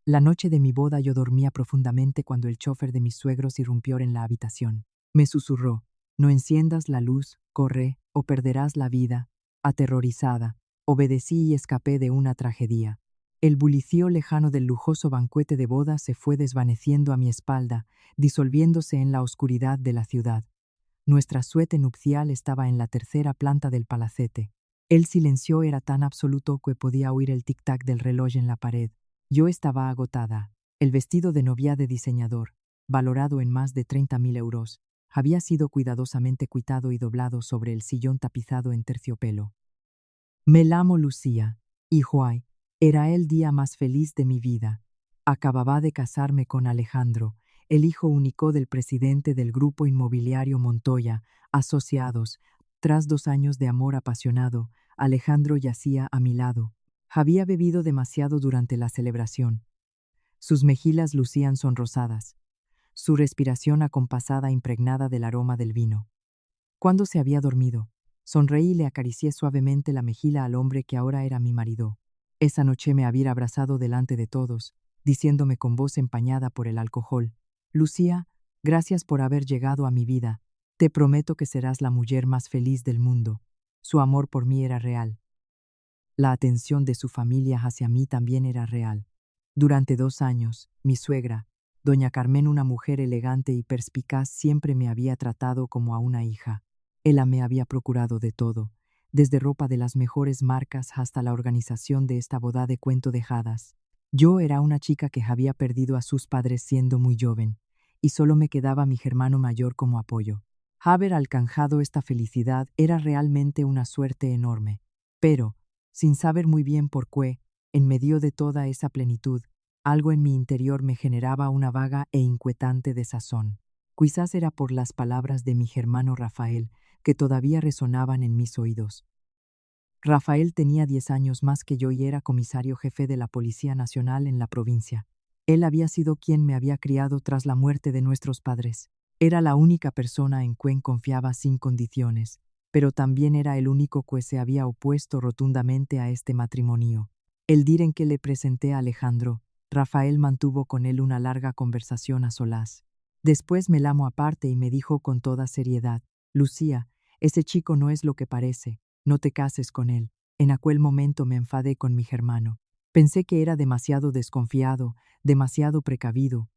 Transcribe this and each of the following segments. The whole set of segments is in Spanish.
La noche de mi boda yo dormía profundamente cuando el chofer de mis suegros irrumpió en la habitación. Me susurró: «No enciendas la luz, corre, o perderás la vida». Aterrorizada, obedecí y escapé de una tragedia. El bullicio lejano del lujoso banquete de boda se fue desvaneciendo a mi espalda, disolviéndose en la oscuridad de la ciudad. Nuestra suite nupcial estaba en la tercera planta del palacete. El silencio era tan absoluto que podía oír el tic-tac del reloj en la pared. Yo estaba agotada. El vestido de novia de diseñador, valorado en más de 30.000 euros, había sido cuidadosamente cuitado y doblado sobre el sillón tapizado en terciopelo. Me llamo Lucía, y hoy era el día más feliz de mi vida. Acababa de casarme con Alejandro, el hijo único del presidente del grupo inmobiliario Montoya, Asociados. Tras 2 años de amor apasionado, Alejandro yacía a mi lado. Había bebido demasiado durante la celebración. Sus mejillas lucían sonrosadas, su respiración acompasada impregnada del aroma del vino. Cuando se había dormido, sonreí y le acaricié suavemente la mejilla al hombre que ahora era mi marido. Esa noche me había abrazado delante de todos, diciéndome con voz empañada por el alcohol: «Lucía, gracias por haber llegado a mi vida. Te prometo que serás la mujer más feliz del mundo». Su amor por mí era real. La atención de su familia hacia mí también era real. Durante 2 años, mi suegra, doña Carmen, una mujer elegante y perspicaz, siempre me había tratado como a una hija. Ella me había procurado de todo, desde ropa de las mejores marcas hasta la organización de esta boda de cuento de hadas. Yo era una chica que había perdido a sus padres siendo muy joven, y solo me quedaba mi hermano mayor como apoyo. Haber alcanzado esta felicidad era realmente una suerte enorme. Pero, sin saber muy bien por qué, en medio de toda esa plenitud, algo en mi interior me generaba una vaga e inquietante desazón. Quizás era por las palabras de mi hermano Rafael, que todavía resonaban en mis oídos. Rafael tenía 10 años más que yo y era comisario jefe de la Policía Nacional en la provincia. Él había sido quien me había criado tras la muerte de nuestros padres. Era la única persona en quien confiaba sin condiciones, pero también era el único que se había opuesto rotundamente a este matrimonio. El día en que le presenté a Alejandro, Rafael mantuvo con él una larga conversación a solas. Después me llamó aparte y me dijo con toda seriedad: «Lucía, ese chico no es lo que parece. No te cases con él». En aquel momento me enfadé con mi hermano. Pensé que era demasiado desconfiado, demasiado precavido.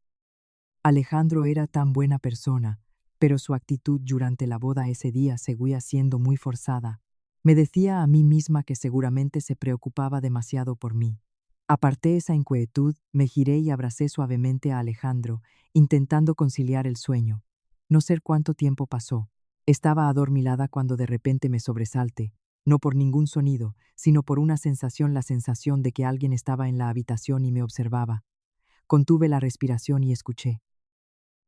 Alejandro era tan buena persona, pero su actitud durante la boda ese día seguía siendo muy forzada. Me decía a mí misma que seguramente se preocupaba demasiado por mí. Aparté esa inquietud, me giré y abracé suavemente a Alejandro, intentando conciliar el sueño. No sé cuánto tiempo pasó. Estaba adormilada cuando de repente me sobresalté, no por ningún sonido, sino por una sensación, la sensación de que alguien estaba en la habitación y me observaba. Contuve la respiración y escuché.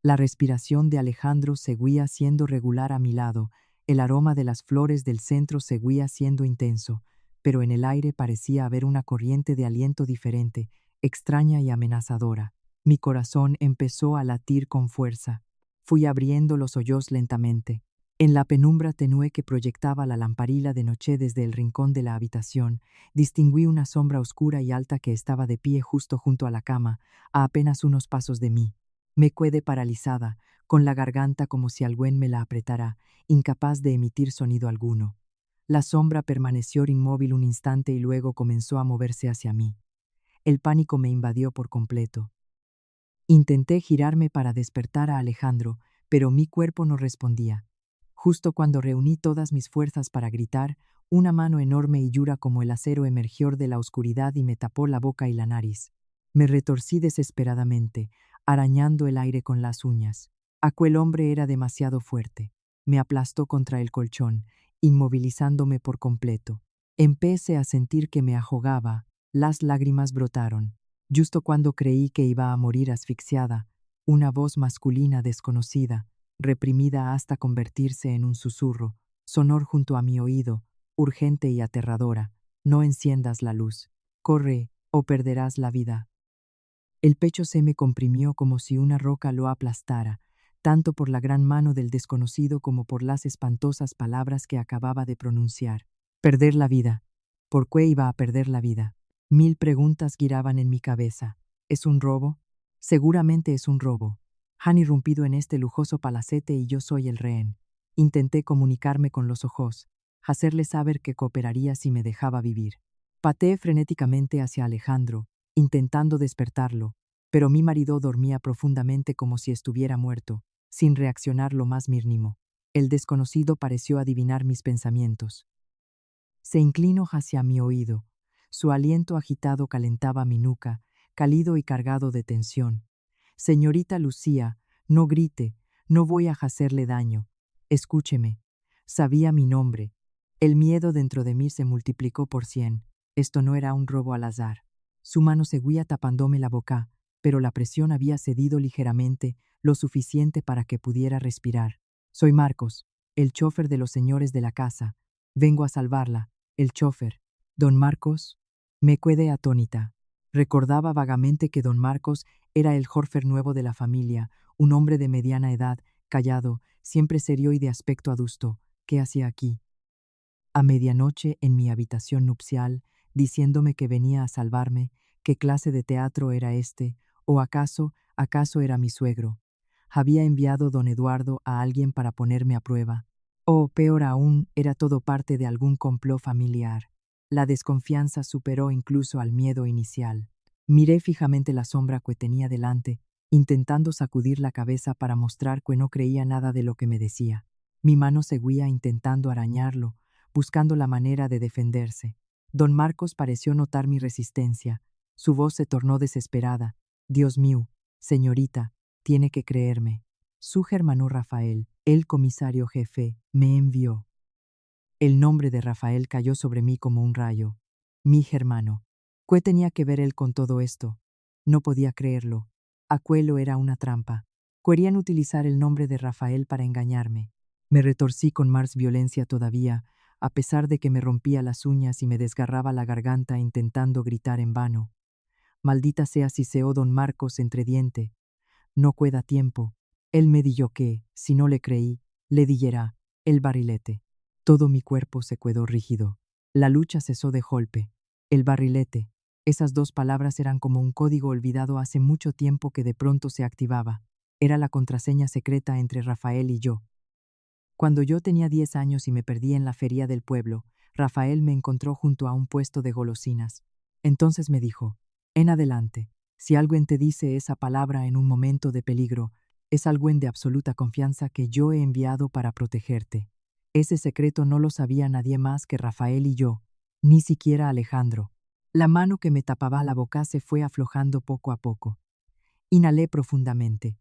La respiración de Alejandro seguía siendo regular a mi lado, el aroma de las flores del centro seguía siendo intenso, pero en el aire parecía haber una corriente de aliento diferente, extraña y amenazadora. Mi corazón empezó a latir con fuerza. Fui abriendo los ojos lentamente. En la penumbra tenue que proyectaba la lamparilla de noche desde el rincón de la habitación, distinguí una sombra oscura y alta que estaba de pie justo junto a la cama, a apenas unos pasos de mí. Me quedé paralizada, con la garganta como si alguien me la apretara, incapaz de emitir sonido alguno. La sombra permaneció inmóvil un instante y luego comenzó a moverse hacia mí. El pánico me invadió por completo. Intenté girarme para despertar a Alejandro, pero mi cuerpo no respondía. Justo cuando reuní todas mis fuerzas para gritar, una mano enorme y dura como el acero emergió de la oscuridad y me tapó la boca y la nariz. Me retorcí desesperadamente, arañando el aire con las uñas. Aquel hombre era demasiado fuerte. Me aplastó contra el colchón, inmovilizándome por completo. Empecé a sentir que me ahogaba. Las lágrimas brotaron. Justo cuando creí que iba a morir asfixiada, una voz masculina desconocida, reprimida hasta convertirse en un susurro, sonó junto a mi oído, urgente y aterradora: «No enciendas la luz. Corre, o perderás la vida». El pecho se me comprimió como si una roca lo aplastara, tanto por la gran mano del desconocido como por las espantosas palabras que acababa de pronunciar. Perder la vida. ¿Por qué iba a perder la vida? 1000 preguntas giraban en mi cabeza. ¿Es un robo? Seguramente es un robo. Han irrumpido en este lujoso palacete y yo soy el rehén. Intenté comunicarme con los ojos, hacerle saber que cooperaría si me dejaba vivir. Pateé frenéticamente hacia Alejandro, intentando despertarlo, pero mi marido dormía profundamente como si estuviera muerto, sin reaccionar lo más mínimo. El desconocido pareció adivinar mis pensamientos. Se inclinó hacia mi oído. Su aliento agitado calentaba mi nuca, cálido y cargado de tensión. Señorita Lucía, no grite, no voy a hacerle daño. Escúcheme. Sabía mi nombre. El miedo dentro de mí se multiplicó por 100. Esto no era un robo al azar. Su mano seguía tapándome la boca, pero la presión había cedido ligeramente, lo suficiente para que pudiera respirar. Soy Marcos, el chofer de los señores de la casa. Vengo a salvarla. El chofer. Don Marcos. Me quedé atónita. Recordaba vagamente que don Marcos era el chofer nuevo de la familia, un hombre de mediana edad, callado, siempre serio y de aspecto adusto. ¿Qué hacía aquí? A medianoche en mi habitación nupcial, diciéndome que venía a salvarme, qué clase de teatro era este, o acaso era mi suegro. Había enviado don Eduardo a alguien para ponerme a prueba. O, peor aún, era todo parte de algún complot familiar. La desconfianza superó incluso al miedo inicial. Miré fijamente la sombra que tenía delante, intentando sacudir la cabeza para mostrar que no creía nada de lo que me decía. Mi mano seguía intentando arañarlo, buscando la manera de defenderse. Don Marcos pareció notar mi resistencia. Su voz se tornó desesperada. Dios mío, señorita, tiene que creerme. Su hermano Rafael, el comisario jefe, me envió. El nombre de Rafael cayó sobre mí como un rayo. Mi hermano. ¿Qué tenía que ver él con todo esto? No podía creerlo. Aquello era una trampa. Querían utilizar el nombre de Rafael para engañarme. Me retorcí con más violencia todavía, a pesar de que me rompía las uñas y me desgarraba la garganta intentando gritar en vano. Maldita sea, siseó don Marcos entre diente. No queda tiempo. Él me dijo que, si no le creí, le dillerá el barrilete. Todo mi cuerpo se quedó rígido. La lucha cesó de golpe. El barrilete. Esas dos palabras eran como un código olvidado hace mucho tiempo que de pronto se activaba. Era la contraseña secreta entre Rafael y yo. Cuando yo tenía 10 años y me perdí en la feria del pueblo, Rafael me encontró junto a un puesto de golosinas. Entonces me dijo, en adelante, si alguien te dice esa palabra en un momento de peligro, es alguien de absoluta confianza que yo he enviado para protegerte. Ese secreto no lo sabía nadie más que Rafael y yo, ni siquiera Alejandro. La mano que me tapaba la boca se fue aflojando poco a poco. Inhalé profundamente.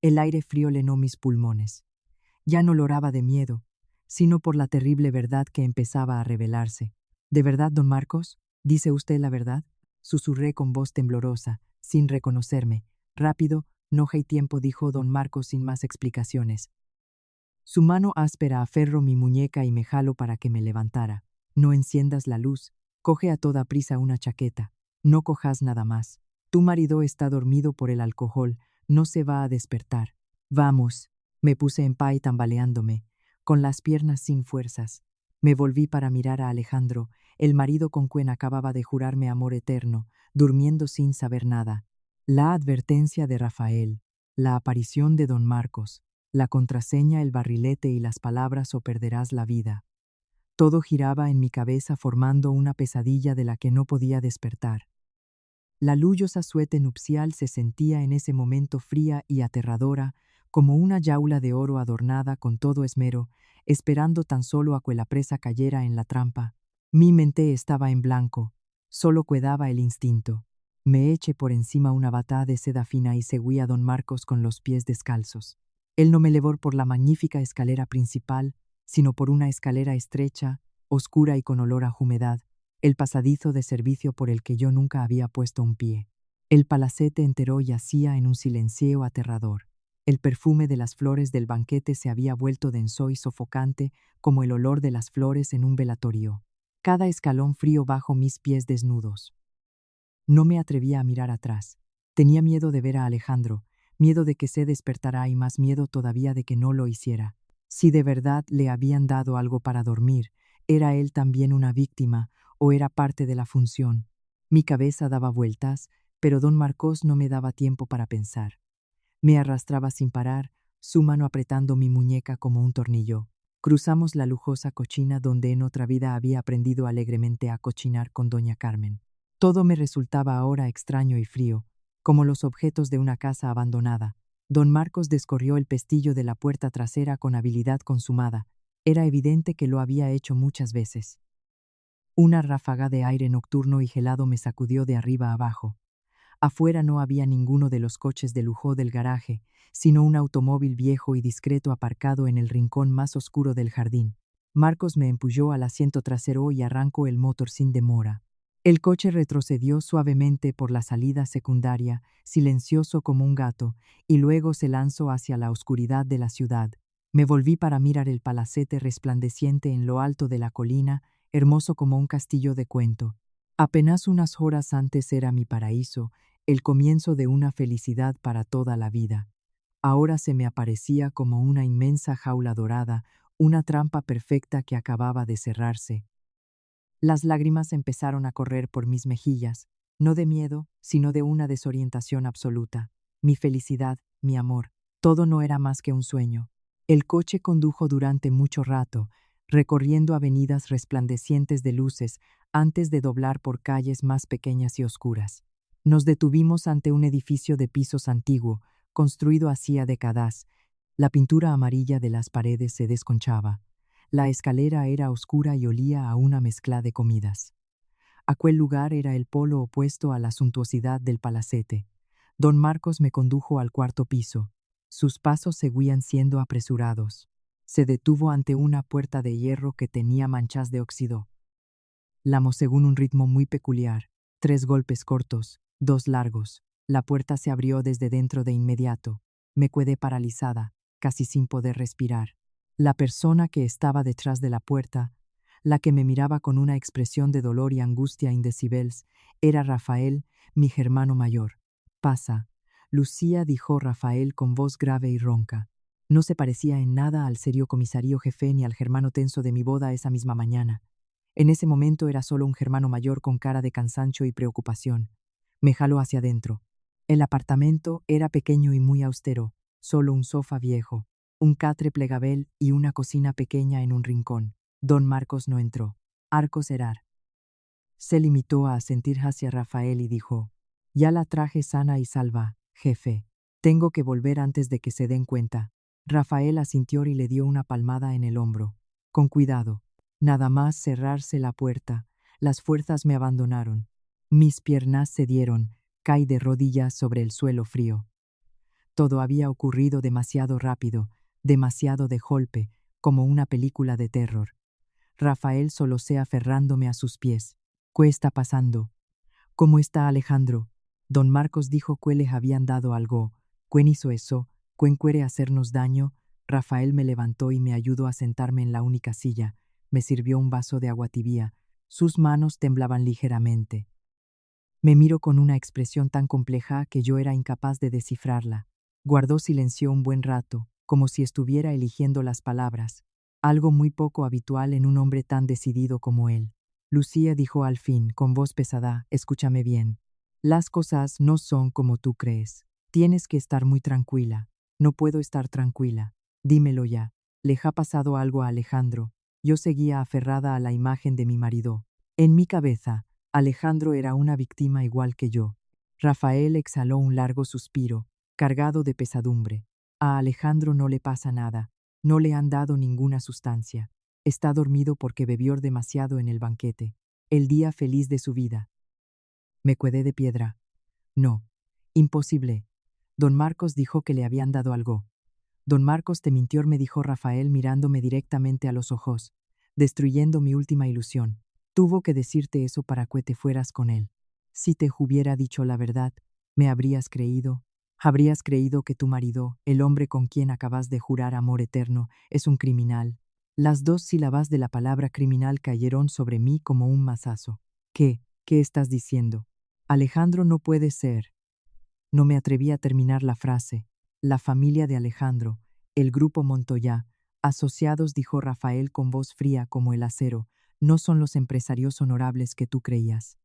El aire frío llenó mis pulmones. Ya no lo oraba de miedo, sino por la terrible verdad que empezaba a revelarse. ¿De verdad, don Marcos? ¿Dice usted la verdad? Susurré con voz temblorosa, sin reconocerme. Rápido, no hay tiempo, dijo don Marcos sin más explicaciones. Su mano áspera aferró mi muñeca y me jaló para que me levantara. No enciendas la luz, coge a toda prisa una chaqueta. No cojas nada más. Tu marido está dormido por el alcohol, no se va a despertar. Vamos. Me puse en pie tambaleándome, con las piernas sin fuerzas. Me volví para mirar a Alejandro, el marido con quien acababa de jurarme amor eterno, durmiendo sin saber nada. La advertencia de Rafael, la aparición de don Marcos, la contraseña, el barrilete y las palabras o perderás la vida. Todo giraba en mi cabeza formando una pesadilla de la que no podía despertar. La lullosa suete nupcial se sentía en ese momento fría y aterradora, como una jaula de oro adornada con todo esmero, esperando tan solo a que la presa cayera en la trampa. Mi mente estaba en blanco, solo quedaba el instinto. Me eché por encima una bata de seda fina y seguí a don Marcos con los pies descalzos. Él no me llevó por la magnífica escalera principal, sino por una escalera estrecha, oscura y con olor a humedad, el pasadizo de servicio por el que yo nunca había puesto un pie. El palacete entero yacía en un silencio aterrador. El perfume de las flores del banquete se había vuelto denso y sofocante como el olor de las flores en un velatorio. Cada escalón frío bajo mis pies desnudos. No me atrevía a mirar atrás. Tenía miedo de ver a Alejandro, miedo de que se despertara y más miedo todavía de que no lo hiciera. Si de verdad le habían dado algo para dormir, ¿era él también una víctima o era parte de la función? Mi cabeza daba vueltas, pero don Marcos no me daba tiempo para pensar. Me arrastraba sin parar, su mano apretando mi muñeca como un tornillo. Cruzamos la lujosa cocina donde en otra vida había aprendido alegremente a cocinar con doña Carmen. Todo me resultaba ahora extraño y frío, como los objetos de una casa abandonada. Don Marcos descorrió el pestillo de la puerta trasera con habilidad consumada. Era evidente que lo había hecho muchas veces. Una ráfaga de aire nocturno y gelado me sacudió de arriba abajo. Afuera no había ninguno de los coches de lujo del garaje, sino un automóvil viejo y discreto aparcado en el rincón más oscuro del jardín. Marcos me empujó al asiento trasero y arrancó el motor sin demora. El coche retrocedió suavemente por la salida secundaria, silencioso como un gato, y luego se lanzó hacia la oscuridad de la ciudad. Me volví para mirar el palacete resplandeciente en lo alto de la colina, hermoso como un castillo de cuento. Apenas unas horas antes era mi paraíso, el comienzo de una felicidad para toda la vida. Ahora se me aparecía como una inmensa jaula dorada, una trampa perfecta que acababa de cerrarse. Las lágrimas empezaron a correr por mis mejillas, no de miedo, sino de una desorientación absoluta. Mi felicidad, mi amor, todo no era más que un sueño. El coche condujo durante mucho rato, recorriendo avenidas resplandecientes de luces antes de doblar por calles más pequeñas y oscuras. Nos detuvimos ante un edificio de pisos antiguo, construido hacía décadas. La pintura amarilla de las paredes se desconchaba. La escalera era oscura y olía a una mezcla de comidas. Aquel lugar era el polo opuesto a la suntuosidad del palacete. Don Marcos me condujo al cuarto piso. Sus pasos seguían siendo apresurados. Se detuvo ante una puerta de hierro que tenía manchas de óxido. Lamó según un ritmo muy peculiar. 3 golpes cortos, 2 largos. La puerta se abrió desde dentro de inmediato. Me quedé paralizada, casi sin poder respirar. La persona que estaba detrás de la puerta, la que me miraba con una expresión de dolor y angustia indecibles, era Rafael, mi hermano mayor. «Pasa», Lucía, dijo Rafael con voz grave y ronca. No se parecía en nada al serio comisario jefe ni al germano tenso de mi boda esa misma mañana. En ese momento era solo un germano mayor con cara de cansancio y preocupación. Me jaló hacia adentro. El apartamento era pequeño y muy austero, solo un sofá viejo, un catre plegabel y una cocina pequeña en un rincón. Don Marcos no entró. Arco cerar. Se limitó a asentir hacia Rafael y dijo: «Ya la traje sana y salva, jefe. Tengo que volver antes de que se den cuenta». Rafael asintió y le dio una palmada en el hombro. «Con cuidado». Nada más cerrarse la puerta, las fuerzas me abandonaron. Mis piernas cedieron, caí de rodillas sobre el suelo frío. Todo había ocurrido demasiado rápido, demasiado de golpe, como una película de terror. Rafael solosé aferrándome a sus pies. «¿Qué está pasando? ¿Cómo está Alejandro?» Don Marcos dijo que les habían dado algo. «¿Quién hizo eso? ¿Quién quiere hacernos daño?» Rafael me levantó y me ayudó a sentarme en la única silla. Me sirvió un vaso de agua tibia. Sus manos temblaban ligeramente. Me miró con una expresión tan compleja que yo era incapaz de descifrarla. Guardó silencio un buen rato, como si estuviera eligiendo las palabras, algo muy poco habitual en un hombre tan decidido como él. Lucía dijo al fin, con voz pesada: «Escúchame bien. Las cosas no son como tú crees. Tienes que estar muy tranquila». «No puedo estar tranquila. Dímelo ya. ¿Le ha pasado algo a Alejandro?» Yo seguía aferrada a la imagen de mi marido. En mi cabeza, Alejandro era una víctima igual que yo. Rafael exhaló un largo suspiro, cargado de pesadumbre. A Alejandro no le pasa nada. No le han dado ninguna sustancia. Está dormido porque bebió demasiado en el banquete. El día feliz de su vida. Me quedé de piedra. «No. Imposible. Don Marcos dijo que le habían dado algo». «Don Marcos te mintió», me dijo Rafael mirándome directamente a los ojos, destruyendo mi última ilusión. «Tuvo que decirte eso para que te fueras con él. Si te hubiera dicho la verdad, ¿me habrías creído? Habrías creído que tu marido, el hombre con quien acabas de jurar amor eterno, es un criminal». Las 2 sílabas de la palabra criminal cayeron sobre mí como un mazazo. ¿Qué estás diciendo? Alejandro no puede ser». No me atreví a terminar la frase. «La familia de Alejandro, el grupo Montoya, asociados», dijo Rafael con voz fría como el acero, «no son los empresarios honorables que tú creías.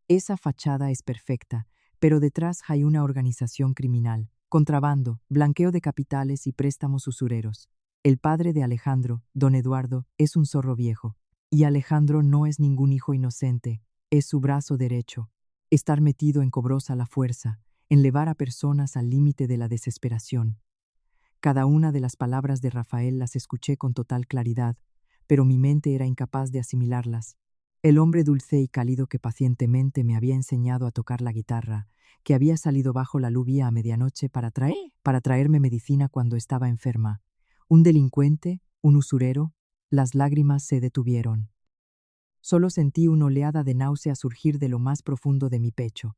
Esa fachada es perfecta, pero detrás hay una organización criminal, contrabando, blanqueo de capitales y préstamos usureros. El padre de Alejandro, don Eduardo, es un zorro viejo. Y Alejandro no es ningún hijo inocente, es su brazo derecho. Estar metido en Cobrosa la fuerza, en llevar a personas al límite de la desesperación. Cada una de las palabras de Rafael las escuché con total claridad, pero mi mente era incapaz de asimilarlas. El hombre dulce y cálido que pacientemente me había enseñado a tocar la guitarra, que había salido bajo la lluvia a medianoche para traerme medicina cuando estaba enferma. Un delincuente, un usurero, las lágrimas se detuvieron. Solo sentí una oleada de náusea surgir de lo más profundo de mi pecho.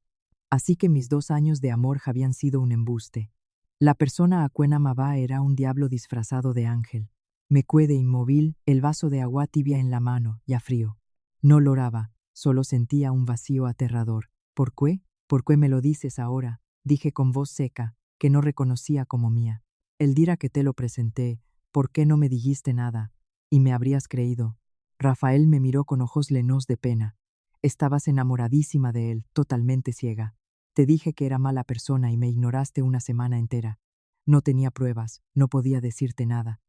Así que mis 2 años de amor habían sido un embuste. La persona a quien amaba era un diablo disfrazado de ángel. Me quedé inmóvil, el vaso de agua tibia en la mano, ya frío. No loraba, solo sentía un vacío aterrador. ¿Por qué? ¿Por qué me lo dices ahora? Dije con voz seca, que no reconocía como mía. El día que te lo presenté, ¿por qué no me dijiste nada? Y me habrías creído. Rafael me miró con ojos llenos de pena. Estabas enamoradísima de él, totalmente ciega. Te dije que era mala persona y me ignoraste una semana entera. No tenía pruebas, no podía decirte nada.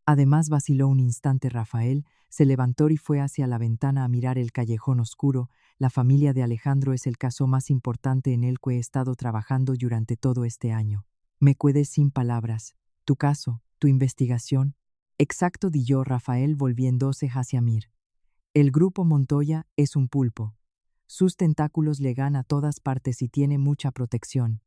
Además vaciló un instante Rafael, se levantó y fue hacia la ventana a mirar el callejón oscuro. La familia de Alejandro es el caso más importante en el que he estado trabajando durante todo este año. Me quedé sin palabras. Tu caso, tu investigación. Exacto, di yo Rafael volviéndose hacia mí. El grupo Montoya es un pulpo. Sus tentáculos llegan a todas partes y tiene mucha protección.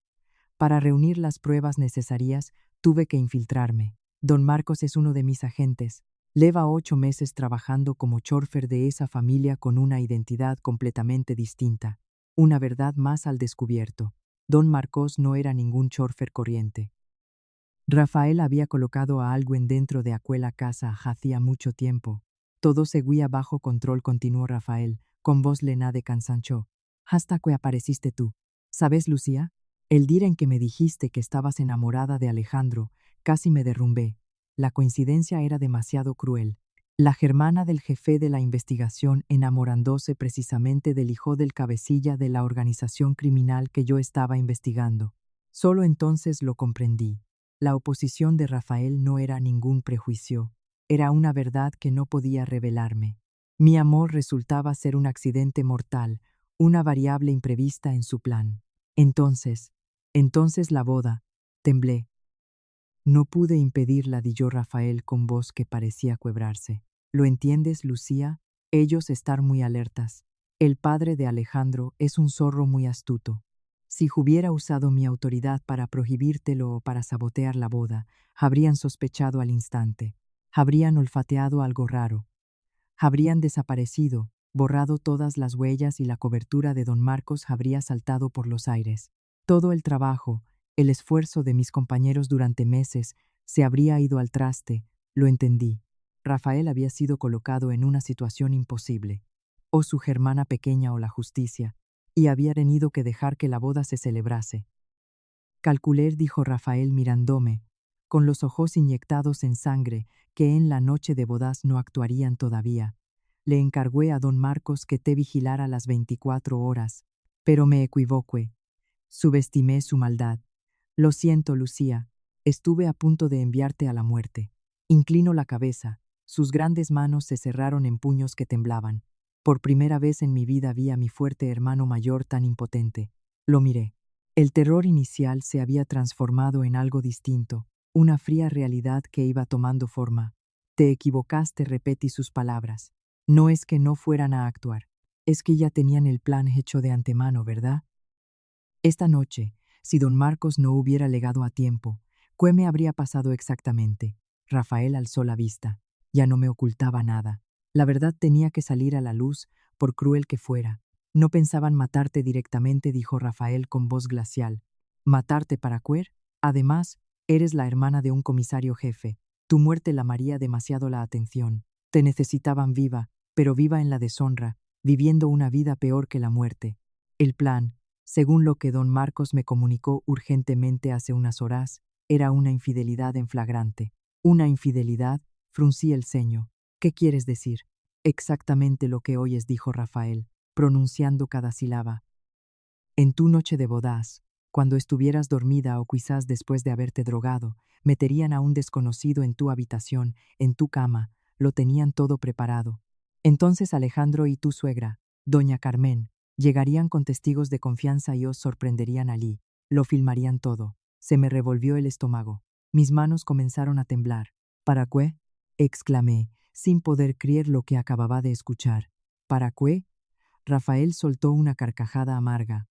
Para reunir las pruebas necesarias, tuve que infiltrarme. Don Marcos es uno de mis agentes. Lleva 8 meses trabajando como chófer de esa familia con una identidad completamente distinta. Una verdad más al descubierto. Don Marcos no era ningún chófer corriente. Rafael había colocado a alguien dentro de aquella casa hacía mucho tiempo. Todo seguía bajo control, continuó Rafael, con voz lena de cansancio. Hasta que apareciste tú. ¿Sabes, Lucía? El día en que me dijiste que estabas enamorada de Alejandro, casi me derrumbé. La coincidencia era demasiado cruel. La germana del jefe de la investigación enamorándose precisamente del hijo del cabecilla de la organización criminal que yo estaba investigando. Solo entonces lo comprendí. La oposición de Rafael no era ningún prejuicio, era una verdad que no podía revelarme. Mi amor resultaba ser un accidente mortal, una variable imprevista en su plan. Entonces la boda, temblé. No pude impedirla, dijo Rafael con voz que parecía quebrarse. ¿Lo entiendes, Lucía? Ellos estar muy alertas. El padre de Alejandro es un zorro muy astuto. Si hubiera usado mi autoridad para prohibírtelo o para sabotear la boda, habrían sospechado al instante. Habrían olfateado algo raro. Habrían desaparecido, borrado todas las huellas y la cobertura de don Marcos habría saltado por los aires. Todo el trabajo, el esfuerzo de mis compañeros durante meses se habría ido al traste, lo entendí. Rafael había sido colocado en una situación imposible. O su germana pequeña o la justicia, y había tenido que dejar que la boda se celebrase. Calculé, dijo Rafael mirándome, con los ojos inyectados en sangre, que en la noche de bodas no actuarían todavía. Le encargué a don Marcos que te vigilara las 24 horas, pero me equivoqué. Subestimé su maldad. Lo siento, Lucía, estuve a punto de enviarte a la muerte. Inclino la cabeza, sus grandes manos se cerraron en puños que temblaban. Por primera vez en mi vida vi a mi fuerte hermano mayor tan impotente. Lo miré. El terror inicial se había transformado en algo distinto, una fría realidad que iba tomando forma. Te equivocaste, repetí sus palabras. No es que no fueran a actuar, es que ya tenían el plan hecho de antemano, ¿verdad? Esta noche, si don Marcos no hubiera llegado a tiempo, ¿qué me habría pasado exactamente? Rafael alzó la vista. Ya no me ocultaba nada. La verdad tenía que salir a la luz, por cruel que fuera. No pensaban matarte directamente, dijo Rafael con voz glacial. ¿Matarte para qué? Además, eres la hermana de un comisario jefe. Tu muerte llamaría demasiado la atención. Te necesitaban viva, pero viva en la deshonra, viviendo una vida peor que la muerte. El plan, según lo que don Marcos me comunicó urgentemente hace unas horas, era una infidelidad en flagrante. ¿Una infidelidad? Fruncí el ceño. ¿Qué quieres decir? Exactamente lo que oyes, dijo Rafael, pronunciando cada sílaba. En tu noche de bodas, cuando estuvieras dormida o quizás después de haberte drogado, meterían a un desconocido en tu habitación, en tu cama, lo tenían todo preparado. Entonces Alejandro y tu suegra, doña Carmen, llegarían con testigos de confianza y os sorprenderían allí, lo filmarían todo. Se me revolvió el estómago. Mis manos comenzaron a temblar. ¿Para qué? Exclamé, sin poder creer lo que acababa de escuchar. ¿Para qué? Rafael soltó una carcajada amarga.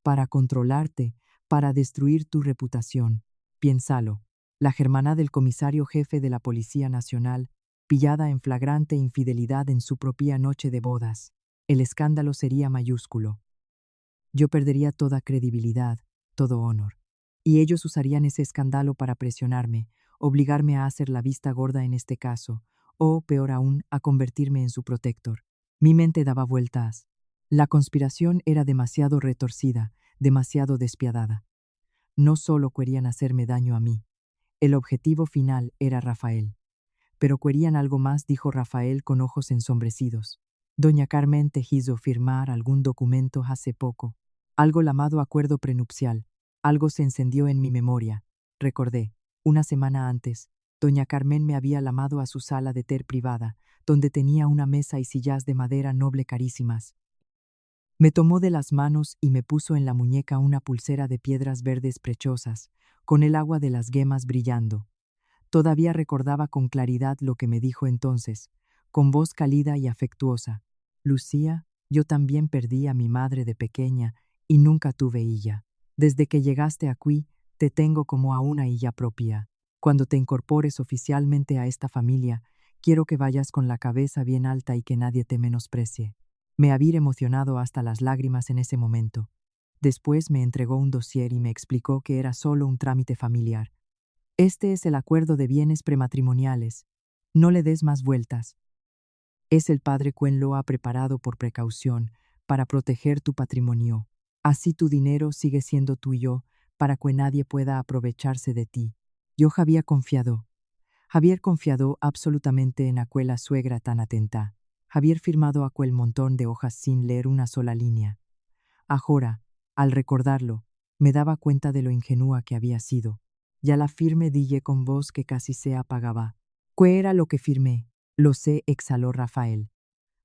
Para controlarte, para destruir tu reputación. Piénsalo. La germana del comisario jefe de la Policía Nacional, pillada en flagrante infidelidad en su propia noche de bodas. El escándalo sería mayúsculo. Yo perdería toda credibilidad, todo honor. Y ellos usarían ese escándalo para presionarme, obligarme a hacer la vista gorda en este caso, o, peor aún, a convertirme en su protector. Mi mente daba vueltas. La conspiración era demasiado retorcida, demasiado despiadada. No solo querían hacerme daño a mí. El objetivo final era Rafael. Pero querían algo más, dijo Rafael con ojos ensombrecidos. Doña Carmen te hizo firmar algún documento hace poco. Algo llamado acuerdo prenupcial. Algo se encendió en mi memoria. Recordé, una semana antes, doña Carmen me había llamado a su sala de té privada, donde tenía una mesa y sillas de madera noble carísimas. Me tomó de las manos y me puso en la muñeca una pulsera de piedras verdes preciosas, con el agua de las gemas brillando. Todavía recordaba con claridad lo que me dijo entonces, con voz cálida y afectuosa. Lucía, yo también perdí a mi madre de pequeña y nunca tuve hija. Desde que llegaste aquí, te tengo como a una hija propia. Cuando te incorpores oficialmente a esta familia, quiero que vayas con la cabeza bien alta y que nadie te menosprecie. Me había emocionado hasta las lágrimas en ese momento. Después me entregó un dossier y me explicó que era solo un trámite familiar. Este es el acuerdo de bienes prematrimoniales. No le des más vueltas. Es el padre quien lo ha preparado por precaución, para proteger tu patrimonio. Así tu dinero sigue siendo tuyo, para que nadie pueda aprovecharse de ti. Yo había confiado. Javier confiado absolutamente en aquella suegra tan atenta. Javier firmado aquel montón de hojas sin leer una sola línea. Ahora, al recordarlo, me daba cuenta de lo ingenua que había sido. Ya la firme dije con voz que casi se apagaba. ¿Qué era lo que firmé? Lo sé, exhaló Rafael.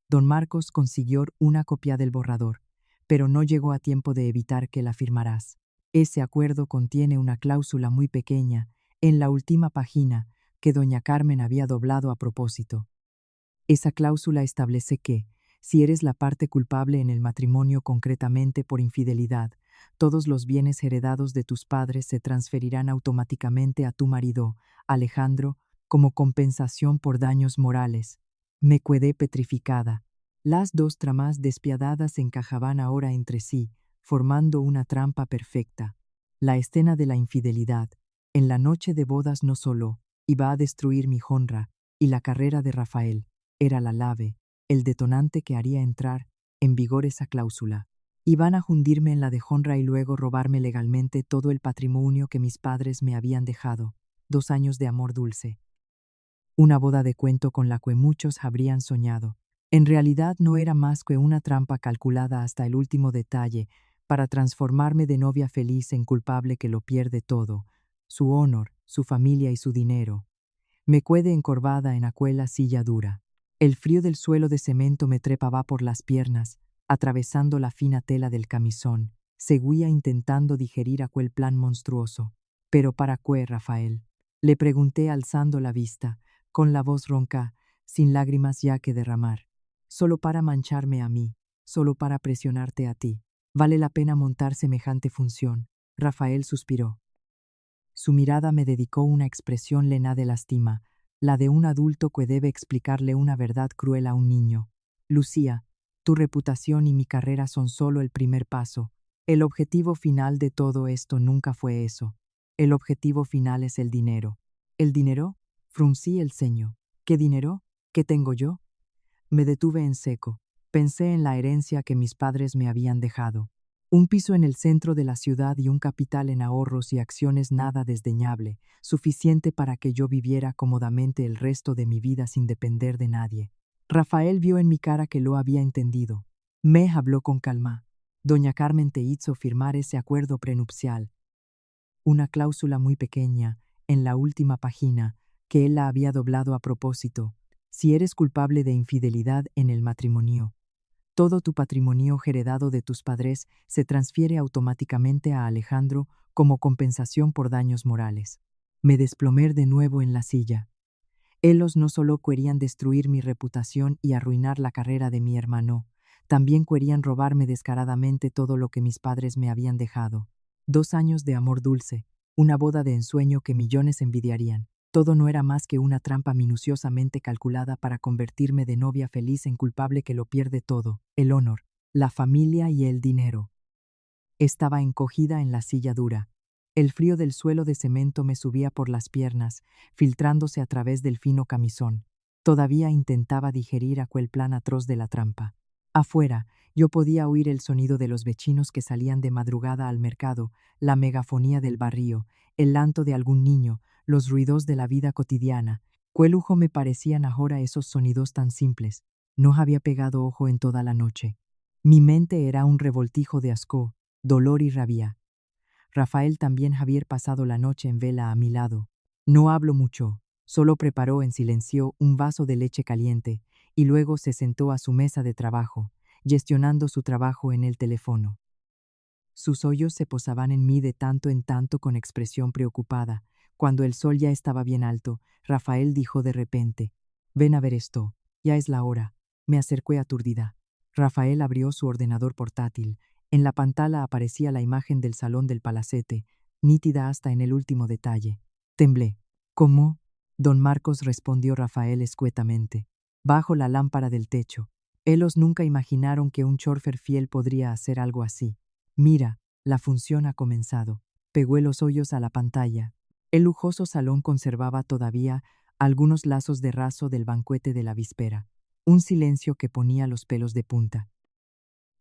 Don Marcos consiguió una copia del borrador, pero no llegó a tiempo de evitar que la firmaras. Ese acuerdo contiene una cláusula muy pequeña, en la última página, que doña Carmen había doblado a propósito. Esa cláusula establece que, si eres la parte culpable en el matrimonio concretamente por infidelidad, todos los bienes heredados de tus padres se transferirán automáticamente a tu marido, Alejandro, como compensación por daños morales. Me quedé petrificada. Las dos tramas despiadadas se encajaban ahora entre sí, formando una trampa perfecta. La escena de la infidelidad, en la noche de bodas no solo, iba a destruir mi honra, y la carrera de Rafael, era la clave, el detonante que haría entrar en vigor esa cláusula. Iban a hundirme en la deshonra y luego robarme legalmente todo el patrimonio que mis padres me habían dejado. 2 años de amor dulce. Una boda de cuento con la que muchos habrían soñado. En realidad no era más que una trampa calculada hasta el último detalle para transformarme de novia feliz en culpable que lo pierde todo, su honor, su familia y su dinero. Me quedé encorvada en aquella silla dura. El frío del suelo de cemento me trepaba por las piernas, atravesando la fina tela del camisón. Seguía intentando digerir aquel plan monstruoso. ¿Pero para qué, Rafael? Le pregunté alzando la vista, con la voz ronca, sin lágrimas ya que derramar. Solo para mancharme a mí, solo para presionarte a ti. ¿Vale la pena montar semejante función? Rafael suspiró. Su mirada me dedicó una expresión llena de lástima, la de un adulto que debe explicarle una verdad cruel a un niño. Lucía, tu reputación y mi carrera son solo el primer paso. El objetivo final de todo esto nunca fue eso. El objetivo final es el dinero. ¿El dinero? Fruncí el ceño. ¿Qué dinero? ¿Qué tengo yo? Me detuve en seco. Pensé en la herencia que mis padres me habían dejado. Un piso en el centro de la ciudad y un capital en ahorros y acciones nada desdeñable, suficiente para que yo viviera cómodamente el resto de mi vida sin depender de nadie. Rafael vio en mi cara que lo había entendido. Me habló con calma. Doña Carmen te hizo firmar ese acuerdo prenupcial. Una cláusula muy pequeña, en la última página, que él la había doblado a propósito. Si eres culpable de infidelidad en el matrimonio, todo tu patrimonio heredado de tus padres se transfiere automáticamente a Alejandro como compensación por daños morales. Me desplomé de nuevo en la silla. Ellos no solo querían destruir mi reputación y arruinar la carrera de mi hermano, también querían robarme descaradamente todo lo que mis padres me habían dejado. 2 años de amor dulce, una boda de ensueño que millones envidiarían. Todo no era más que una trampa minuciosamente calculada para convertirme de novia feliz en culpable que lo pierde todo: el honor, la familia y el dinero. Estaba encogida en la silla dura. El frío del suelo de cemento me subía por las piernas, filtrándose a través del fino camisón. Todavía intentaba digerir aquel plan atroz de la trampa. Afuera, yo podía oír el sonido de los vecinos que salían de madrugada al mercado, la megafonía del barrio, el llanto de algún niño, los ruidos de la vida cotidiana. Qué lujo me parecían ahora esos sonidos tan simples. No había pegado ojo en toda la noche. Mi mente era un revoltijo de asco, dolor y rabia. Rafael también había pasado la noche en vela a mi lado. No habló mucho, solo preparó en silencio un vaso de leche caliente y luego se sentó a su mesa de trabajo, gestionando su trabajo en el teléfono. Sus ojos se posaban en mí de tanto en tanto con expresión preocupada. Cuando el sol ya estaba bien alto, Rafael dijo de repente: «Ven a ver esto, ya es la hora». Me acerqué aturdida. Rafael abrió su ordenador portátil. En la pantalla aparecía la imagen del salón del palacete, nítida hasta en el último detalle. Temblé. «¿Cómo?» Don Marcos, respondió Rafael escuetamente. «Bajo la lámpara del techo. Ellos nunca imaginaron que un chófer fiel podría hacer algo así. Mira, la función ha comenzado». Pegó los ojos a la pantalla. El lujoso salón conservaba todavía algunos lazos de raso del banquete de la víspera. Un silencio que ponía los pelos de punta.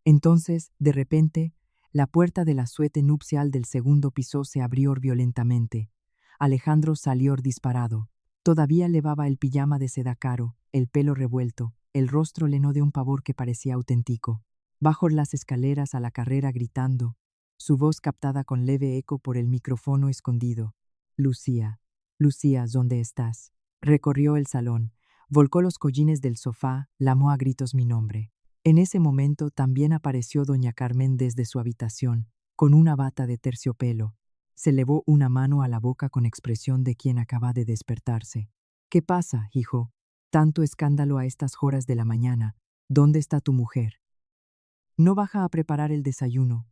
Entonces, de repente, la puerta de la suite nupcial del segundo piso se abrió violentamente. Alejandro salió disparado. Todavía llevaba el pijama de seda caro, el pelo revuelto, el rostro lleno de un pavor que parecía auténtico. Bajó las escaleras a la carrera gritando, su voz captada con leve eco por el micrófono escondido. «Lucía, Lucía, ¿dónde estás?» Recorrió el salón, volcó los collines del sofá, llamó a gritos mi nombre. En ese momento también apareció doña Carmen desde su habitación, con una bata de terciopelo. Se elevó una mano a la boca con expresión de quien acaba de despertarse. «¿Qué pasa, hijo? Tanto escándalo a estas horas de la mañana. ¿Dónde está tu mujer?» «No baja a preparar el desayuno».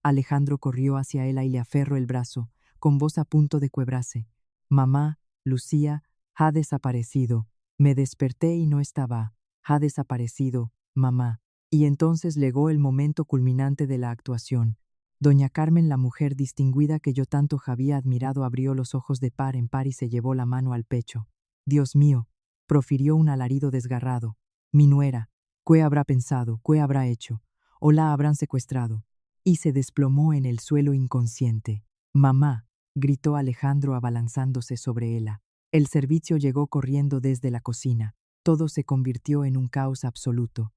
Alejandro corrió hacia él y le aferró el brazo, con voz a punto de quebrarse. «Mamá, Lucía, ha desaparecido. Me desperté y no estaba. Ha desaparecido, mamá». Y entonces llegó el momento culminante de la actuación. Doña Carmen, la mujer distinguida que yo tanto había admirado, abrió los ojos de par en par y se llevó la mano al pecho. «Dios mío», profirió un alarido desgarrado. «Mi nuera, ¿qué habrá pensado? ¿Qué habrá hecho? ¿O la habrán secuestrado?» Y se desplomó en el suelo inconsciente. «Mamá», gritó Alejandro abalanzándose sobre ella. El servicio llegó corriendo desde la cocina. Todo se convirtió en un caos absoluto.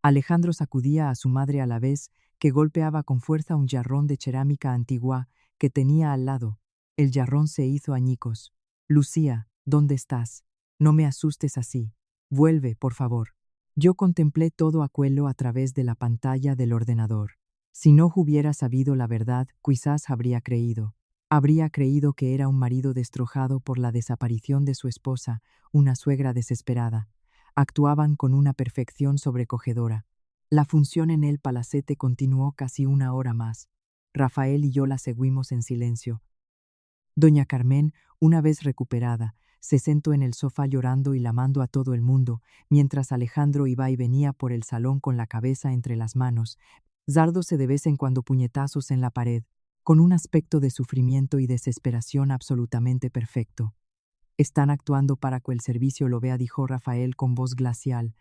Alejandro sacudía a su madre a la vez que golpeaba con fuerza un jarrón de cerámica antigua que tenía al lado. El jarrón se hizo añicos. «Lucía, ¿dónde estás? No me asustes así. Vuelve, por favor». Yo contemplé todo aquello a través de la pantalla del ordenador. Si no hubiera sabido la verdad, quizás habría creído. Habría creído que era un marido destrozado por la desaparición de su esposa, una suegra desesperada. Actuaban con una perfección sobrecogedora. La función en el palacete continuó casi una hora más. Rafael y yo la seguimos en silencio. Doña Carmen, una vez recuperada, se sentó en el sofá llorando y llamando a todo el mundo, mientras Alejandro iba y venía por el salón con la cabeza entre las manos, dándose de vez en cuando puñetazos en la pared, con un aspecto de sufrimiento y desesperación absolutamente perfecto. «Están actuando para que el servicio lo vea», dijo Rafael con voz glacial.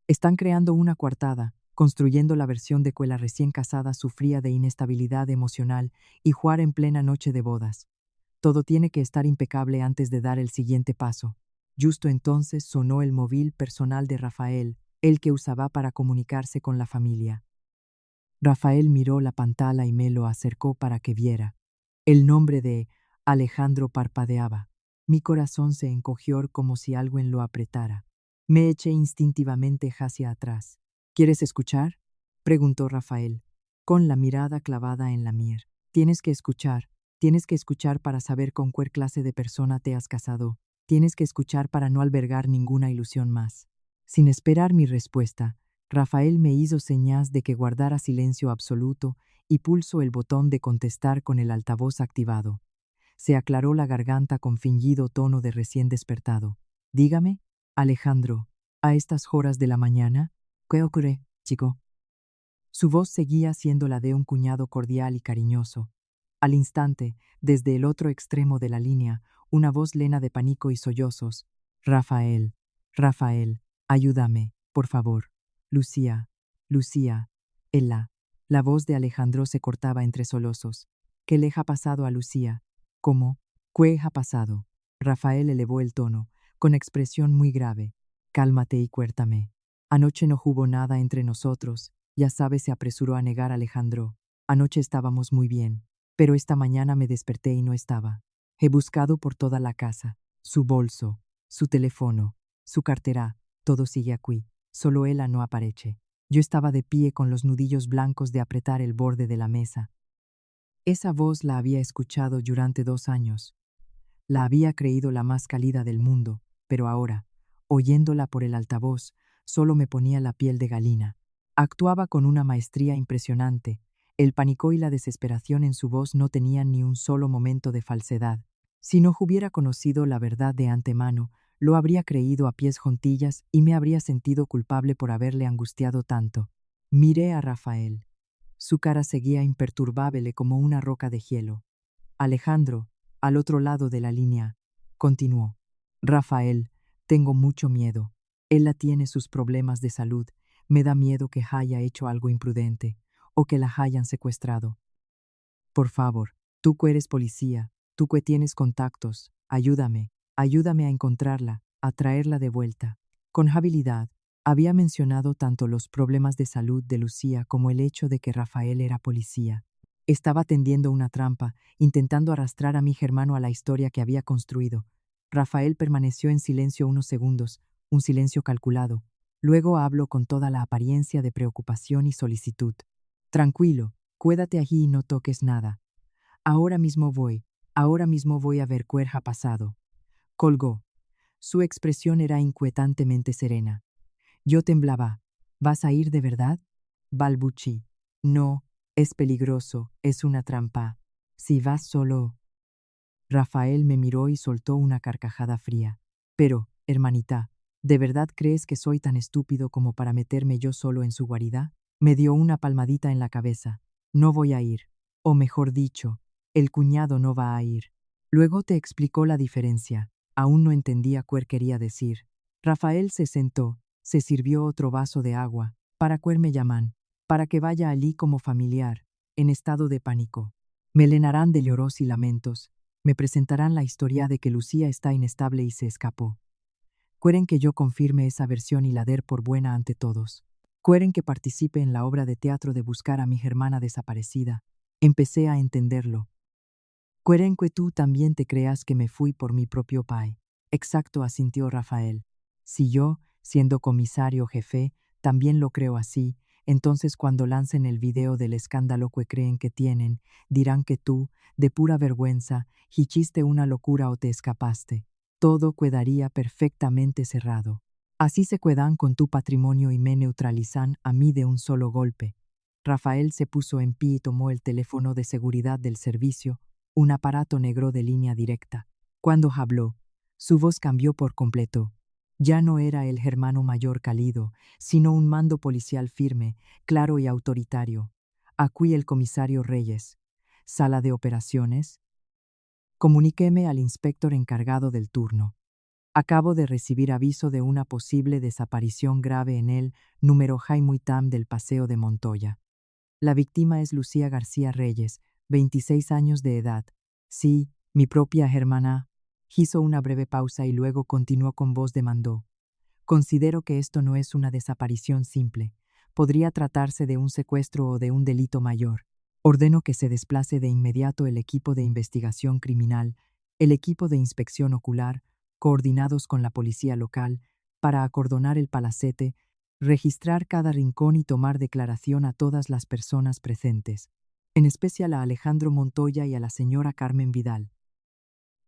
«Están creando una coartada, construyendo la versión de que la recién casada sufría de inestabilidad emocional y jugar en plena noche de bodas. Todo tiene que estar impecable antes de dar el siguiente paso». Justo entonces sonó el móvil personal de Rafael, el que usaba para comunicarse con la familia. Rafael miró la pantalla y me lo acercó para que viera. El nombre de Alejandro parpadeaba. Mi corazón se encogió como si algo en lo apretara. Me eché instintivamente hacia atrás. ¿Quieres escuchar?, preguntó Rafael, con la mirada clavada en la mía. Tienes que escuchar para saber con qué clase de persona te has casado. Tienes que escuchar para no albergar ninguna ilusión más. Sin esperar mi respuesta, Rafael me hizo señas de que guardara silencio absoluto y pulsó el botón de contestar con el altavoz activado. Se aclaró la garganta con fingido tono de recién despertado. Dígame, Alejandro, a estas horas de la mañana, ¿qué ocurre, chico? Su voz seguía siendo la de un cuñado cordial y cariñoso. Al instante, desde el otro extremo de la línea, una voz llena de pánico y sollozos. Rafael, Rafael, ayúdame, por favor. Lucía, Lucía, Ella. La voz de Alejandro se cortaba entre sollozos. ¿Qué le ha pasado a Lucía? ¿Cómo? ¿Qué ha pasado? Rafael elevó el tono, con expresión muy grave. Cálmate y cuéntame. Anoche no hubo nada entre nosotros. Ya sabes, se apresuró a negar Alejandro. Anoche estábamos muy bien, pero esta mañana me desperté y no estaba. He buscado por toda la casa. Su bolso, su teléfono, su cartera, todo sigue aquí. Solo ella no aparece. Yo estaba de pie con los nudillos blancos de apretar el borde de la mesa. Esa voz la había escuchado durante 2 años. La había creído la más cálida del mundo, pero ahora, oyéndola por el altavoz, solo me ponía la piel de gallina. Actuaba con una maestría impresionante. El pánico y la desesperación en su voz no tenían ni un solo momento de falsedad. Si no hubiera conocido la verdad de antemano, lo habría creído a pies juntillas y me habría sentido culpable por haberle angustiado tanto. Miré a Rafael. Su cara seguía imperturbable como una roca de hielo. Alejandro, al otro lado de la línea, continuó. Rafael, tengo mucho miedo. Ella tiene sus problemas de salud. Me da miedo que haya hecho algo imprudente o que la hayan secuestrado. Por favor, tú que eres policía, tú que tienes contactos, ayúdame a encontrarla, a traerla de vuelta. Con habilidad, había mencionado tanto los problemas de salud de Lucía como el hecho de que Rafael era policía. Estaba tendiendo una trampa, intentando arrastrar a mi hermano a la historia que había construido. Rafael permaneció en silencio unos segundos, un silencio calculado. Luego habló con toda la apariencia de preocupación y solicitud. Tranquilo, quédate allí y no toques nada. Ahora mismo voy a ver qué ha pasado. Colgó. Su expresión era inquietantemente serena. Yo temblaba. ¿Vas a ir de verdad? Balbucí. No, es peligroso, es una trampa. Si vas solo. Rafael me miró y soltó una carcajada fría. Pero, hermanita, ¿de verdad crees que soy tan estúpido como para meterme yo solo en su guarida? Me dio una palmadita en la cabeza. No voy a ir. O mejor dicho, el cuñado no va a ir. Luego te explicó la diferencia. Aún no entendía qué quería decir. Rafael se sentó, se sirvió otro vaso de agua. ¿Para qué me llaman? Para que vaya allí como familiar, en estado de pánico. Me llenarán de lloros y lamentos. Me presentarán la historia de que Lucía está inestable y se escapó. Quieren que yo confirme esa versión y la dé por buena ante todos. Quieren que participe en la obra de teatro de buscar a mi hermana desaparecida. Empecé a entenderlo. Quieren que tú también te creas que me fui por mi propio pai. Exacto, asintió Rafael. Si yo, siendo comisario jefe, también lo creo así, entonces cuando lancen el video del escándalo que creen que tienen, dirán que tú, de pura vergüenza, hiciste una locura o te escapaste. Todo quedaría perfectamente cerrado. Así se quedan con tu patrimonio y me neutralizan a mí de un solo golpe. Rafael se puso en pie y tomó el teléfono de seguridad del servicio, un aparato negro de línea directa. Cuando habló, su voz cambió por completo. Ya no era el hermano mayor cálido, sino un mando policial firme, claro y autoritario. Aquí el comisario Reyes. Sala de operaciones. Comuníqueme al inspector encargado del turno. Acabo de recibir aviso de una posible desaparición grave en el número Jaimuitam del Paseo de Montoya. La víctima es Lucía García Reyes, 26 años de edad. Sí, mi propia hermana. Hizo una breve pausa y luego continuó con voz de mando. Considero que esto no es una desaparición simple. Podría tratarse de un secuestro o de un delito mayor. Ordeno que se desplace de inmediato el equipo de investigación criminal, el equipo de inspección ocular, coordinados con la policía local, para acordonar el palacete, registrar cada rincón y tomar declaración a todas las personas presentes, en especial a Alejandro Montoya y a la señora Carmen Vidal.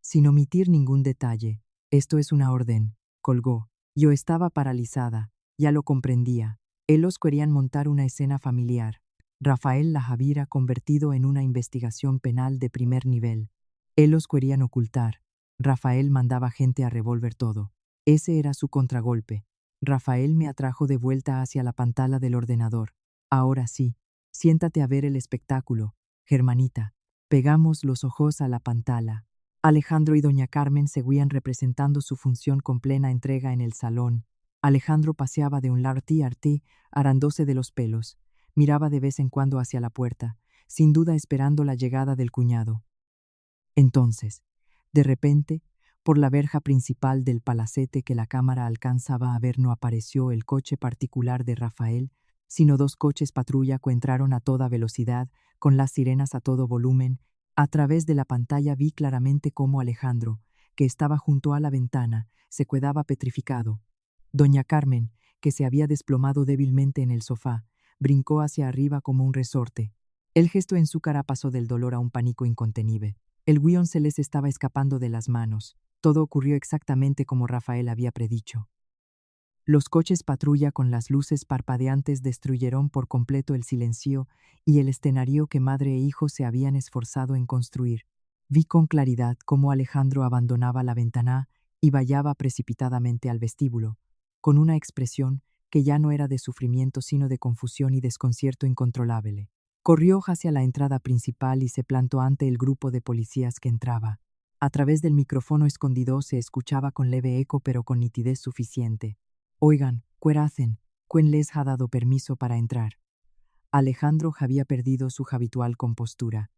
Sin omitir ningún detalle, esto es una orden, colgó. Yo estaba paralizada, ya lo comprendía. Ellos querían montar una escena familiar. Rafael la Javira convertido en una investigación penal de primer nivel. Ellos querían ocultar. Rafael mandaba gente a revolver todo. Ese era su contragolpe. Rafael me atrajo de vuelta hacia la pantalla del ordenador. Ahora sí, siéntate a ver el espectáculo, Germanita. Pegamos los ojos a la pantalla. Alejandro y doña Carmen seguían representando su función con plena entrega en el salón. Alejandro paseaba de un lado a otro, arándose de los pelos. Miraba de vez en cuando hacia la puerta, sin duda esperando la llegada del cuñado. Entonces, de repente, por la verja principal del palacete que la cámara alcanzaba a ver no apareció el coche particular de Rafael, sino dos coches patrulla que entraron a toda velocidad, con las sirenas a todo volumen. A través de la pantalla vi claramente cómo Alejandro, que estaba junto a la ventana, se quedaba petrificado. Doña Carmen, que se había desplomado débilmente en el sofá, brincó hacia arriba como un resorte. El gesto en su cara pasó del dolor a un pánico incontenible. El guión se les estaba escapando de las manos. Todo ocurrió exactamente como Rafael había predicho. Los coches patrulla con las luces parpadeantes destruyeron por completo el silencio y el escenario que madre e hijo se habían esforzado en construir. Vi con claridad cómo Alejandro abandonaba la ventana y vallaba precipitadamente al vestíbulo, con una expresión que ya no era de sufrimiento sino de confusión y desconcierto incontrolable. Corrió hacia la entrada principal y se plantó ante el grupo de policías que entraba. A través del micrófono escondido se escuchaba con leve eco pero con nitidez suficiente. Oigan, ¿qué hacen? ¿Quién les ha dado permiso para entrar? Alejandro había perdido su habitual compostura.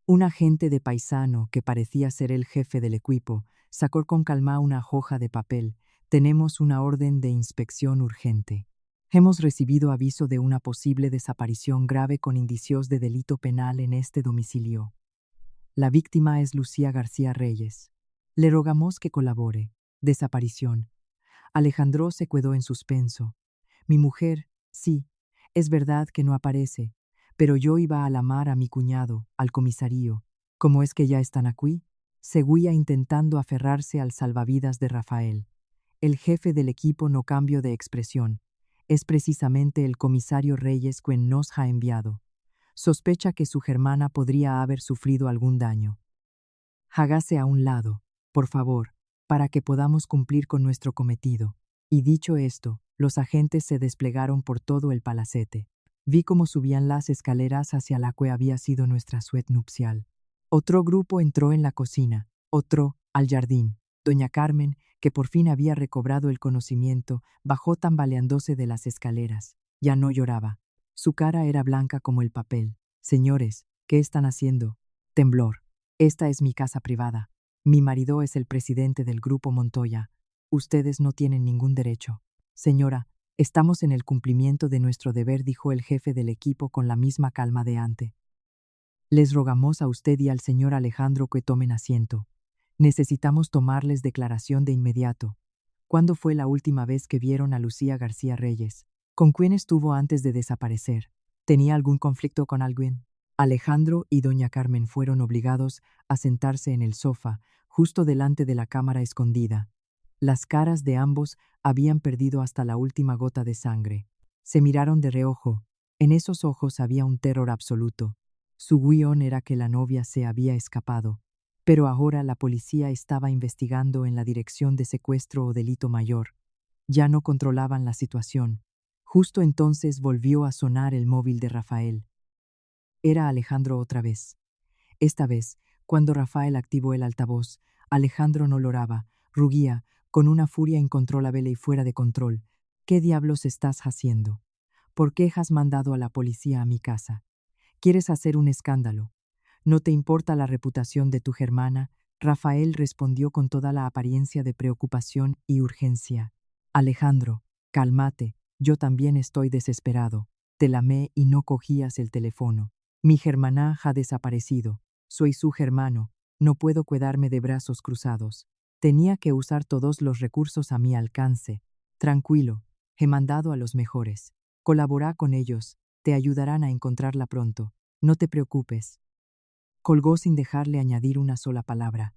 Un agente de paisano, que parecía ser el jefe del equipo, sacó con calma una hoja de papel. Tenemos una orden de inspección urgente. Hemos recibido aviso de una posible desaparición grave con indicios de delito penal en este domicilio. La víctima es Lucía García Reyes. Le rogamos que colabore. Desaparición. Alejandro se quedó en suspenso. Mi mujer, sí, es verdad que no aparece, pero yo iba a llamar a mi cuñado, al comisario. ¿Cómo es que ya están aquí? Seguía intentando aferrarse al salvavidas de Rafael. El jefe del equipo no cambió de expresión. Es precisamente el comisario Reyes quien nos ha enviado. Sospecha que su hermana podría haber sufrido algún daño. Hágase a un lado, por favor, para que podamos cumplir con nuestro cometido. Y dicho esto, los agentes se desplegaron por todo el palacete. Vi cómo subían las escaleras hacia la que había sido nuestra suite nupcial. Otro grupo entró en la cocina, otro al jardín. Doña Carmen, que por fin había recobrado el conocimiento, bajó tambaleándose de las escaleras. Ya no lloraba. Su cara era blanca como el papel. Señores, ¿qué están haciendo? Temblor. Esta es mi casa privada. Mi marido es el presidente del Grupo Montoya. Ustedes no tienen ningún derecho. Señora, estamos en el cumplimiento de nuestro deber, dijo el jefe del equipo con la misma calma de antes. Les rogamos a usted y al señor Alejandro que tomen asiento. Necesitamos tomarles declaración de inmediato. ¿Cuándo fue la última vez que vieron a Lucía García Reyes? ¿Con quién estuvo antes de desaparecer? ¿Tenía algún conflicto con alguien? Alejandro y doña Carmen fueron obligados a sentarse en el sofá, justo delante de la cámara escondida. Las caras de ambos habían perdido hasta la última gota de sangre. Se miraron de reojo. En esos ojos había un terror absoluto. Su guión era que la novia se había escapado. Pero ahora la policía estaba investigando en la dirección de secuestro o delito mayor. Ya no controlaban la situación. Justo entonces volvió a sonar el móvil de Rafael. Era Alejandro otra vez. Esta vez, cuando Rafael activó el altavoz, Alejandro no loraba, rugía, con una furia incontrolable y fuera de control. ¿Qué diablos estás haciendo? ¿Por qué has mandado a la policía a mi casa? ¿Quieres hacer un escándalo? ¿No te importa la reputación de tu hermana? Rafael respondió con toda la apariencia de preocupación y urgencia. Alejandro, cálmate, Yo también estoy desesperado. Te llamé y no cogías el teléfono. Mi hermana ha desaparecido. Soy su hermano. No puedo quedarme de brazos cruzados. Tenía que usar todos los recursos a mi alcance. Tranquilo, he mandado a los mejores. Colabora con ellos. Te ayudarán a encontrarla pronto. No te preocupes. Colgó sin dejarle añadir una sola palabra.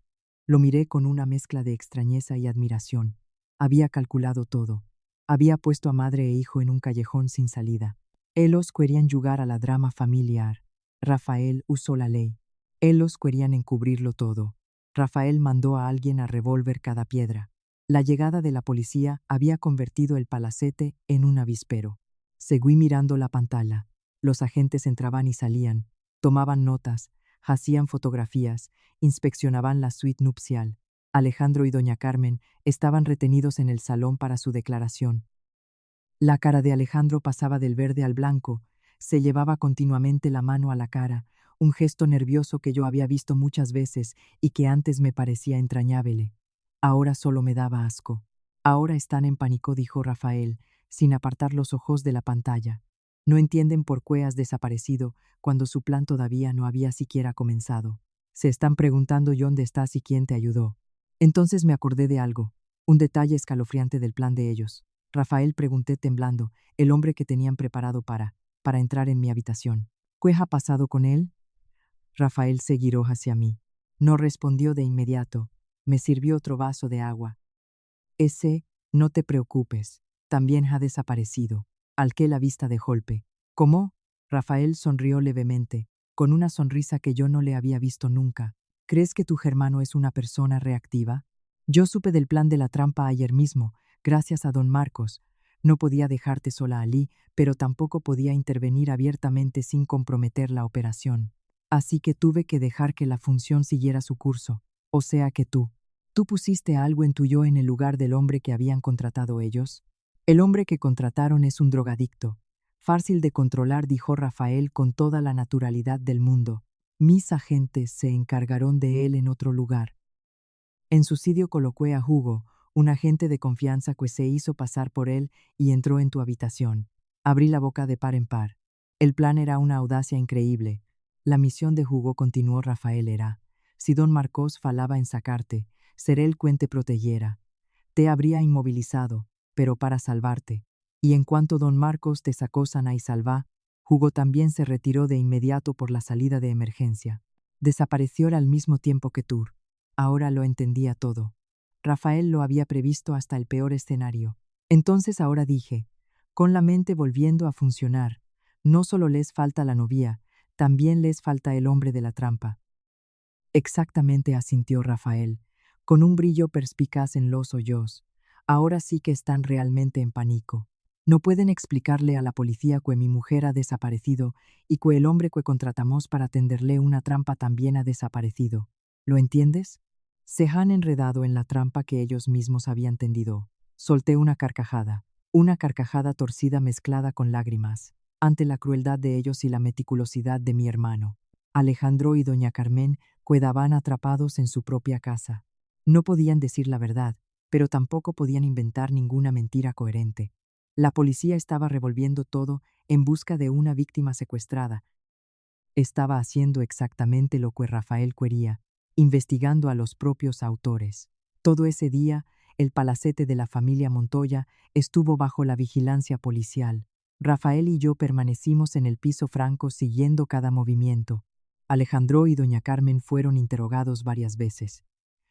Lo miré con una mezcla de extrañeza y admiración. Había calculado todo. Había puesto a madre e hijo en un callejón sin salida. Ellos querían jugar a la drama familiar. Rafael usó la ley. Ellos querían encubrirlo todo. Rafael mandó a alguien a revolver cada piedra. La llegada de la policía había convertido el palacete en un avispero. Seguí mirando la pantalla. Los agentes entraban y salían, tomaban notas, hacían fotografías, inspeccionaban la suite nupcial. Alejandro y doña Carmen estaban retenidos en el salón para su declaración. La cara de Alejandro pasaba del verde al blanco, se llevaba continuamente la mano a la cara, un gesto nervioso que yo había visto muchas veces y que antes me parecía entrañable. Ahora solo me daba asco. Ahora están en pánico, dijo Rafael, sin apartar los ojos de la pantalla. No entienden por qué has desaparecido cuando su plan todavía no había siquiera comenzado. Se están preguntando dónde estás y quién te ayudó. Entonces me acordé de algo, un detalle escalofriante del plan de ellos. Rafael, pregunté temblando, el hombre que tenían preparado para entrar en mi habitación. ¿Qué ha pasado con él? Rafael se giró hacia mí. No respondió de inmediato. Me sirvió otro vaso de agua. Ese, no te preocupes, también ha desaparecido. Alqué la vista de golpe. ¿Cómo? Rafael sonrió levemente, con una sonrisa que yo no le había visto nunca. ¿Crees que tu hermano es una persona reactiva? Yo supe del plan de la trampa ayer mismo, gracias a don Marcos. No podía dejarte sola allí, pero tampoco podía intervenir abiertamente sin comprometer la operación. Así que tuve que dejar que la función siguiera su curso. O sea que tú pusiste algo en tu yo en el lugar del hombre que habían contratado ellos. El hombre que contrataron es un drogadicto. Fácil de controlar, dijo Rafael con toda la naturalidad del mundo. Mis agentes se encargaron de él en otro lugar. En su sitio coloqué a Hugo, un agente de confianza que se hizo pasar por él y entró en tu habitación. Abrí la boca de par en par. El plan era una audacia increíble. La misión de Hugo, continuó Rafael, era: si don Marcos falaba en sacarte, seré el quien te protegiera. Te habría inmovilizado, pero para salvarte. Y en cuanto don Marcos te sacó sana y salva, Hugo también se retiró de inmediato por la salida de emergencia. Desapareció al mismo tiempo que tú. Ahora lo entendía todo. Rafael lo había previsto hasta el peor escenario. Entonces ahora dije, con la mente volviendo a funcionar, no solo les falta la novia, también les falta el hombre de la trampa. Exactamente, asintió Rafael, con un brillo perspicaz en los ojos. Ahora sí que están realmente en pánico. No pueden explicarle a la policía que mi mujer ha desaparecido y que el hombre que contratamos para tenderle una trampa también ha desaparecido. ¿Lo entiendes? Se han enredado en la trampa que ellos mismos habían tendido. Solté una carcajada torcida mezclada con lágrimas, ante la crueldad de ellos y la meticulosidad de mi hermano. Alejandro y doña Carmen quedaban atrapados en su propia casa. No podían decir la verdad, pero tampoco podían inventar ninguna mentira coherente. La policía estaba revolviendo todo en busca de una víctima secuestrada. Estaba haciendo exactamente lo que Rafael quería, investigando a los propios autores. Todo ese día, el palacete de la familia Montoya estuvo bajo la vigilancia policial. Rafael y yo permanecimos en el piso franco siguiendo cada movimiento. Alejandro y doña Carmen fueron interrogados varias veces.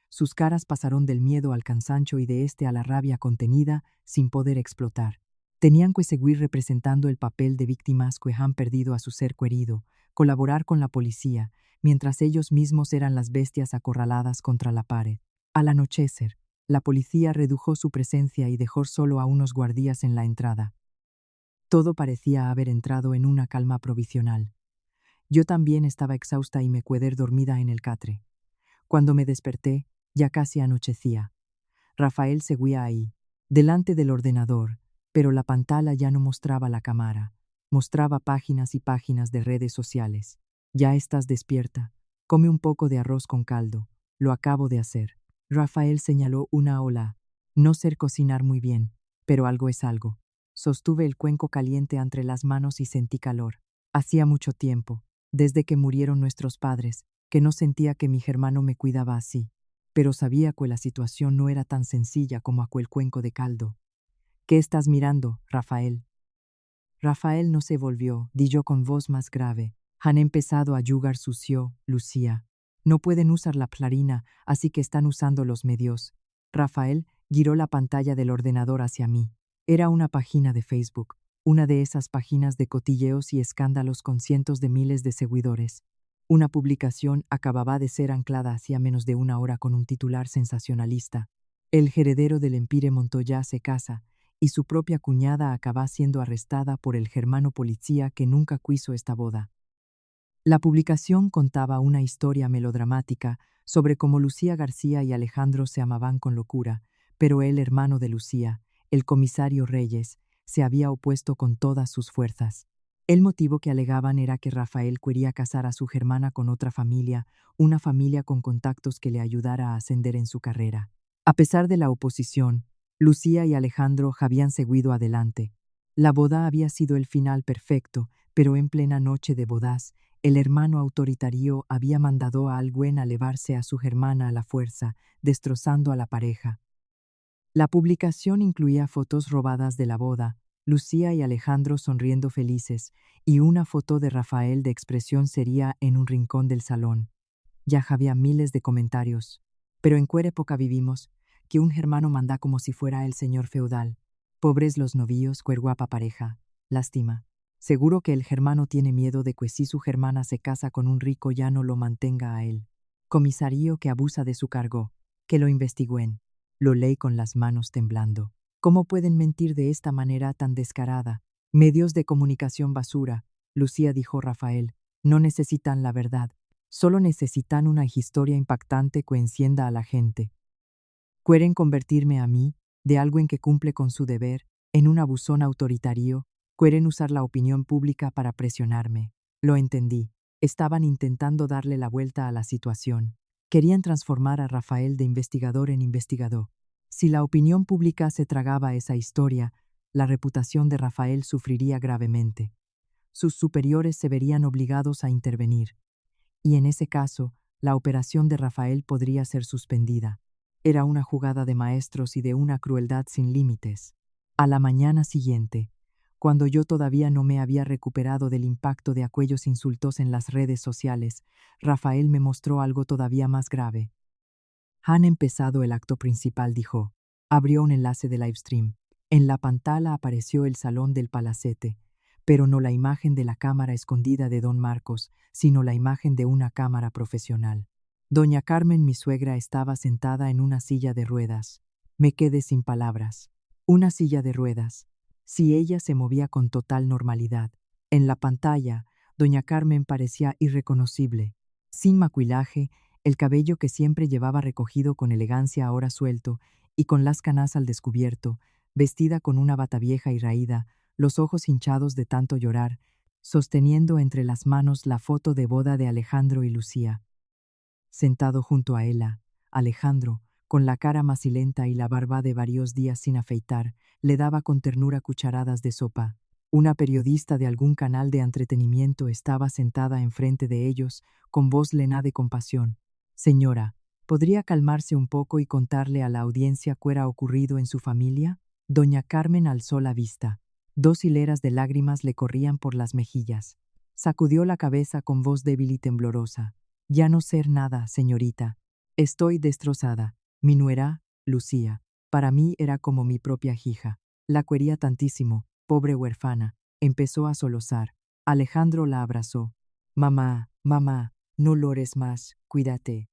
Sus caras pasaron del miedo al cansancio y de este a la rabia contenida, sin poder explotar. Tenían que seguir representando el papel de víctimas que han perdido a su ser querido, colaborar con la policía, mientras ellos mismos eran las bestias acorraladas contra la pared. Al anochecer, la policía redujo su presencia y dejó solo a unos guardias en la entrada. Todo parecía haber entrado en una calma provisional. Yo también estaba exhausta y me quedé dormida en el catre. Cuando me desperté, ya casi anochecía. Rafael seguía ahí, delante del ordenador, pero la pantalla ya no mostraba la cámara. Mostraba páginas y páginas de redes sociales. Ya estás despierta. Come un poco de arroz con caldo. Lo acabo de hacer. Rafael señaló una ola. No sé cocinar muy bien, pero algo es algo. Sostuve el cuenco caliente entre las manos y sentí calor. Hacía mucho tiempo, desde que murieron nuestros padres, que no sentía que mi hermano me cuidaba así. Pero sabía que la situación no era tan sencilla como aquel cuenco de caldo. ¿Qué estás mirando, Rafael? Rafael no se volvió, di yo con voz más grave. Han empezado a jugar sucio, Lucía. No pueden usar la clarina, así que están usando los medios. Rafael giró la pantalla del ordenador hacia mí. Era una página de Facebook, una de esas páginas de cotilleos y escándalos con cientos de miles de seguidores. Una publicación acababa de ser anclada hacía menos de una hora con un titular sensacionalista. El heredero del Empire Montoya se casa, y su propia cuñada acaba siendo arrestada por el germano policía que nunca quiso esta boda. La publicación contaba una historia melodramática sobre cómo Lucía García y Alejandro se amaban con locura, pero el hermano de Lucía, el comisario Reyes, se había opuesto con todas sus fuerzas. El motivo que alegaban era que Rafael quería casar a su germana con otra familia, una familia con contactos que le ayudara a ascender en su carrera. A pesar de la oposición, Lucía y Alejandro habían seguido adelante. La boda había sido el final perfecto, pero en plena noche de bodas, el hermano autoritario había mandado a alguien a llevarse a su hermana a la fuerza, destrozando a la pareja. La publicación incluía fotos robadas de la boda, Lucía y Alejandro sonriendo felices, y una foto de Rafael de expresión seria en un rincón del salón. Ya había miles de comentarios. Pero en qué época vivimos, que un hermano manda como si fuera el señor feudal. Pobres los novios, qué guapa pareja. Lástima. Seguro que el germano tiene miedo de que si su germana se casa con un rico ya no lo mantenga a él. Comisario que abusa de su cargo, que lo investiguen. Lo leí con las manos temblando. ¿Cómo pueden mentir de esta manera tan descarada? Medios de comunicación basura, Lucía dijo Rafael, no necesitan la verdad. Solo necesitan una historia impactante que encienda a la gente. Quieren convertirme a mí, de alguien que cumple con su deber, en un abusón autoritario. Quieren usar la opinión pública para presionarme. Lo entendí. Estaban intentando darle la vuelta a la situación. Querían transformar a Rafael de investigador en investigador. Si la opinión pública se tragaba esa historia, la reputación de Rafael sufriría gravemente. Sus superiores se verían obligados a intervenir. Y en ese caso, la operación de Rafael podría ser suspendida. Era una jugada de maestros y de una crueldad sin límites. A la mañana siguiente, cuando yo todavía no me había recuperado del impacto de aquellos insultos en las redes sociales, Rafael me mostró algo todavía más grave. Han empezado el acto principal, dijo. Abrió un enlace de livestream. En la pantalla apareció el salón del palacete, pero no la imagen de la cámara escondida de don Marcos, sino la imagen de una cámara profesional. Doña Carmen, mi suegra, estaba sentada en una silla de ruedas. Me quedé sin palabras. Una silla de ruedas. Si ella se movía con total normalidad. En la pantalla, doña Carmen parecía irreconocible. Sin maquillaje, el cabello que siempre llevaba recogido con elegancia ahora suelto y con las canas al descubierto, vestida con una bata vieja y raída, los ojos hinchados de tanto llorar, sosteniendo entre las manos la foto de boda de Alejandro y Lucía. Sentado junto a ella, Alejandro, con la cara macilenta y la barba de varios días sin afeitar, le daba con ternura cucharadas de sopa. Una periodista de algún canal de entretenimiento estaba sentada enfrente de ellos, con voz lena de compasión. Señora, ¿podría calmarse un poco y contarle a la audiencia qué era ocurrido en su familia? Doña Carmen alzó la vista. 2 hileras de lágrimas le corrían por las mejillas. Sacudió la cabeza con voz débil y temblorosa. Ya no sé nada, señorita. Estoy destrozada. Mi nuera, Lucía, para mí era como mi propia hija. La quería tantísimo, pobre huérfana. Empezó a solozar. Alejandro la abrazó. Mamá, mamá, no llores más, cuídate.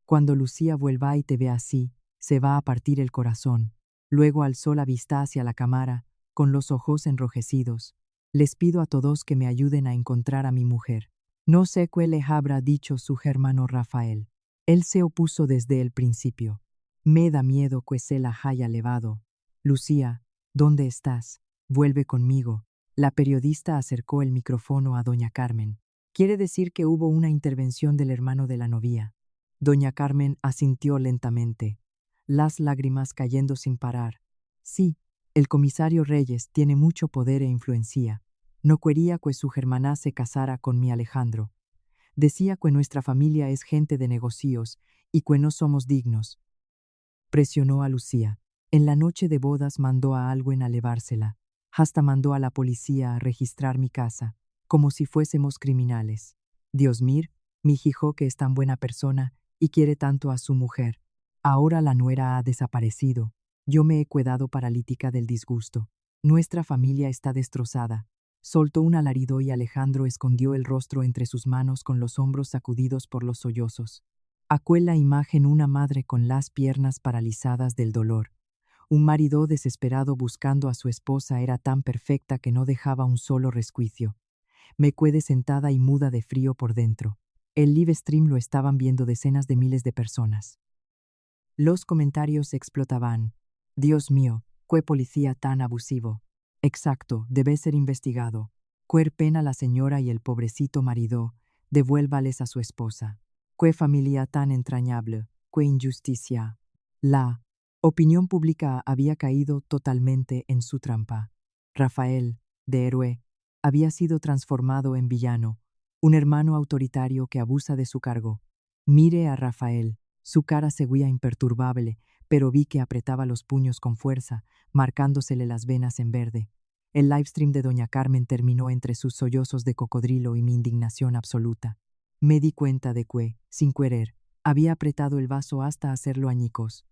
Cuando Lucía vuelva y te vea así, se va a partir el corazón. Luego alzó la vista hacia la cámara, con los ojos enrojecidos. Les pido a todos que me ayuden a encontrar a mi mujer. No sé qué le habrá dicho su hermano Rafael. Él se opuso desde el principio. Me da miedo que se la haya llevado. Lucía, ¿dónde estás? Vuelve conmigo. La periodista acercó el micrófono a doña Carmen. Quiere decir que hubo una intervención del hermano de la novia. Doña Carmen asintió lentamente, las lágrimas cayendo sin parar. Sí, El comisario Reyes tiene mucho poder e influencia. No quería que su hermana se casara con mi Alejandro. Decía que nuestra familia es gente de negocios y que no somos dignos. Presionó a Lucía. En la noche de bodas mandó a alguien a llevársela. Hasta mandó a la policía a registrar mi casa, como si fuésemos criminales. Dios mío, mi hijo que es tan buena persona y quiere tanto a su mujer. Ahora la nuera ha desaparecido. Yo me he quedado paralítica del disgusto. Nuestra familia está destrozada. Soltó un alarido y Alejandro escondió el rostro entre sus manos con los hombros sacudidos por los sollozos. Acué la imagen una madre con las piernas paralizadas del dolor. Un marido desesperado buscando a su esposa era tan perfecta que no dejaba un solo resquicio. Me quedé sentada y muda de frío por dentro. El live stream lo estaban viendo decenas de miles de personas. Los comentarios explotaban. Dios mío, qué policía tan abusivo. Exacto, debe ser investigado. Qué pena la señora y el pobrecito marido. Devuélvales a su esposa. Qué familia tan entrañable. Qué injusticia. La opinión pública había caído totalmente en su trampa. Rafael, de héroe, había sido transformado en villano, un hermano autoritario que abusa de su cargo. Mire a Rafael. Su cara seguía imperturbable, pero vi que apretaba los puños con fuerza, marcándosele las venas en verde. El livestream de doña Carmen terminó entre sus sollozos de cocodrilo y mi indignación absoluta. Me di cuenta de que, sin querer, había apretado el vaso hasta hacerlo añicos.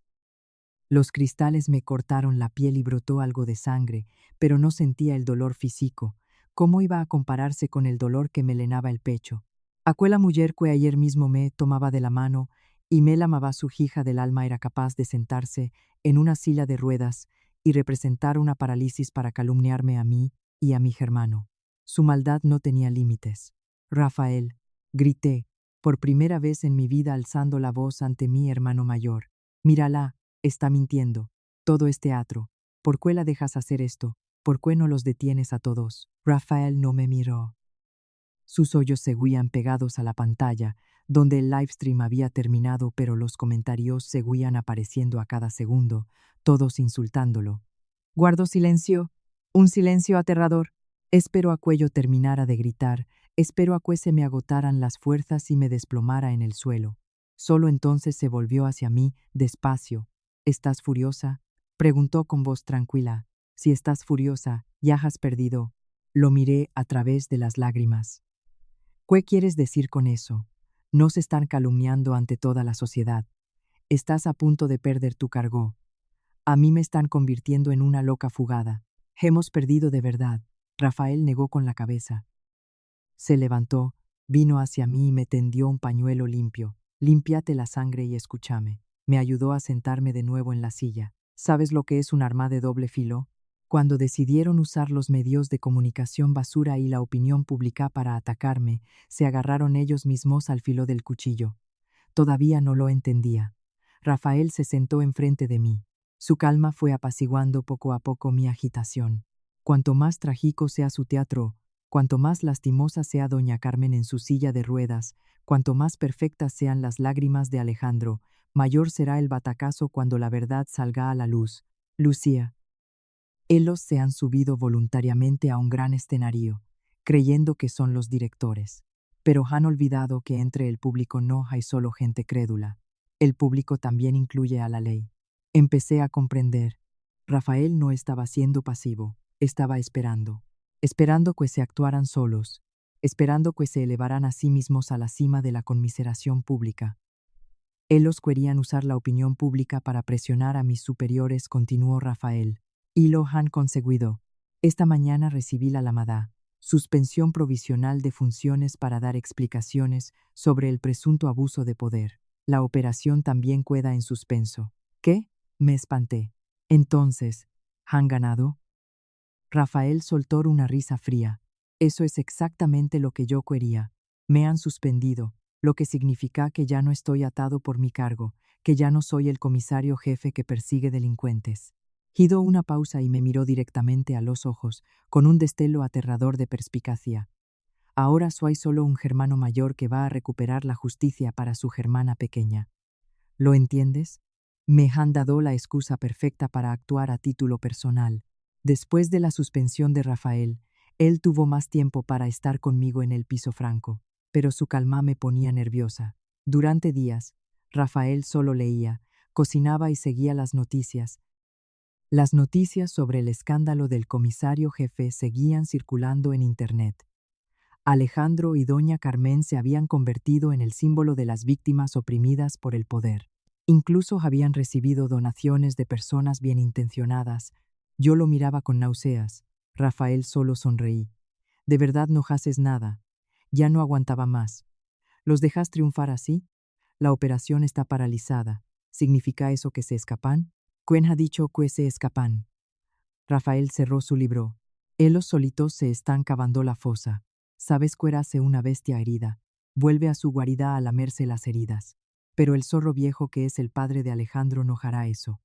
Los cristales me cortaron la piel y brotó algo de sangre, pero no sentía el dolor físico. ¿Cómo iba a compararse con el dolor que me lenaba el pecho? Aquella mujer que ayer mismo me tomaba de la mano y me llamaba su hija del alma era capaz de sentarse en una silla de ruedas y representar una parálisis para calumniarme a mí y a mi hermano. Su maldad no tenía límites. Rafael, grité, por primera vez en mi vida alzando la voz ante mi hermano mayor. Mírala, está mintiendo. Todo es teatro. ¿Por qué la dejas hacer esto? ¿Por qué no los detienes a todos? Rafael no me miró. Sus ojos seguían pegados a la pantalla, donde el livestream había terminado, pero los comentarios seguían apareciendo a cada segundo, todos insultándolo. Guardo silencio, un silencio aterrador. Espero a que terminara de gritar, espero a que se me agotaran las fuerzas y me desplomara en el suelo. Solo entonces se volvió hacia mí, despacio. ¿Estás furiosa?, preguntó con voz tranquila. Si estás furiosa, ya has perdido. Lo miré a través de las lágrimas. ¿Qué quieres decir con eso? Nos están calumniando ante toda la sociedad. Estás a punto de perder tu cargo. A mí me están convirtiendo en una loca fugada. Hemos perdido de verdad. Rafael negó con la cabeza. Se levantó, vino hacia mí y me tendió un pañuelo limpio. Límpiate la sangre y escúchame. Me ayudó a sentarme de nuevo en la silla. ¿Sabes lo que es un arma de doble filo? Cuando decidieron usar los medios de comunicación basura y la opinión pública para atacarme, se agarraron ellos mismos al filo del cuchillo. Todavía no lo entendía. Rafael se sentó enfrente de mí. Su calma fue apaciguando poco a poco mi agitación. Cuanto más trágico sea su teatro, cuanto más lastimosa sea doña Carmen en su silla de ruedas, cuanto más perfectas sean las lágrimas de Alejandro, mayor será el batacazo cuando la verdad salga a la luz. Lucía. Ellos se han subido voluntariamente a un gran escenario, creyendo que son los directores. Pero han olvidado que entre el público no hay solo gente crédula. El público también incluye a la ley. Empecé a comprender. Rafael no estaba siendo pasivo, estaba esperando. Esperando que se actuaran solos, esperando que se elevaran a sí mismos a la cima de la conmiseración pública. Ellos querían usar la opinión pública para presionar a mis superiores, continuó Rafael. Y lo han conseguido. Esta mañana recibí la llamada. Suspensión provisional de funciones para dar explicaciones sobre el presunto abuso de poder. La operación también queda en suspenso. ¿Qué? Me espanté. Entonces, ¿han ganado? Rafael soltó una risa fría. Eso es exactamente lo que yo quería. Me han suspendido, lo que significa que ya no estoy atado por mi cargo, que ya no soy el comisario jefe que persigue delincuentes. Hizo una pausa y me miró directamente a los ojos, con un destello aterrador de perspicacia. Ahora soy solo un hermano mayor que va a recuperar la justicia para su hermana pequeña. ¿Lo entiendes? Me han dado la excusa perfecta para actuar a título personal. Después de la suspensión de Rafael, él tuvo más tiempo para estar conmigo en el piso franco, pero su calma me ponía nerviosa. Durante días, Rafael solo leía, cocinaba y seguía las noticias. Las noticias sobre el escándalo del comisario jefe seguían circulando en Internet. Alejandro y doña Carmen se habían convertido en el símbolo de las víctimas oprimidas por el poder. Incluso habían recibido donaciones de personas bien intencionadas. Yo lo miraba con náuseas. Rafael solo sonreí. «¿De verdad no haces nada?» Ya no aguantaba más. «¿Los dejas triunfar así? La operación está paralizada. ¿Significa eso que se escapan?» «¿Quién ha dicho que se escapan?» Rafael cerró su libro. «Ellos solitos se están cavando la fosa. ¿Sabes que hace una bestia herida? Vuelve a su guarida a lamerse las heridas. Pero el zorro viejo que es el padre de Alejandro no hará eso.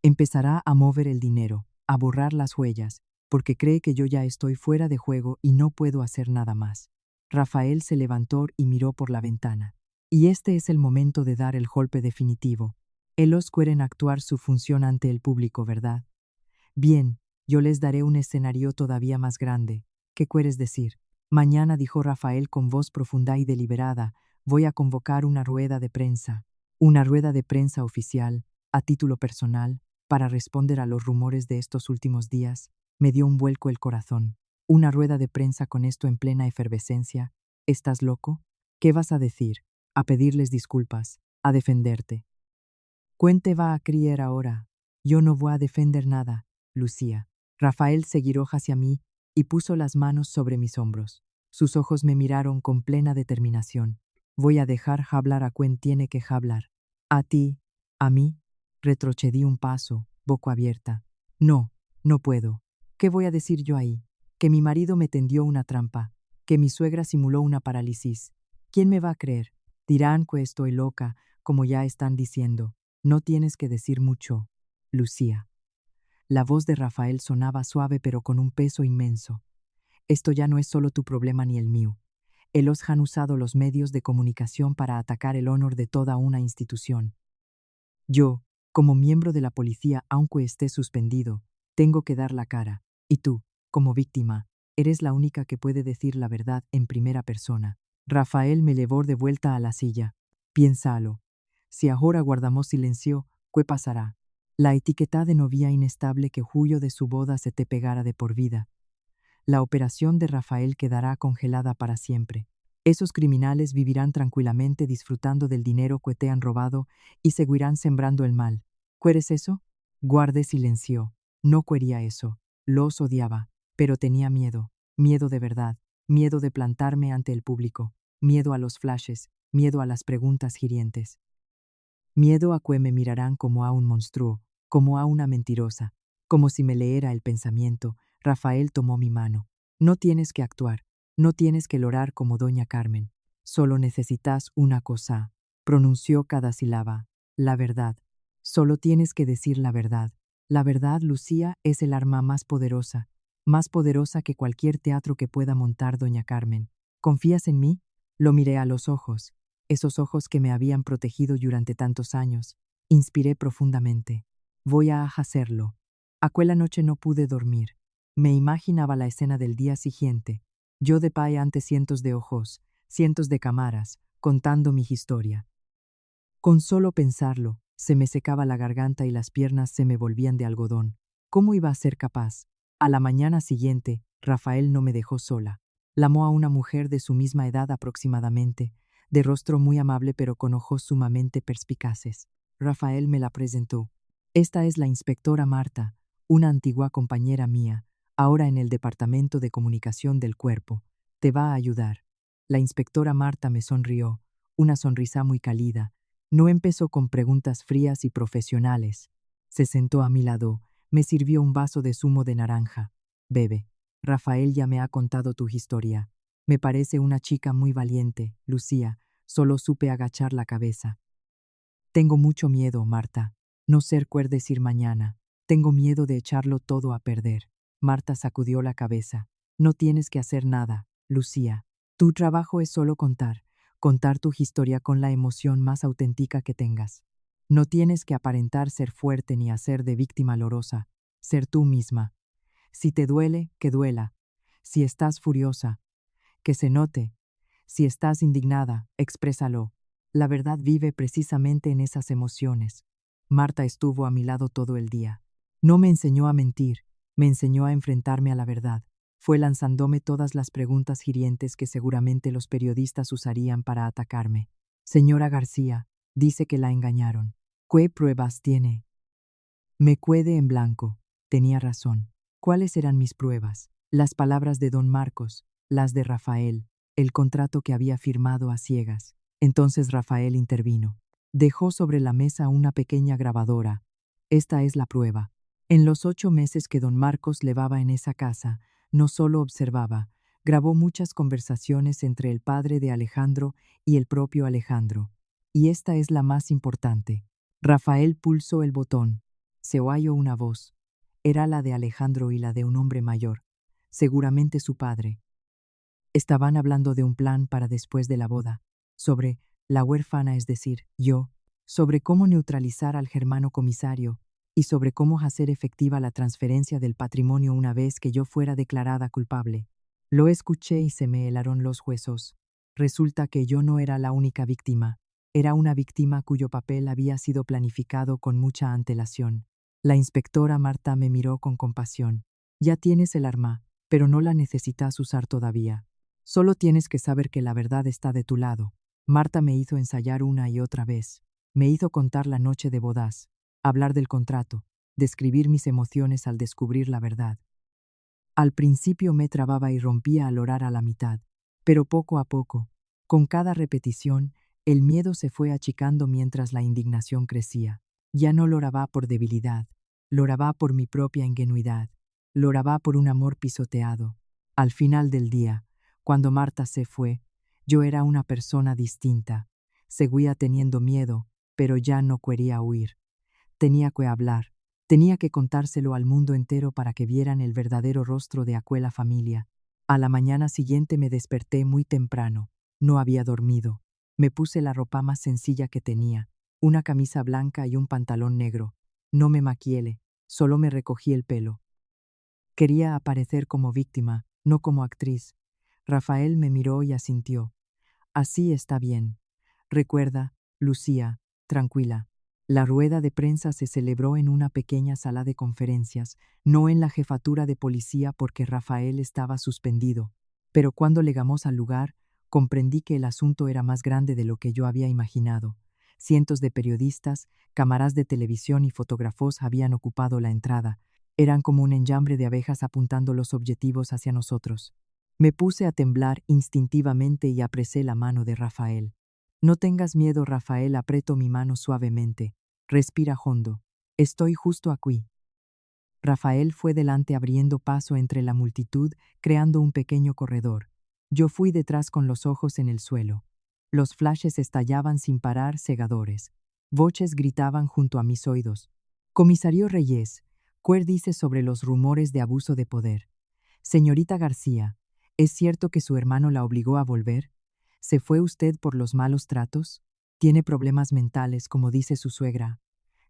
Empezará a mover el dinero, a borrar las huellas, porque cree que yo ya estoy fuera de juego y no puedo hacer nada más». Rafael se levantó y miró por la ventana. «Y este es el momento de dar el golpe definitivo. Ellos quieren actuar su función ante el público, ¿verdad? Bien, yo les daré un escenario todavía más grande. ¿Qué quieres decir?» «Mañana», dijo Rafael con voz profunda y deliberada, «voy a convocar una rueda de prensa. Una rueda de prensa oficial, a título personal, para responder a los rumores de estos últimos días». Me dio un vuelco el corazón. «¿Una rueda de prensa con esto en plena efervescencia? ¿Estás loco? ¿Qué vas a decir? ¿A pedirles disculpas? ¿A defenderte?» «¿Quién te va a creer ahora? Yo no voy a defender nada, Lucía». Rafael se giró hacia mí y puso las manos sobre mis hombros. Sus ojos me miraron con plena determinación. «Voy a dejar hablar a quien tiene que hablar». «¿A ti? ¿A mí?» Retrocedí un paso, boca abierta. «No, no puedo. ¿Qué voy a decir yo ahí? Que mi marido me tendió una trampa, que mi suegra simuló una parálisis. ¿Quién me va a creer? Dirán que estoy loca, como ya están diciendo. No tienes que decir mucho, Lucía». La voz de Rafael sonaba suave pero con un peso inmenso. «Esto ya no es solo tu problema ni el mío. Ellos han usado los medios de comunicación para atacar el honor de toda una institución. Yo, como miembro de la policía, aunque esté suspendido, tengo que dar la cara. Y tú, como víctima, eres la única que puede decir la verdad en primera persona». Rafael me llevó de vuelta a la silla. «Piénsalo. Si ahora guardamos silencio, ¿qué pasará? La etiqueta de novia inestable que huyo de su boda se te pegará de por vida. La operación de Rafael quedará congelada para siempre. Esos criminales vivirán tranquilamente disfrutando del dinero que te han robado y seguirán sembrando el mal. ¿Quieres eso?» Guardé silencio. No quería eso. Los odiaba, pero tenía miedo. Miedo de verdad. Miedo de plantarme ante el público. Miedo a los flashes. Miedo a las preguntas hirientes. Miedo a que me mirarán como a un monstruo, como a una mentirosa, como si me leera el pensamiento. Rafael tomó mi mano. «No tienes que actuar, no tienes que lorar como doña Carmen. Solo necesitas una cosa», pronunció cada sílaba. «La verdad. Solo tienes que decir la verdad. La verdad, Lucía, es el arma más poderosa que cualquier teatro que pueda montar doña Carmen. ¿Confías en mí?» Lo miré a los ojos, esos ojos que me habían protegido durante tantos años. Inspiré profundamente. «Voy a hacerlo». Aquella noche no pude dormir. Me imaginaba la escena del día siguiente. Yo de pie ante cientos de ojos, cientos de cámaras, contando mi historia. Con solo pensarlo, se me secaba la garganta y las piernas se me volvían de algodón. ¿Cómo iba a ser capaz? A la mañana siguiente, Rafael no me dejó sola. Llamó a una mujer de su misma edad aproximadamente, de rostro muy amable pero con ojos sumamente perspicaces. Rafael me la presentó. «Esta es la inspectora Marta, una antigua compañera mía, ahora en el Departamento de Comunicación del Cuerpo. Te va a ayudar». La inspectora Marta me sonrió, una sonrisa muy cálida. No empezó con preguntas frías y profesionales. Se sentó a mi lado, me sirvió un vaso de zumo de naranja. «Bebe. Rafael ya me ha contado tu historia. Me parece una chica muy valiente, Lucía». Solo supe agachar la cabeza. «Tengo mucho miedo, Marta. No ser qué decir mañana. Tengo miedo de echarlo todo a perder». Marta sacudió la cabeza. «No tienes que hacer nada, Lucía. Tu trabajo es solo contar tu historia con la emoción más auténtica que tengas. No tienes que aparentar ser fuerte ni hacer de víctima lorosa. Ser tú misma. Si te duele, que duela. Si estás furiosa, que se note. Si estás indignada, exprésalo. La verdad vive precisamente en esas emociones. Marta estuvo a mi lado todo el día. No me enseñó a mentir, me enseñó a enfrentarme a la verdad. Fue lanzándome todas las preguntas hirientes que seguramente los periodistas usarían para atacarme. Señora García, dice que la engañaron. ¿Qué pruebas tiene? Me quedé en blanco. Tenía razón. ¿Cuáles eran mis pruebas? Las palabras de don Marcos, las de Rafael, el contrato que había firmado a ciegas. Entonces Rafael intervino. Dejó sobre la mesa una pequeña grabadora. Esta es la prueba. En los 8 meses que don Marcos levaba en esa casa, no solo observaba, grabó muchas conversaciones entre el padre de Alejandro y el propio Alejandro. Y esta es la más importante. Rafael pulsó el botón. Se oyó una voz. Era la de Alejandro y la de un hombre mayor, seguramente su padre. Estaban hablando de un plan para después de la boda, sobre la huérfana, es decir, yo, sobre cómo neutralizar al germano comisario y sobre cómo hacer efectiva la transferencia del patrimonio una vez que yo fuera declarada culpable. Lo escuché y se me helaron los huesos. Resulta que yo no era la única víctima. Era una víctima cuyo papel había sido planificado con mucha antelación. La inspectora Marta me miró con compasión. Ya tienes el arma, pero no la necesitas usar todavía. Solo tienes que saber que la verdad está de tu lado. Marta me hizo ensayar una y otra vez. Me hizo contar la noche de bodas, hablar del contrato, describir mis emociones al descubrir la verdad. Al principio me trababa y rompía al orar a la mitad, pero poco a poco, con cada repetición, el miedo se fue achicando mientras la indignación crecía. Ya no lo oraba por debilidad, lo oraba por mi propia ingenuidad, lo oraba por un amor pisoteado. Al final del día, cuando Marta se fue, yo era una persona distinta. Seguía teniendo miedo, pero ya no quería huir. Tenía que hablar, tenía que contárselo al mundo entero para que vieran el verdadero rostro de aquella familia. A la mañana siguiente me desperté muy temprano. No había dormido. Me puse la ropa más sencilla que tenía, una camisa blanca y un pantalón negro. No me maquillé, solo me recogí el pelo. Quería aparecer como víctima, no como actriz. Rafael me miró y asintió. Así está bien. Recuerda, Lucía, tranquila. La rueda de prensa se celebró en una pequeña sala de conferencias, no en la jefatura de policía porque Rafael estaba suspendido. Pero cuando llegamos al lugar, comprendí que el asunto era más grande de lo que yo había imaginado. Cientos de periodistas, cámaras de televisión y fotógrafos habían ocupado la entrada. Eran como un enjambre de abejas apuntando los objetivos hacia nosotros. Me puse a temblar instintivamente y apresé la mano de Rafael. No tengas miedo, Rafael, apretó mi mano suavemente. Respira hondo. Estoy justo aquí. Rafael fue delante abriendo paso entre la multitud, creando un pequeño corredor. Yo fui detrás con los ojos en el suelo. Los flashes estallaban sin parar, cegadores. Voces gritaban junto a mis oídos. Comisario Reyes, ¿qué dice sobre los rumores de abuso de poder? Señorita García, ¿es cierto que su hermano la obligó a volver? ¿Se fue usted por los malos tratos? ¿Tiene problemas mentales, como dice su suegra?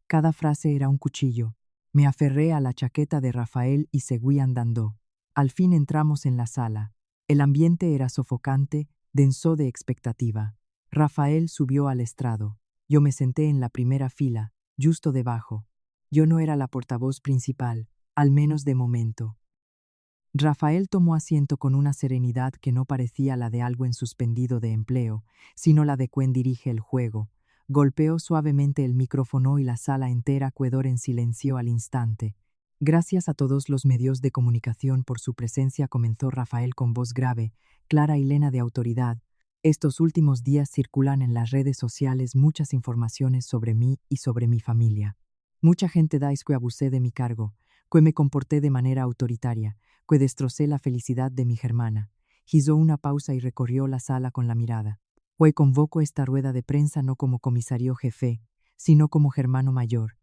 Cada frase era un cuchillo. Me aferré a la chaqueta de Rafael y seguí andando. Al fin entramos en la sala. El ambiente era sofocante, denso de expectativa. Rafael subió al estrado. Yo me senté en la primera fila, justo debajo. Yo no era la portavoz principal, al menos de momento. Rafael tomó asiento con una serenidad que no parecía la de algo en suspendido de empleo, sino la de quien dirige el juego. Golpeó suavemente el micrófono y la sala entera quedó en silencio al instante. Gracias a todos los medios de comunicación por su presencia, comenzó Rafael con voz grave, clara y llena de autoridad. Estos últimos días circulan en las redes sociales muchas informaciones sobre mí y sobre mi familia. Mucha gente dice que abusé de mi cargo, que me comporté de manera autoritaria, que destrocé la felicidad de mi hermana. Hizo una pausa y recorrió la sala con la mirada. Hoy convoco esta rueda de prensa no como comisario jefe, sino como hermano mayor.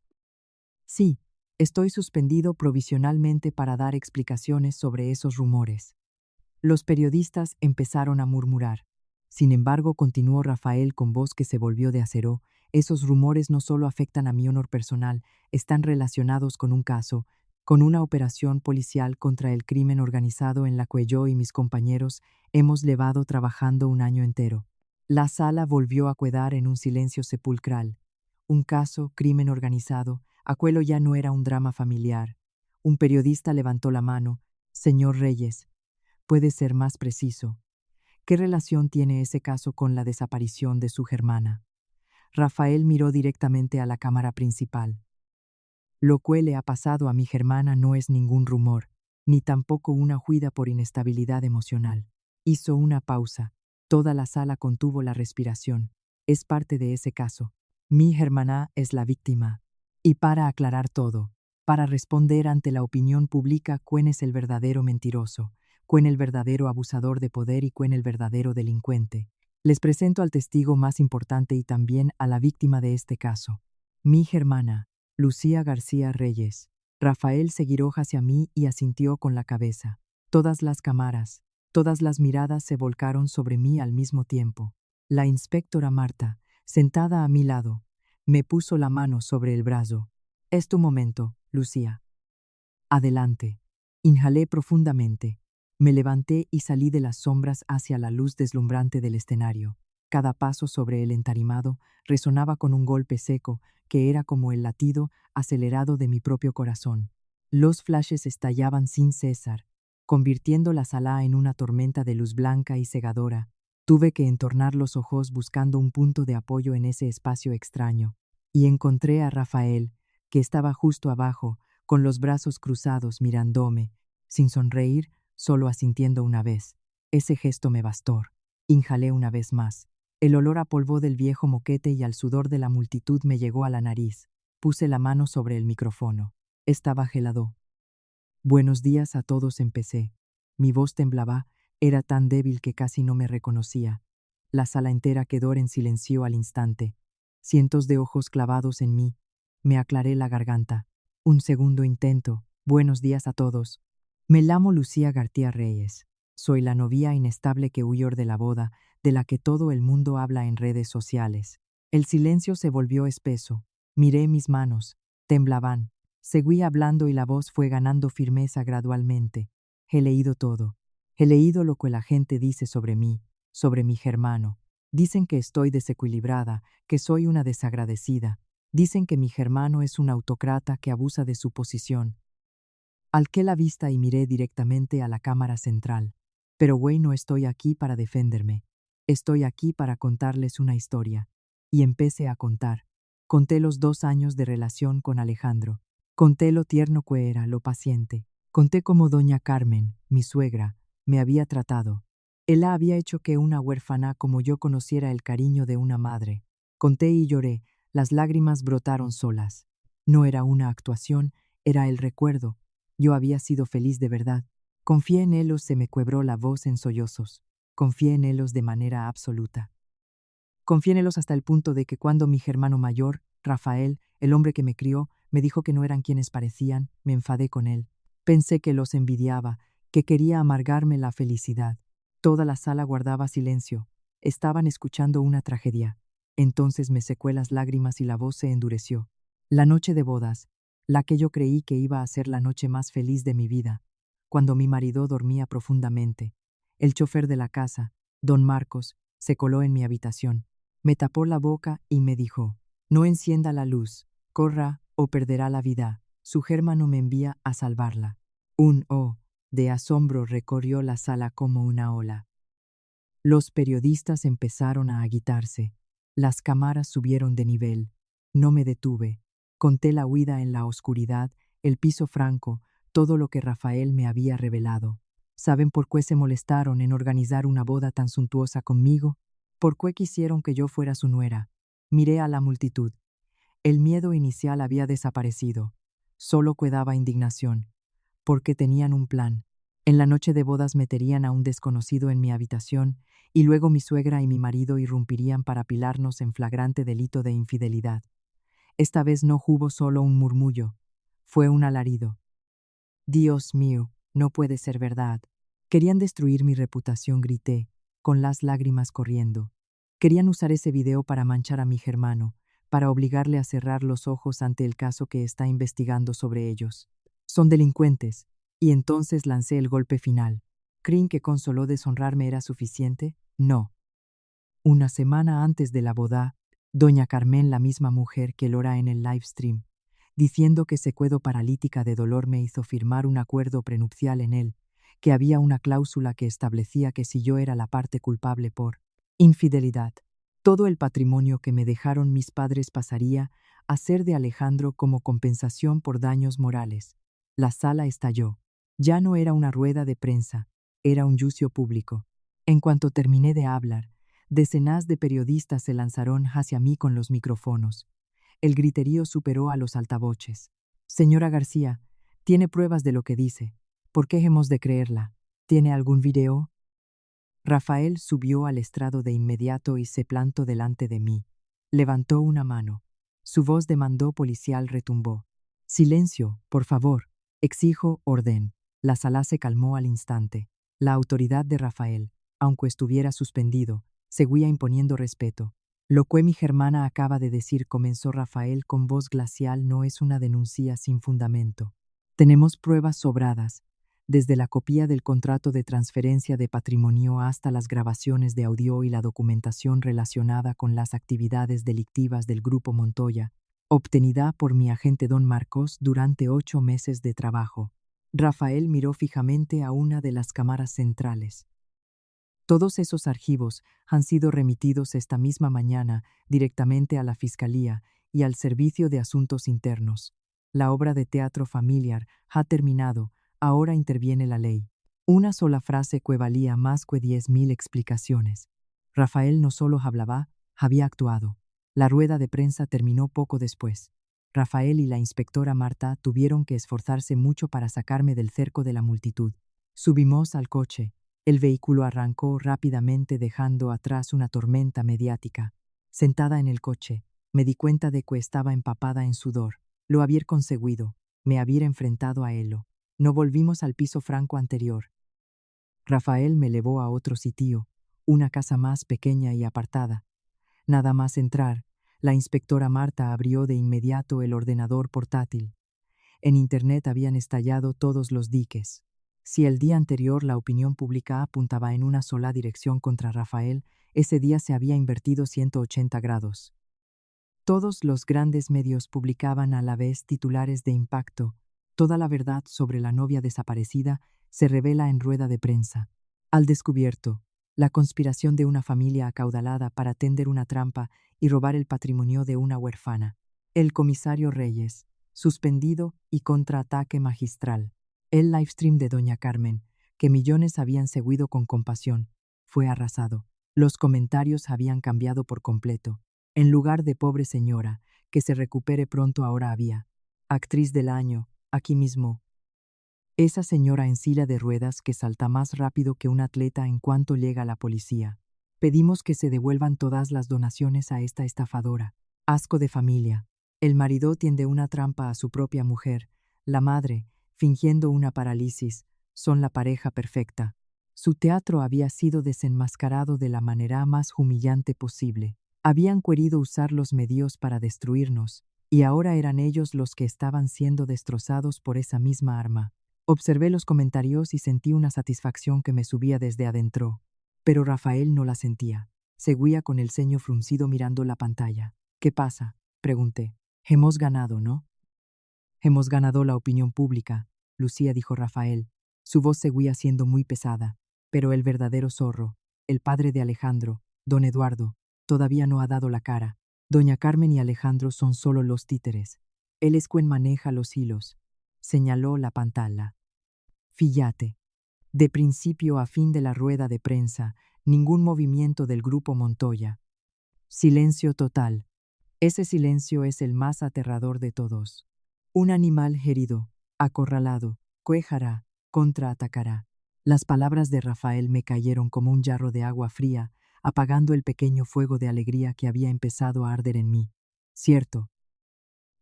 Sí, estoy suspendido provisionalmente para dar explicaciones sobre esos rumores. Los periodistas empezaron a murmurar. Sin embargo, continuó Rafael con voz que se volvió de acero, esos rumores no solo afectan a mi honor personal, están relacionados con un caso. con una operación policial contra el crimen organizado en la que yo y mis compañeros hemos llevado trabajando un año entero. La sala volvió a quedar en un silencio sepulcral. Un caso, crimen organizado, aquello ya no era un drama familiar. Un periodista levantó la mano. Señor Reyes, ¿puede ser más preciso? ¿Qué relación tiene ese caso con la desaparición de su hermana? Rafael miró directamente a la cámara principal. Lo que le ha pasado a mi hermana no es ningún rumor, ni tampoco una huida por inestabilidad emocional. Hizo una pausa. Toda la sala contuvo la respiración. Es parte de ese caso. Mi hermana es la víctima. Y para aclarar todo, para responder ante la opinión pública quién es el verdadero mentiroso, quién el verdadero abusador de poder y quién el verdadero delincuente, les presento al testigo más importante y también a la víctima de este caso. Mi hermana, Lucía García Reyes. Rafael se giró hacia mí y asintió con la cabeza. Todas las cámaras, todas las miradas se volcaron sobre mí al mismo tiempo. La inspectora Marta, sentada a mi lado, me puso la mano sobre el brazo. Es tu momento, Lucía. Adelante. Inhalé profundamente. Me levanté y salí de las sombras hacia la luz deslumbrante del escenario. Cada paso sobre el entarimado resonaba con un golpe seco, que era como el latido acelerado de mi propio corazón. Los flashes estallaban sin cesar, convirtiendo la sala en una tormenta de luz blanca y cegadora. Tuve que entornar los ojos buscando un punto de apoyo en ese espacio extraño, y encontré a Rafael, que estaba justo abajo, con los brazos cruzados mirándome, sin sonreír, solo asintiendo una vez. Ese gesto me bastó. Inhalé una vez más. El olor a polvo del viejo moquete y al sudor de la multitud me llegó a la nariz. Puse la mano sobre el micrófono. Estaba gelado. Buenos días a todos, empecé. Mi voz temblaba, era tan débil que casi no me reconocía. La sala entera quedó en silencio al instante. Cientos de ojos clavados en mí. Me aclaré la garganta. Un segundo intento. Buenos días a todos. Me llamo Lucía García Reyes. Soy la novia inestable que huyó de la boda, de la que todo el mundo habla en redes sociales. El silencio se volvió espeso. Miré mis manos. Temblaban. Seguí hablando y la voz fue ganando firmeza gradualmente. He leído todo. He leído lo que la gente dice sobre mí, sobre mi hermano. Dicen que estoy desequilibrada, que soy una desagradecida. Dicen que mi hermano es un autócrata que abusa de su posición. Alqué la vista y miré directamente a la cámara central. Pero güey, no estoy aquí para defenderme. Estoy aquí para contarles una historia. Y empecé a contar. Conté los 2 años de relación con Alejandro. Conté lo tierno que era, lo paciente. Conté cómo doña Carmen, mi suegra, me había tratado. Él había hecho que una huérfana como yo conociera el cariño de una madre. Conté y lloré, las lágrimas brotaron solas. No era una actuación, era el recuerdo. Yo había sido feliz de verdad. Confié en él o se me quebró la voz en sollozos. Confié en ellos de manera absoluta. Confié en ellos hasta el punto de que cuando mi hermano mayor, Rafael, el hombre que me crió, me dijo que no eran quienes parecían, me enfadé con él. Pensé que los envidiaba, que quería amargarme la felicidad. Toda la sala guardaba silencio. Estaban escuchando una tragedia. Entonces me secó las lágrimas y la voz se endureció. La noche de bodas, la que yo creí que iba a ser la noche más feliz de mi vida, cuando mi marido dormía profundamente. El chofer de la casa, don Marcos, se coló en mi habitación. Me tapó la boca y me dijo: no encienda la luz, corra o perderá la vida. Su hermano me envía a salvarla. Un oh de asombro recorrió la sala como una ola. Los periodistas empezaron a agitarse. Las cámaras subieron de nivel. No me detuve. Conté la huida en la oscuridad, el piso franco, todo lo que Rafael me había revelado. ¿Saben por qué se molestaron en organizar una boda tan suntuosa conmigo? ¿Por qué quisieron que yo fuera su nuera? Miré a la multitud. El miedo inicial había desaparecido. Solo quedaba indignación. Porque tenían un plan. En la noche de bodas meterían a un desconocido en mi habitación y luego mi suegra y mi marido irrumpirían para apilarnos en flagrante delito de infidelidad. Esta vez no hubo solo un murmullo. Fue un alarido. Dios mío, no puede ser verdad. Querían destruir mi reputación, grité, con las lágrimas corriendo. Querían usar ese video para manchar a mi hermano, para obligarle a cerrar los ojos ante el caso que está investigando sobre ellos. Son delincuentes. Y entonces lancé el golpe final. ¿Creen que con solo deshonrarme era suficiente? No. Una semana antes de la boda, doña Carmen, la misma mujer que Lora en el live stream, diciendo que se quedó paralítica de dolor, me hizo firmar un acuerdo prenupcial en él, que había una cláusula que establecía que si yo era la parte culpable por infidelidad, todo el patrimonio que me dejaron mis padres pasaría a ser de Alejandro como compensación por daños morales. La sala estalló. Ya no era una rueda de prensa, era un juicio público. En cuanto terminé de hablar, decenas de periodistas se lanzaron hacia mí con los micrófonos. El griterío superó a los altavoces. Señora García, ¿tiene pruebas de lo que dice? ¿Por qué hemos de creerla? ¿Tiene algún video? Rafael subió al estrado de inmediato y se plantó delante de mí. Levantó una mano. Su voz de mando policial retumbó. Silencio, por favor. Exijo orden. La sala se calmó al instante. La autoridad de Rafael, aunque estuviera suspendido, seguía imponiendo respeto. Lo que mi hermana acaba de decir, comenzó Rafael con voz glacial, no es una denuncia sin fundamento. Tenemos pruebas sobradas, desde la copia del contrato de transferencia de patrimonio hasta las grabaciones de audio y la documentación relacionada con las actividades delictivas del Grupo Montoya, obtenida por mi agente Don Marcos durante 8 meses de trabajo. Rafael miró fijamente a una de las cámaras centrales. Todos esos archivos han sido remitidos esta misma mañana directamente a la Fiscalía y al Servicio de Asuntos Internos. La obra de teatro familiar ha terminado, ahora interviene la ley. Una sola frase que valía más que 10.000 explicaciones. Rafael no solo hablaba, había actuado. La rueda de prensa terminó poco después. Rafael y la inspectora Marta tuvieron que esforzarse mucho para sacarme del cerco de la multitud. Subimos al coche. El vehículo arrancó rápidamente dejando atrás una tormenta mediática. Sentada en el coche, me di cuenta de que estaba empapada en sudor. Lo había conseguido, me había enfrentado a él. No volvimos al piso franco anterior. Rafael me llevó a otro sitio, una casa más pequeña y apartada. Nada más entrar, la inspectora Marta abrió de inmediato el ordenador portátil. En Internet habían estallado todos los diques. Si el día anterior la opinión pública apuntaba en una sola dirección contra Rafael, ese día se había invertido 180 grados. Todos los grandes medios publicaban a la vez titulares de impacto. Toda la verdad sobre la novia desaparecida se revela en rueda de prensa. Al descubierto, la conspiración de una familia acaudalada para tender una trampa y robar el patrimonio de una huérfana. El comisario Reyes, suspendido y contraataque magistral. El livestream de Doña Carmen, que millones habían seguido con compasión, fue arrasado. Los comentarios habían cambiado por completo. En lugar de pobre señora, que se recupere pronto, ahora había actriz del año, aquí mismo. Esa señora en silla de ruedas que salta más rápido que un atleta en cuanto llega la policía. Pedimos que se devuelvan todas las donaciones a esta estafadora. Asco de familia. El marido tiende una trampa a su propia mujer. La madre, fingiendo una parálisis, son la pareja perfecta. Su teatro había sido desenmascarado de la manera más humillante posible. Habían querido usar los medios para destruirnos, y ahora eran ellos los que estaban siendo destrozados por esa misma arma. Observé los comentarios y sentí una satisfacción que me subía desde adentro. Pero Rafael no la sentía. Seguía con el ceño fruncido mirando la pantalla. ¿Qué pasa?, pregunté. Hemos ganado, ¿no? Hemos ganado la opinión pública, Lucía, dijo Rafael. Su voz seguía siendo muy pesada, pero el verdadero zorro, el padre de Alejandro, don Eduardo, todavía no ha dado la cara. Doña Carmen y Alejandro son solo los títeres. Él es quien maneja los hilos. Señaló la pantalla. Fíjate. De principio a fin de la rueda de prensa, ningún movimiento del Grupo Montoya. Silencio total. Ese silencio es el más aterrador de todos. Un animal herido, acorralado, cuejará, contraatacará. Las palabras de Rafael me cayeron como un jarro de agua fría, apagando el pequeño fuego de alegría que había empezado a arder en mí. Cierto.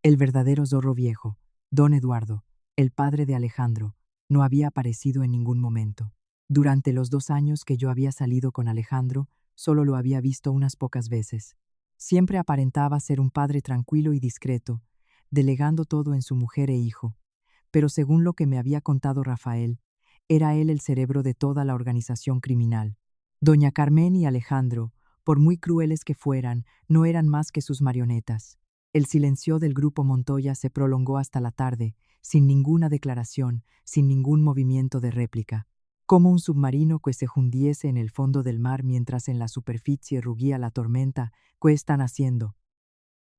El verdadero zorro viejo, don Eduardo, el padre de Alejandro, no había aparecido en ningún momento. Durante los 2 años que yo había salido con Alejandro, solo lo había visto unas pocas veces. Siempre aparentaba ser un padre tranquilo y discreto, delegando todo en su mujer e hijo. pero según lo que me había contado Rafael, era él el cerebro de toda la organización criminal. Doña Carmen y Alejandro, por muy crueles que fueran, no eran más que sus marionetas. El silencio del grupo Montoya se prolongó hasta la tarde, sin ninguna declaración, sin ningún movimiento de réplica. Como un submarino que se hundiese en el fondo del mar mientras en la superficie rugía la tormenta. ¿Qué están haciendo?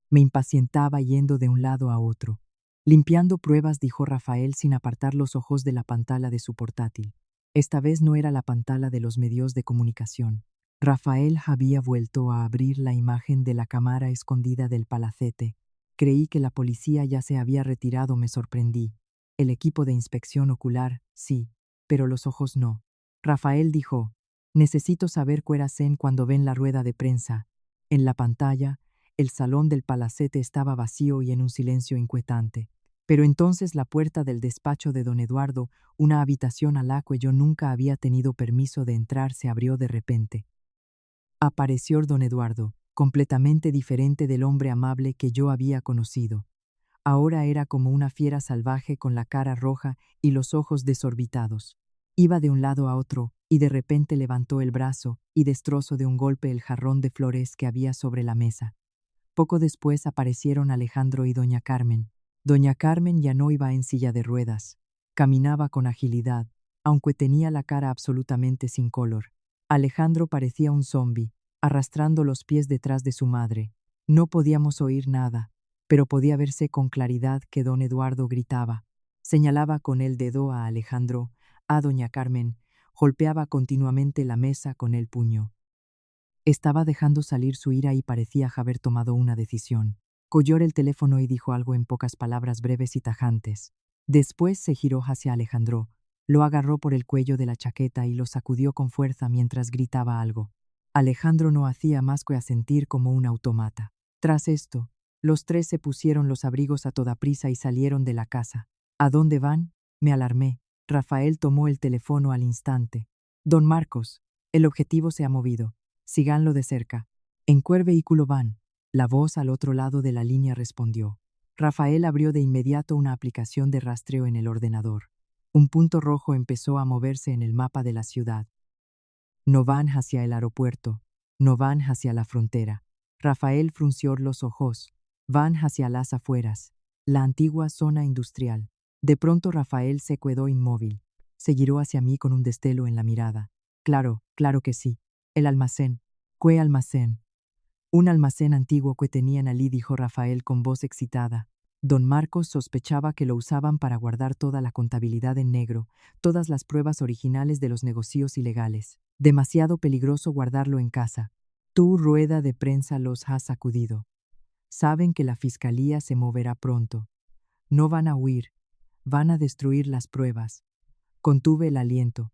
Me impacientaba yendo de un lado a otro. Limpiando pruebas, dijo Rafael sin apartar los ojos de la pantalla de su portátil. Esta vez no era la pantalla de los medios de comunicación. Rafael había vuelto a abrir la imagen de la cámara escondida del palacete. Creí que la policía ya se había retirado, me sorprendí. El equipo de inspección ocular, sí, pero los ojos no. Rafael dijo, necesito saber qué hacen cuando ven la rueda de prensa. En la pantalla, el salón del palacete estaba vacío y en un silencio inquietante. Pero entonces la puerta del despacho de don Eduardo, una habitación a la que yo nunca había tenido permiso de entrar, se abrió de repente. Apareció don Eduardo, completamente diferente del hombre amable que yo había conocido. Ahora era como una fiera salvaje con la cara roja y los ojos desorbitados. Iba de un lado a otro, y de repente levantó el brazo y destrozó de un golpe el jarrón de flores que había sobre la mesa. Poco después aparecieron Alejandro y doña Carmen. Doña Carmen ya no iba en silla de ruedas. Caminaba con agilidad, aunque tenía la cara absolutamente sin color. Alejandro parecía un zombi, arrastrando los pies detrás de su madre. No podíamos oír nada, pero podía verse con claridad que don Eduardo gritaba. Señalaba con el dedo a Alejandro, a doña Carmen, golpeaba continuamente la mesa con el puño. Estaba dejando salir su ira y parecía haber tomado una decisión. Cogió el teléfono y dijo algo en pocas palabras breves y tajantes. Después se giró hacia Alejandro, lo agarró por el cuello de la chaqueta y lo sacudió con fuerza mientras gritaba algo. Alejandro no hacía más que asentir como un automata. Tras esto, los tres se pusieron los abrigos a toda prisa y salieron de la casa. ¿A dónde van? Me alarmé. Rafael tomó el teléfono al instante. Don Marcos, el objetivo se ha movido. Síganlo de cerca. ¿En qué vehículo van? La voz al otro lado de la línea respondió. Rafael abrió de inmediato una aplicación de rastreo en el ordenador. Un punto rojo empezó a moverse en el mapa de la ciudad. No van hacia el aeropuerto, no van hacia la frontera. Rafael frunció los ojos. Van hacia las afueras, la antigua zona industrial. De pronto Rafael se quedó inmóvil. Se giró hacia mí con un destello en la mirada. Claro, claro que sí. El almacén. ¿Qué almacén? Un almacén antiguo que tenían allí, dijo Rafael con voz excitada. Don Marcos sospechaba que lo usaban para guardar toda la contabilidad en negro, todas las pruebas originales de los negocios ilegales. Demasiado peligroso guardarlo en casa. Tu rueda de prensa los ha sacudido. Saben que la fiscalía se moverá pronto. No van a huir, van a destruir las pruebas. Contuve el aliento.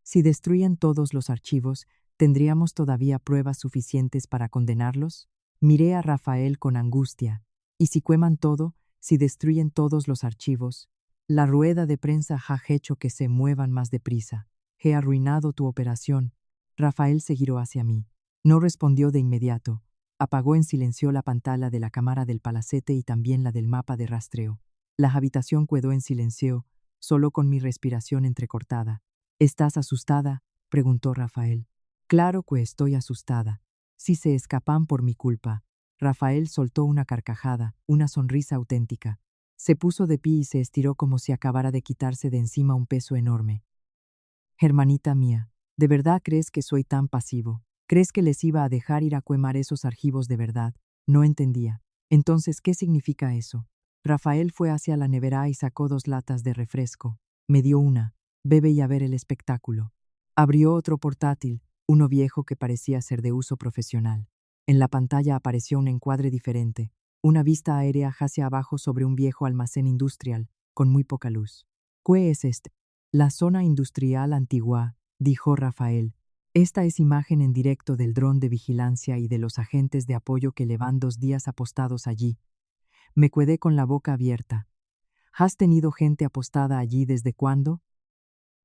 Si destruían todos los archivos, ¿tendríamos todavía pruebas suficientes para condenarlos? Miré a Rafael con angustia. ¿Y si queman todo, si destruyen todos los archivos? La rueda de prensa ha hecho que se muevan más deprisa. He arruinado tu operación. Rafael se giró hacia mí. No respondió de inmediato. Apagó en silencio la pantalla de la cámara del palacete y también la del mapa de rastreo. La habitación quedó en silencio, solo con mi respiración entrecortada. ¿Estás asustada?, preguntó Rafael. Claro que estoy asustada. Si se escapan por mi culpa. Rafael soltó una carcajada, una sonrisa auténtica. Se puso de pie y se estiró como si acabara de quitarse de encima un peso enorme. Hermanita mía, ¿de verdad crees que soy tan pasivo? ¿Crees que les iba a dejar ir a quemar esos archivos de verdad? No entendía. Entonces, ¿qué significa eso? Rafael fue hacia la nevera y sacó 2 latas de refresco. Me dio una. Bebe y a ver el espectáculo. Abrió otro portátil, uno viejo que parecía ser de uso profesional. En la pantalla apareció un encuadre diferente, una vista aérea hacia abajo sobre un viejo almacén industrial, con muy poca luz. ¿Qué es este? La zona industrial antigua, dijo Rafael. Esta es imagen en directo del dron de vigilancia y de los agentes de apoyo que llevan 2 días apostados allí. Me quedé con la boca abierta. ¿Has tenido gente apostada allí desde cuándo?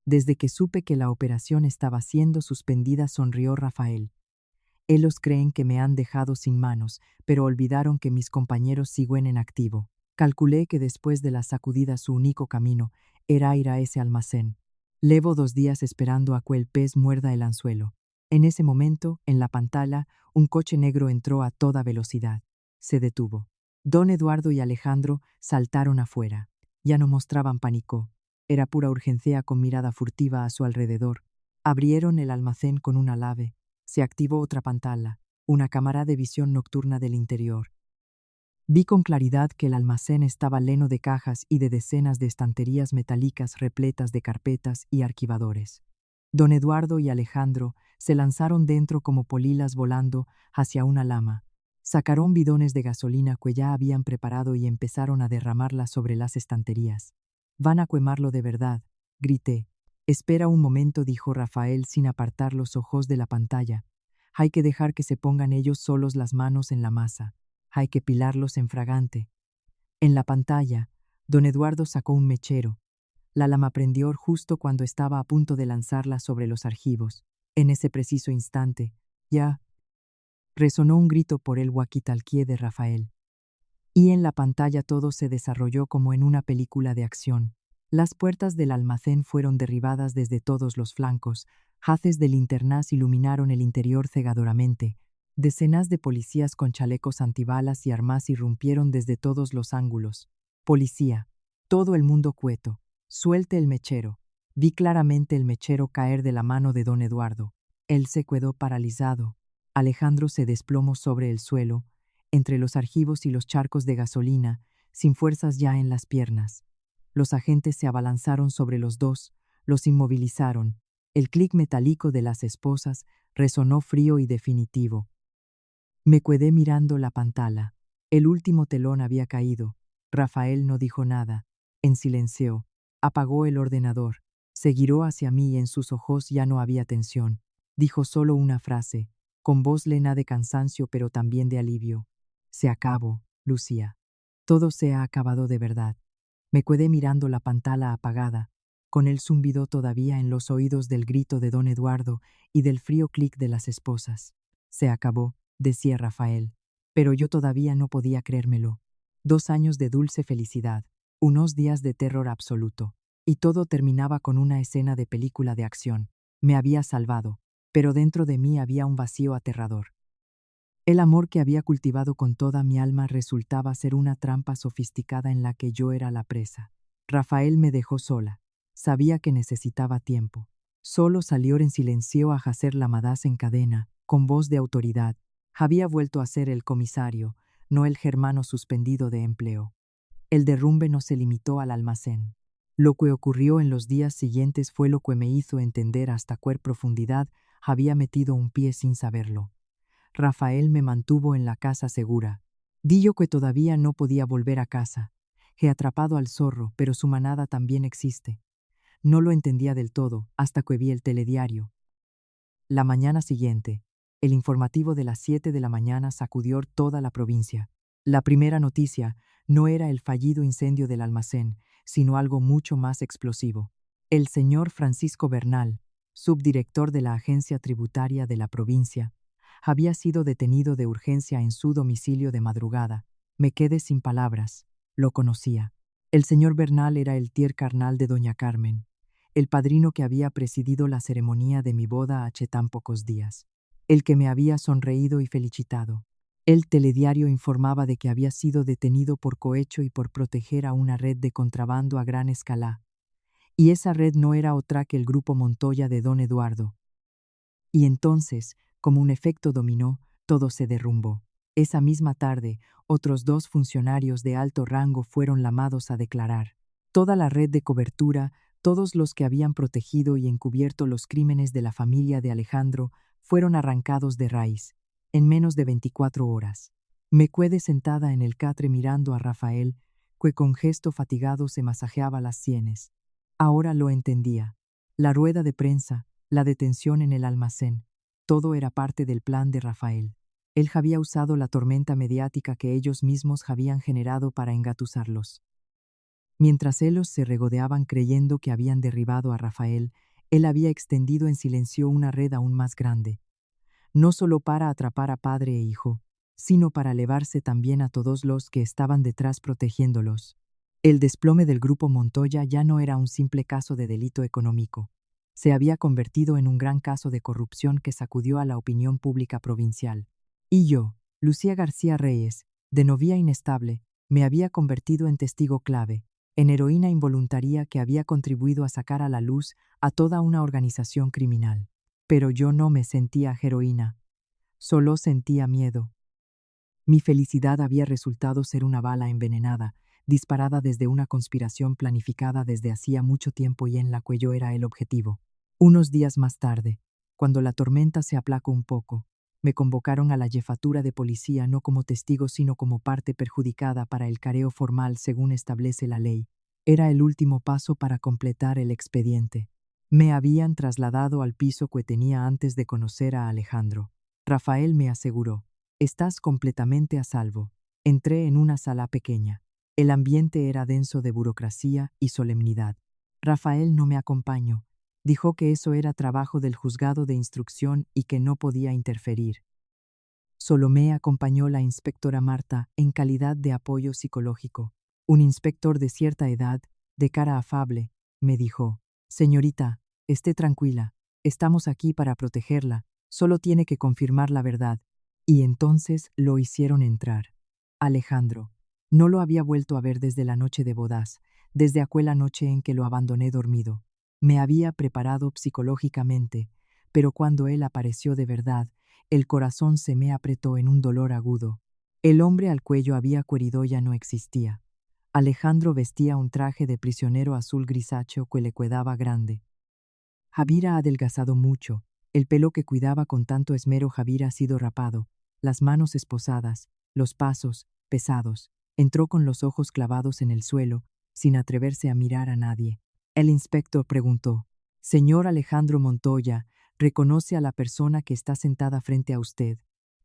Desde que supe que la operación estaba siendo suspendida, sonrió Rafael. Ellos creen que me han dejado sin manos, pero olvidaron que mis compañeros siguen en activo. Calculé que después de la sacudida su único camino era ir a ese almacén. Llevo 2 días esperando a que el pez muerda el anzuelo. En ese momento, en la pantalla, un coche negro entró a toda velocidad. Se detuvo. Don Eduardo y Alejandro saltaron afuera. Ya no mostraban pánico. Era pura urgencia con mirada furtiva a su alrededor. Abrieron el almacén con una llave. Se activó otra pantalla, una cámara de visión nocturna del interior. Vi con claridad que el almacén estaba lleno de cajas y de decenas de estanterías metálicas repletas de carpetas y archivadores. Don Eduardo y Alejandro se lanzaron dentro como polilas volando hacia una lama. Sacaron bidones de gasolina que ya habían preparado y empezaron a derramarla sobre las estanterías. «Van a quemarlo de verdad», grité. «Espera un momento», dijo Rafael sin apartar los ojos de la pantalla. «Hay que dejar que se pongan ellos solos las manos en la masa. Hay que pilarlos en fragante». En la pantalla, don Eduardo sacó un mechero. La llama prendió justo cuando estaba a punto de lanzarla sobre los archivos. En ese preciso instante, ya resonó un grito por el walkie-talkie de Rafael. Y en la pantalla todo se desarrolló como en una película de acción. Las puertas del almacén fueron derribadas desde todos los flancos, haces de linternas iluminaron el interior cegadoramente. Decenas de policías con chalecos antibalas y armas irrumpieron desde todos los ángulos. «Policía». Todo el mundo quieto. «Suelte el mechero». Vi claramente el mechero caer de la mano de don Eduardo. Él se quedó paralizado. Alejandro se desplomó sobre el suelo, entre los archivos y los charcos de gasolina, sin fuerzas ya en las piernas. Los agentes se abalanzaron sobre los dos, los inmovilizaron. El clic metálico de las esposas resonó frío y definitivo. Me quedé mirando la pantalla. El último telón había caído. Rafael no dijo nada. En silencio. Apagó el ordenador. Se giró hacia mí y en sus ojos ya no había tensión. Dijo solo una frase, con voz lena de cansancio pero también de alivio. «Se acabó, Lucía. Todo se ha acabado de verdad». Me quedé mirando la pantalla apagada, con el zumbido todavía en los oídos del grito de don Eduardo y del frío clic de las esposas. «Se acabó», decía Rafael, pero yo todavía no podía creérmelo. 2 años de dulce felicidad, unos días de terror absoluto, y todo terminaba con una escena de película de acción. Me había salvado, pero dentro de mí había un vacío aterrador. El amor que había cultivado con toda mi alma resultaba ser una trampa sofisticada en la que yo era la presa. Rafael me dejó sola. Sabía que necesitaba tiempo. Solo salió en silencio a hacer llamadas en cadena, con voz de autoridad. Había vuelto a ser el comisario, no el germano suspendido de empleo. El derrumbe no se limitó al almacén. Lo que ocurrió en los días siguientes fue lo que me hizo entender hasta qué profundidad había metido un pie sin saberlo. Rafael me mantuvo en la casa segura. Di yo que todavía no podía volver a casa. He atrapado al zorro, pero su manada también existe. No lo entendía del todo hasta que vi el telediario. La mañana siguiente, el informativo de las 7 de la mañana sacudió toda la provincia. La primera noticia no era el fallido incendio del almacén, sino algo mucho más explosivo. El señor Francisco Bernal, subdirector de la agencia tributaria de la provincia, había sido detenido de urgencia en su domicilio de madrugada. Me quedé sin palabras. Lo conocía. El señor Bernal era el tier carnal de doña Carmen, el padrino que había presidido la ceremonia de mi boda hace tan pocos días, el que me había sonreído y felicitado. El telediario informaba de que había sido detenido por cohecho y por proteger a una red de contrabando a gran escala. Y esa red no era otra que el grupo Montoya de don Eduardo. Y entonces, como un efecto dominó, todo se derrumbó. Esa misma tarde, otros 2 funcionarios de alto rango fueron llamados a declarar. Toda la red de cobertura, todos los que habían protegido y encubierto los crímenes de la familia de Alejandro, fueron arrancados de raíz, en menos de 24 horas. Me quedé sentada en el catre mirando a Rafael, que con gesto fatigado se masajeaba las sienes. Ahora lo entendía. La rueda de prensa, la detención en el almacén, todo era parte del plan de Rafael. Él había usado la tormenta mediática que ellos mismos habían generado para engatusarlos. Mientras ellos se regodeaban creyendo que habían derribado a Rafael, él había extendido en silencio una red aún más grande. No solo para atrapar a padre e hijo, sino para elevarse también a todos los que estaban detrás protegiéndolos. El desplome del grupo Montoya ya no era un simple caso de delito económico. Se había convertido en un gran caso de corrupción que sacudió a la opinión pública provincial. Y yo, Lucía García Reyes, de novia inestable, me había convertido en testigo clave, en heroína involuntaria que había contribuido a sacar a la luz a toda una organización criminal. Pero yo no me sentía heroína, solo sentía miedo. Mi felicidad había resultado ser una bala envenenada, disparada desde una conspiración planificada desde hacía mucho tiempo y en la que yo era el objetivo. Unos días más tarde, cuando la tormenta se aplacó un poco, me convocaron a la jefatura de policía no como testigo sino como parte perjudicada para el careo formal según establece la ley. Era el último paso para completar el expediente. Me habían trasladado al piso que tenía antes de conocer a Alejandro. Rafael me aseguró: «Estás completamente a salvo». Entré en una sala pequeña. El ambiente era denso de burocracia y solemnidad. Rafael no me acompañó. Dijo que eso era trabajo del juzgado de instrucción y que no podía interferir. Solo me acompañó la inspectora Marta en calidad de apoyo psicológico. Un inspector de cierta edad, de cara afable, me dijo: «Señorita, esté tranquila, estamos aquí para protegerla, solo tiene que confirmar la verdad». Y entonces lo hicieron entrar. Alejandro. No lo había vuelto a ver desde la noche de bodas, desde aquella noche en que lo abandoné dormido. Me había preparado psicológicamente, pero cuando él apareció de verdad, el corazón se me apretó en un dolor agudo. El hombre al cuello había querido ya no existía. Alejandro vestía un traje de prisionero azul grisáceo que le quedaba grande. Javira ha adelgazado mucho, el pelo que cuidaba con tanto esmero Javira ha sido rapado, las manos esposadas, los pasos, pesados. Entró con los ojos clavados en el suelo, sin atreverse a mirar a nadie. El inspector preguntó: «Señor Alejandro Montoya, ¿reconoce a la persona que está sentada frente a usted?».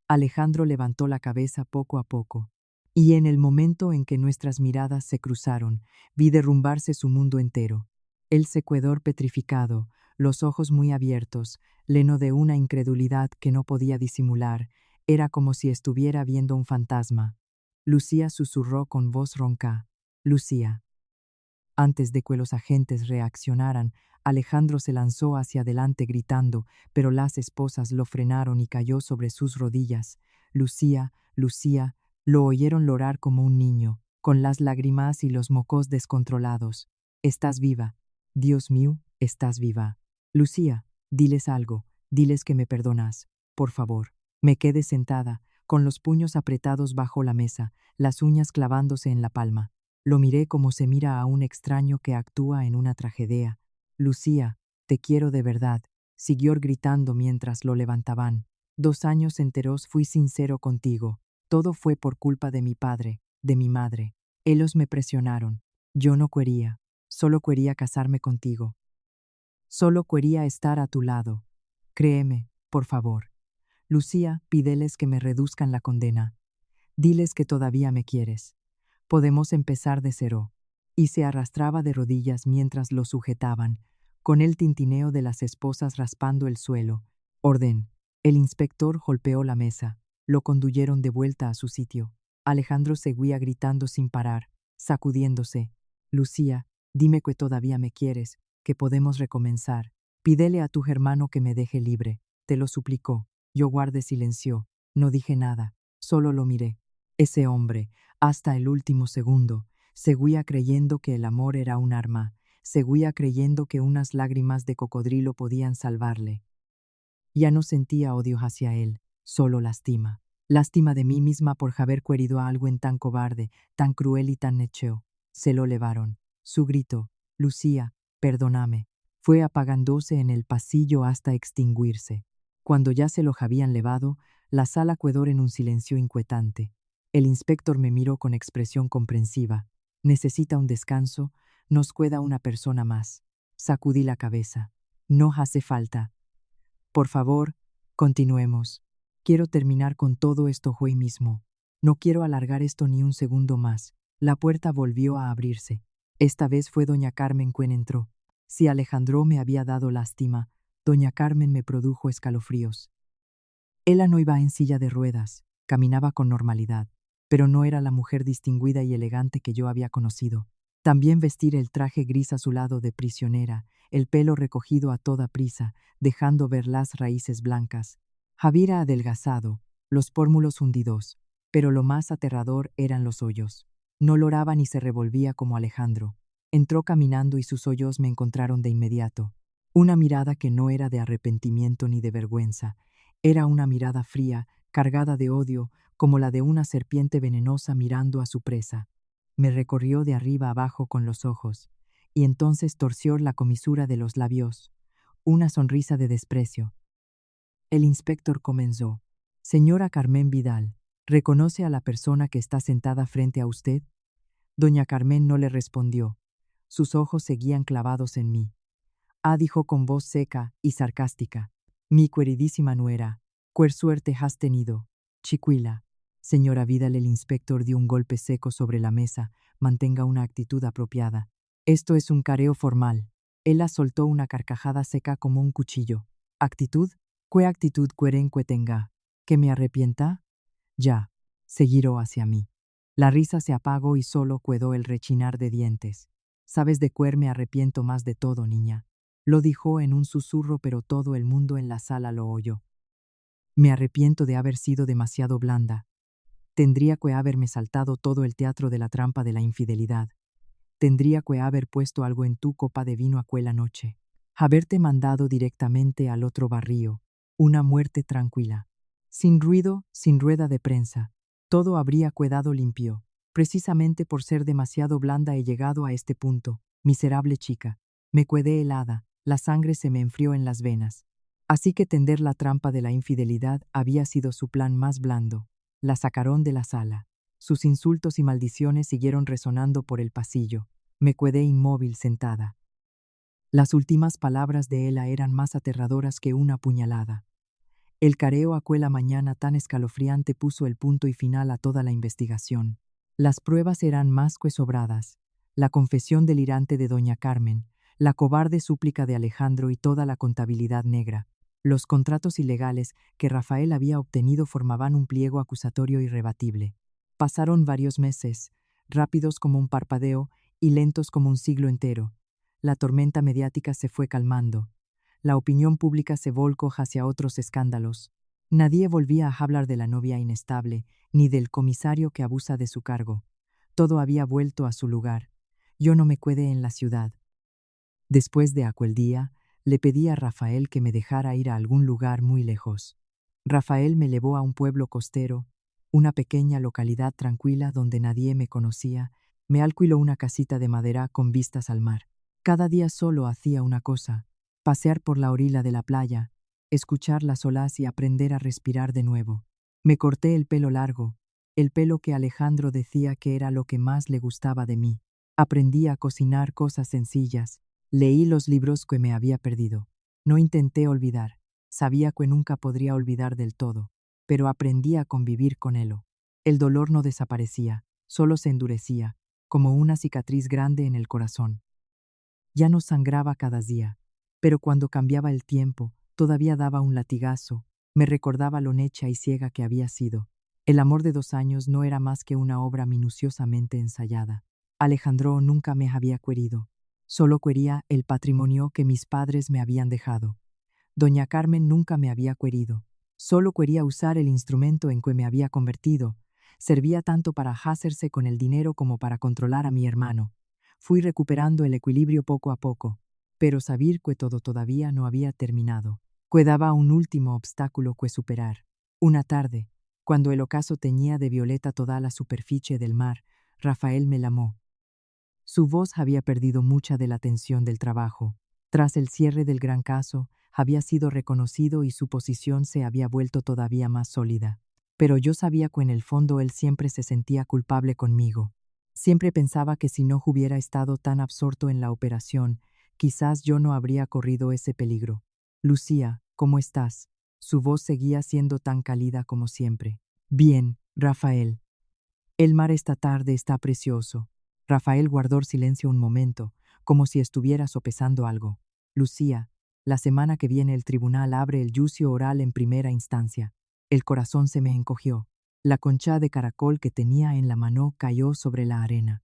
Alejandro levantó la cabeza poco a poco. Y en el momento en que nuestras miradas se cruzaron, vi derrumbarse su mundo entero. Él se quedó petrificado, los ojos muy abiertos, lleno de una incredulidad que no podía disimular. Era como si estuviera viendo un fantasma. Lucía susurró con voz ronca: «Lucía». Antes de que los agentes reaccionaran, Alejandro se lanzó hacia adelante gritando, pero las esposas lo frenaron y cayó sobre sus rodillas. «Lucía, Lucía», lo oyeron llorar como un niño, con las lágrimas y los mocos descontrolados. «Estás viva. Dios mío, estás viva. Lucía, diles algo, diles que me perdonas, por favor». Me quedé sentada, con los puños apretados bajo la mesa, las uñas clavándose en la palma. Lo miré como se mira a un extraño que actúa en una tragedia. «Lucía, te quiero de verdad», siguió gritando mientras lo levantaban. «2 años enteros fui sincero contigo. Todo fue por culpa de mi padre, de mi madre. Ellos me presionaron. Yo no quería. Solo quería casarme contigo. Solo quería estar a tu lado. Créeme, por favor. Lucía, pídeles que me reduzcan la condena. Diles que todavía me quieres. Podemos empezar de cero». Y se arrastraba de rodillas mientras lo sujetaban, con el tintineo de las esposas raspando el suelo. «Orden». El inspector golpeó la mesa. Lo condujeron de vuelta a su sitio. Alejandro seguía gritando sin parar, sacudiéndose: «Lucía, dime que todavía me quieres, que podemos recomenzar. Pídele a tu hermano que me deje libre», te lo suplicó. Yo guardé silencio, no dije nada, solo lo miré. Ese hombre, hasta el último segundo, seguía creyendo que el amor era un arma, seguía creyendo que unas lágrimas de cocodrilo podían salvarle. Ya no sentía odio hacia él, solo lástima. Lástima de mí misma por haber querido a alguien tan cobarde, tan cruel y tan necio. Se lo levaron. Su grito: «Lucía, perdóname», fue apagándose en el pasillo hasta extinguirse. Cuando ya se lo habían levado, la sala quedó en un silencio inquietante. El inspector me miró con expresión comprensiva. «Necesita un descanso, nos queda una persona más». Sacudí la cabeza. «No hace falta. Por favor, continuemos. Quiero terminar con todo esto hoy mismo. No quiero alargar esto ni un segundo más». La puerta volvió a abrirse. Esta vez fue doña Carmen quien entró. Si Alejandro me había dado lástima, doña Carmen me produjo escalofríos. Ella no iba en silla de ruedas, caminaba con normalidad, pero no era la mujer distinguida y elegante que yo había conocido. También vestir el traje gris azulado de prisionera, el pelo recogido a toda prisa, dejando ver las raíces blancas. Javira adelgazado, los pómulos hundidos, pero lo más aterrador eran los hoyos. No loraba ni se revolvía como Alejandro. Entró caminando y sus hoyos me encontraron de inmediato. Una mirada que no era de arrepentimiento ni de vergüenza, era una mirada fría, cargada de odio, como la de una serpiente venenosa mirando a su presa. Me recorrió de arriba abajo con los ojos, y entonces torció la comisura de los labios, una sonrisa de desprecio. El inspector comenzó. Señora Carmen Vidal, ¿reconoce a la persona que está sentada frente a usted? Doña Carmen no le respondió. Sus ojos seguían clavados en mí. Dijo con voz seca y sarcástica. Mi queridísima nuera, ¿cuer suerte has tenido? Chicuila. Señora Vidal, el inspector dio un golpe seco sobre la mesa. Mantenga una actitud apropiada. Esto es un careo formal. Ella soltó una carcajada seca como un cuchillo. ¿Actitud? ¿Qué actitud querenque tenga? ¿Que me arrepienta? Ya. Se giró hacia mí. La risa se apagó y solo quedó el rechinar de dientes. ¿Sabes de qué me arrepiento más de todo, niña? Lo dijo en un susurro, pero todo el mundo en la sala lo oyó. Me arrepiento de haber sido demasiado blanda. Tendría que haberme saltado todo el teatro de la trampa de la infidelidad. Tendría que haber puesto algo en tu copa de vino aquella noche. Haberte mandado directamente al otro barrio. Una muerte tranquila. Sin ruido, sin rueda de prensa. Todo habría quedado limpio. Precisamente por ser demasiado blanda he llegado a este punto. Miserable chica. Me quedé helada. La sangre se me enfrió en las venas. Así que tender la trampa de la infidelidad había sido su plan más blando. La sacaron de la sala. Sus insultos y maldiciones siguieron resonando por el pasillo. Me quedé inmóvil sentada. Las últimas palabras de ella eran más aterradoras que una puñalada. El careo aquella mañana tan escalofriante puso el punto y final a toda la investigación. Las pruebas eran más que sobradas. La confesión delirante de doña Carmen, la cobarde súplica de Alejandro y toda la contabilidad negra. Los contratos ilegales que Rafael había obtenido formaban un pliego acusatorio irrebatible. Pasaron varios meses, rápidos como un parpadeo y lentos como un siglo entero. La tormenta mediática se fue calmando. La opinión pública se volcó hacia otros escándalos. Nadie volvía a hablar de la novia inestable, ni del comisario que abusa de su cargo. Todo había vuelto a su lugar. Yo no me quedé en la ciudad. Después de aquel día, le pedí a Rafael que me dejara ir a algún lugar muy lejos. Rafael me llevó a un pueblo costero, una pequeña localidad tranquila donde nadie me conocía. Me alquiló una casita de madera con vistas al mar. Cada día solo hacía una cosa: pasear por la orilla de la playa, escuchar las olas y aprender a respirar de nuevo. Me corté el pelo largo, el pelo que Alejandro decía que era lo que más le gustaba de mí. Aprendí a cocinar cosas sencillas. Leí los libros que me había perdido. No intenté olvidar. Sabía que nunca podría olvidar del todo, pero aprendí a convivir con él. El dolor no desaparecía, solo se endurecía, como una cicatriz grande en el corazón. Ya no sangraba cada día, pero cuando cambiaba el tiempo, todavía daba un latigazo, me recordaba lo necia y ciega que había sido. El amor de 2 años no era más que una obra minuciosamente ensayada. Alejandro nunca me había querido. Solo quería el patrimonio que mis padres me habían dejado. Doña Carmen nunca me había querido. Solo quería usar el instrumento en que me había convertido. Servía tanto para hacerse con el dinero como para controlar a mi hermano. Fui recuperando el equilibrio poco a poco, pero saber que todo todavía no había terminado. Quedaba un último obstáculo que superar. Una tarde, cuando el ocaso teñía de violeta toda la superficie del mar, Rafael me llamó. Su voz había perdido mucha de la tensión del trabajo. Tras el cierre del gran caso, había sido reconocido y su posición se había vuelto todavía más sólida. Pero yo sabía que en el fondo él siempre se sentía culpable conmigo. Siempre pensaba que si no hubiera estado tan absorto en la operación, quizás yo no habría corrido ese peligro. Lucía, ¿cómo estás? Su voz seguía siendo tan cálida como siempre. Bien, Rafael. El mar esta tarde está precioso. Rafael guardó silencio un momento, como si estuviera sopesando algo. Lucía, la semana que viene el tribunal abre el juicio oral en primera instancia. El corazón se me encogió. La concha de caracol que tenía en la mano cayó sobre la arena.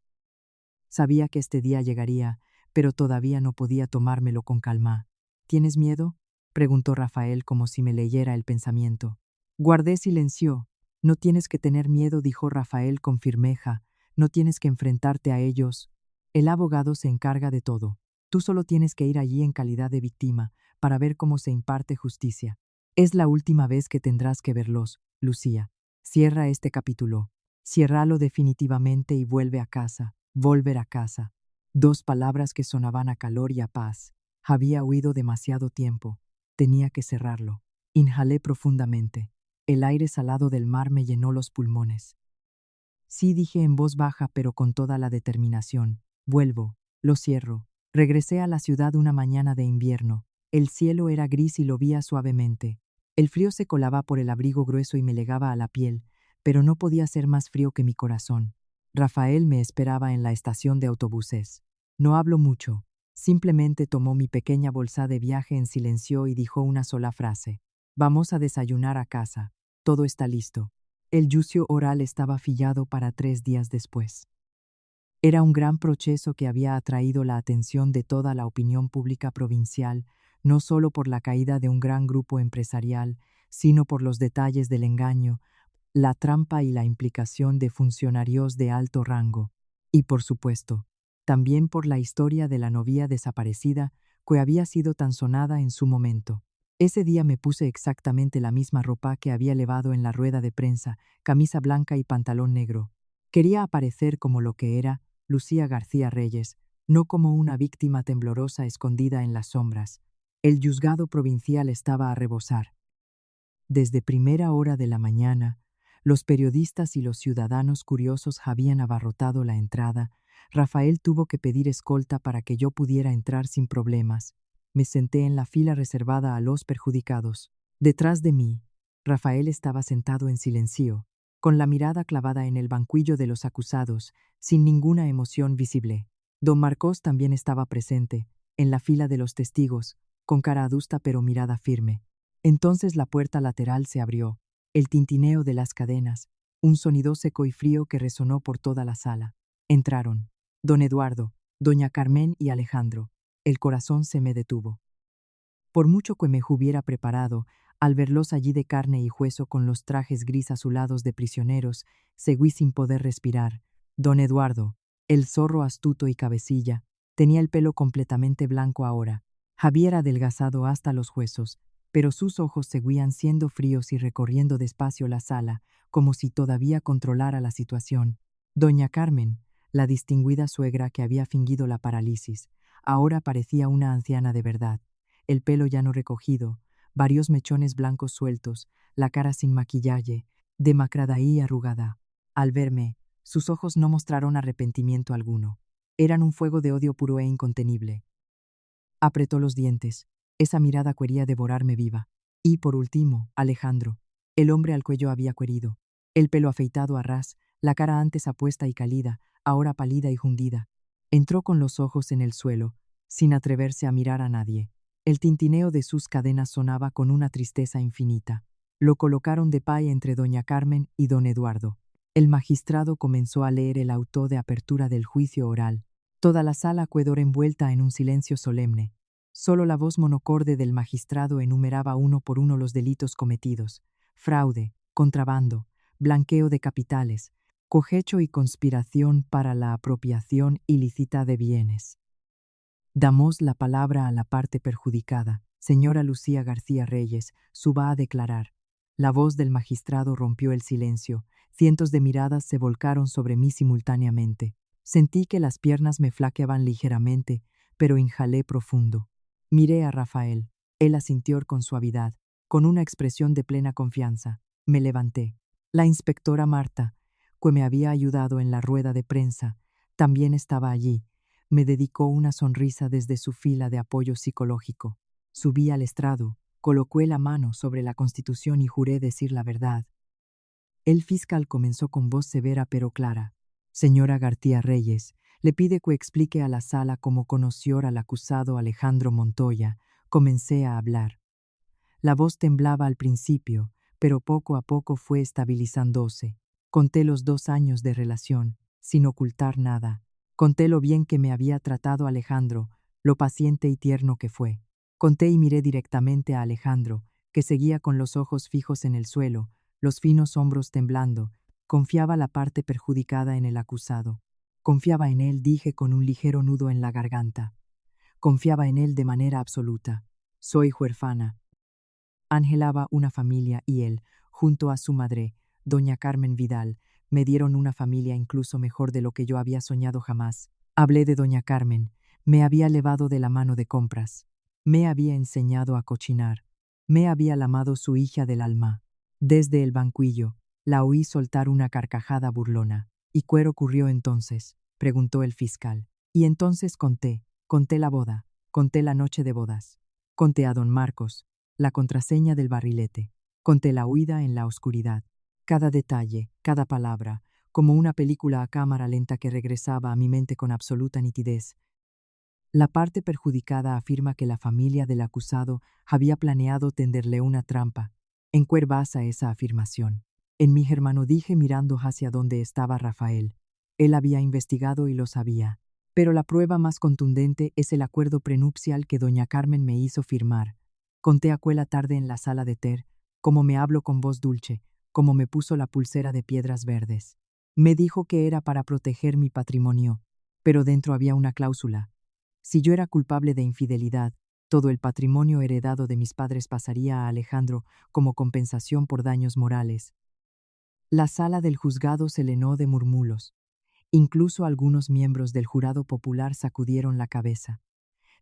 Sabía que este día llegaría, pero todavía no podía tomármelo con calma. ¿Tienes miedo?, preguntó Rafael como si me leyera el pensamiento. Guardé silencio. No tienes que tener miedo, dijo Rafael con firmeza. No tienes que enfrentarte a ellos. El abogado se encarga de todo. Tú solo tienes que ir allí en calidad de víctima, para ver cómo se imparte justicia. Es la última vez que tendrás que verlos, Lucía. Cierra este capítulo. Ciérralo definitivamente y vuelve a casa. Volver a casa. Dos palabras que sonaban a calor y a paz. Había huido demasiado tiempo. Tenía que cerrarlo. Inhalé profundamente. El aire salado del mar me llenó los pulmones. Sí, dije en voz baja pero con toda la determinación. Vuelvo. Lo cierro. Regresé a la ciudad una mañana de invierno. El cielo era gris y llovía suavemente. El frío se colaba por el abrigo grueso y me legaba a la piel, pero no podía ser más frío que mi corazón. Rafael me esperaba en la estación de autobuses. No habló mucho. Simplemente tomó mi pequeña bolsa de viaje en silencio y dijo una sola frase. Vamos a desayunar a casa. Todo está listo. El juicio oral estaba fijado para 3 días después. Era un gran proceso que había atraído la atención de toda la opinión pública provincial, no solo por la caída de un gran grupo empresarial, sino por los detalles del engaño, la trampa y la implicación de funcionarios de alto rango. Y por supuesto, también por la historia de la novia desaparecida que había sido tan sonada en su momento. Ese día me puse exactamente la misma ropa que había llevado en la rueda de prensa, camisa blanca y pantalón negro. Quería aparecer como lo que era, Lucía García Reyes, no como una víctima temblorosa escondida en las sombras. El juzgado provincial estaba a rebosar. Desde primera hora de la mañana, los periodistas y los ciudadanos curiosos habían abarrotado la entrada. Rafael tuvo que pedir escolta para que yo pudiera entrar sin problemas. Me senté en la fila reservada a los perjudicados. Detrás de mí, Rafael estaba sentado en silencio, con la mirada clavada en el banquillo de los acusados, sin ninguna emoción visible. Don Marcos también estaba presente, en la fila de los testigos, con cara adusta pero mirada firme. Entonces la puerta lateral se abrió, el tintineo de las cadenas, un sonido seco y frío que resonó por toda la sala. Entraron don Eduardo, doña Carmen y Alejandro. El corazón se me detuvo. Por mucho que me hubiera preparado, al verlos allí de carne y hueso con los trajes gris azulados de prisioneros, seguí sin poder respirar. Don Eduardo, el zorro astuto y cabecilla, tenía el pelo completamente blanco ahora. Había adelgazado hasta los huesos, pero sus ojos seguían siendo fríos y recorriendo despacio la sala, como si todavía controlara la situación. Doña Carmen, la distinguida suegra que había fingido la parálisis, ahora parecía una anciana de verdad. El pelo ya no recogido, varios mechones blancos sueltos, la cara sin maquillaje, demacrada y arrugada. Al verme, sus ojos no mostraron arrepentimiento alguno. Eran un fuego de odio puro e incontenible. Apretó los dientes. Esa mirada quería devorarme viva. Y por último, Alejandro. El hombre al cuello había querido. El pelo afeitado a ras, la cara antes apuesta y cálida, ahora pálida y hundida. Entró con los ojos en el suelo, sin atreverse a mirar a nadie. El tintineo de sus cadenas sonaba con una tristeza infinita. Lo colocaron de pie entre doña Carmen y don Eduardo. El magistrado comenzó a leer el auto de apertura del juicio oral. Toda la sala quedó envuelta en un silencio solemne. Solo la voz monocorde del magistrado enumeraba uno por uno los delitos cometidos: fraude, contrabando, blanqueo de capitales, cohecho y conspiración para la apropiación ilícita de bienes. Damos la palabra a la parte perjudicada. Señora Lucía García Reyes, suba a declarar. La voz del magistrado rompió el silencio. Cientos de miradas se volcaron sobre mí simultáneamente. Sentí que las piernas me flaqueaban ligeramente, pero inhalé profundo. Miré a Rafael. Él asintió con suavidad, con una expresión de plena confianza. Me levanté. La inspectora Marta, que me había ayudado en la rueda de prensa, también estaba allí. Me dedicó una sonrisa desde su fila de apoyo psicológico. Subí al estrado, coloqué la mano sobre la Constitución y juré decir la verdad. El fiscal comenzó con voz severa pero clara. Señora García Reyes, le pide que explique a la sala cómo conoció al acusado Alejandro Montoya. Comencé a hablar. La voz temblaba al principio, pero poco a poco fue estabilizándose. Conté los 2 años de relación, sin ocultar nada. Conté lo bien que me había tratado Alejandro, lo paciente y tierno que fue. Conté y miré directamente a Alejandro, que seguía con los ojos fijos en el suelo, los finos hombros temblando. Confiaba la parte perjudicada en el acusado. Confiaba en él, dije con un ligero nudo en la garganta. Confiaba en él de manera absoluta. Soy huérfana. Anhelaba una familia y él, junto a su madre, doña Carmen Vidal, me dieron una familia incluso mejor de lo que yo había soñado jamás. Hablé de doña Carmen, me había levado de la mano de compras, me había enseñado a cocinar, me había lamado su hija del alma. Desde el banquillo, la oí soltar una carcajada burlona. ¿Y qué ocurrió entonces?, preguntó el fiscal. Y entonces conté la boda, conté la noche de bodas, conté a don Marcos, la contraseña del barrilete, conté la huida en la oscuridad. Cada detalle, cada palabra, como una película a cámara lenta que regresaba a mi mente con absoluta nitidez. La parte perjudicada afirma que la familia del acusado había planeado tenderle una trampa. ¿En qué basa esa afirmación? En mi hermano, dije mirando hacia donde estaba Rafael. Él había investigado y lo sabía. Pero la prueba más contundente es el acuerdo prenupcial que doña Carmen me hizo firmar. Conté aquella tarde en la sala de ter, cómo me habló con voz dulce, cómo me puso la pulsera de piedras verdes. Me dijo que era para proteger mi patrimonio, pero dentro había una cláusula. Si yo era culpable de infidelidad, todo el patrimonio heredado de mis padres pasaría a Alejandro como compensación por daños morales. La sala del juzgado se llenó de murmullos. Incluso algunos miembros del jurado popular sacudieron la cabeza.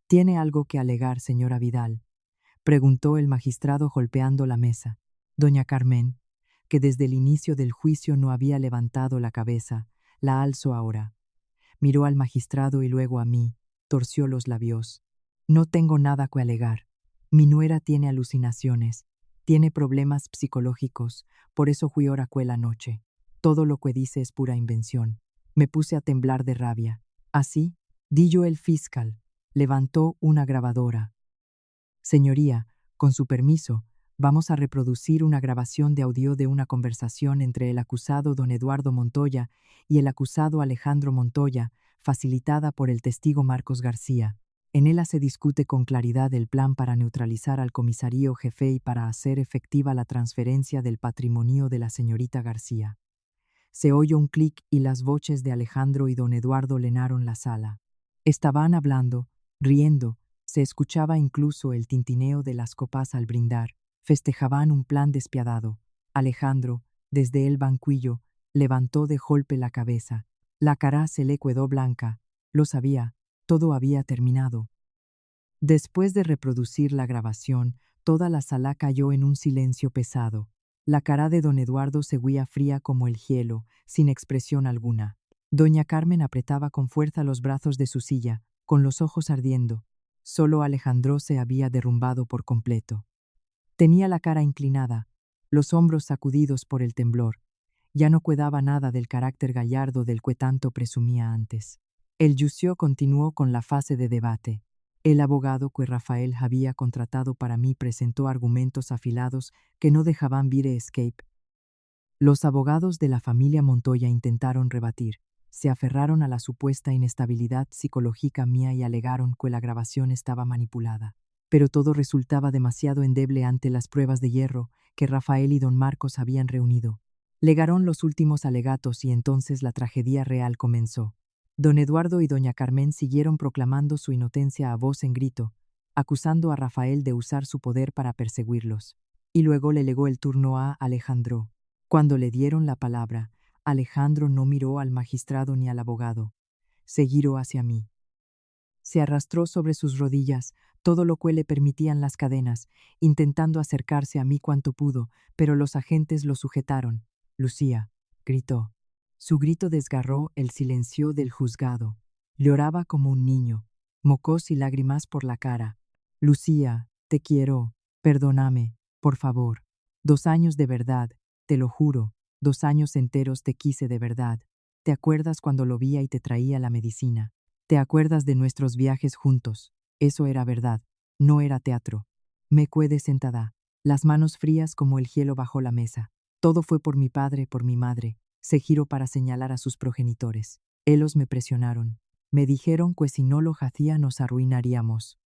¿Tiene algo que alegar, señora Vidal?, preguntó el magistrado golpeando la mesa. Doña Carmen, que desde el inicio del juicio no había levantado la cabeza, la alzó ahora. Miró al magistrado y luego a mí, torció los labios. No tengo nada que alegar. Mi nuera tiene alucinaciones, tiene problemas psicológicos, por eso fui ahora aquella noche. Todo lo que dice es pura invención. Me puse a temblar de rabia. Así, dijo el fiscal. Levantó una grabadora. Señoría, con su permiso, vamos a reproducir una grabación de audio de una conversación entre el acusado don Eduardo Montoya y el acusado Alejandro Montoya, facilitada por el testigo Marcos García. En ella se discute con claridad el plan para neutralizar al comisario jefe y para hacer efectiva la transferencia del patrimonio de la señorita García. Se oyó un clic y las voces de Alejandro y don Eduardo llenaron la sala. Estaban hablando, riendo, se escuchaba incluso el tintineo de las copas al brindar. Festejaban un plan despiadado. Alejandro, desde el banquillo, levantó de golpe la cabeza. La cara se le quedó blanca. Lo sabía, todo había terminado. Después de reproducir la grabación, toda la sala cayó en un silencio pesado. La cara de don Eduardo seguía fría como el hielo, sin expresión alguna. Doña Carmen apretaba con fuerza los brazos de su silla, con los ojos ardiendo. Solo Alejandro se había derrumbado por completo. Tenía la cara inclinada, los hombros sacudidos por el temblor. Ya no quedaba nada del carácter gallardo del que tanto presumía antes. El juicio continuó con la fase de debate. El abogado que Rafael había contratado para mí presentó argumentos afilados que no dejaban vir escape. Los abogados de la familia Montoya intentaron rebatir. Se aferraron a la supuesta inestabilidad psicológica mía y alegaron que la grabación estaba manipulada. Pero todo resultaba demasiado endeble ante las pruebas de hierro que Rafael y don Marcos habían reunido. Legaron los últimos alegatos y entonces la tragedia real comenzó. Don Eduardo y doña Carmen siguieron proclamando su inocencia a voz en grito, acusando a Rafael de usar su poder para perseguirlos. Y luego le legó el turno a Alejandro. Cuando le dieron la palabra, Alejandro no miró al magistrado ni al abogado. Se giró hacia mí. Se arrastró sobre sus rodillas, todo lo que le permitían las cadenas, intentando acercarse a mí cuanto pudo, pero los agentes lo sujetaron. Lucía, gritó. Su grito desgarró el silencio del juzgado. Lloraba como un niño, mocos y lágrimas por la cara. Lucía, te quiero, perdóname, por favor. 2 años de verdad, te lo juro, 2 años enteros te quise de verdad. ¿Te acuerdas cuando lo vía y te traía la medicina? ¿Te acuerdas de nuestros viajes juntos? Eso era verdad, no era teatro. Me quedé sentada. las manos frías como el hielo bajo la mesa. Todo fue por mi padre, por mi madre. Se giró para señalar a sus progenitores. Ellos me presionaron. Me dijeron que si no lo hacía nos arruinaríamos.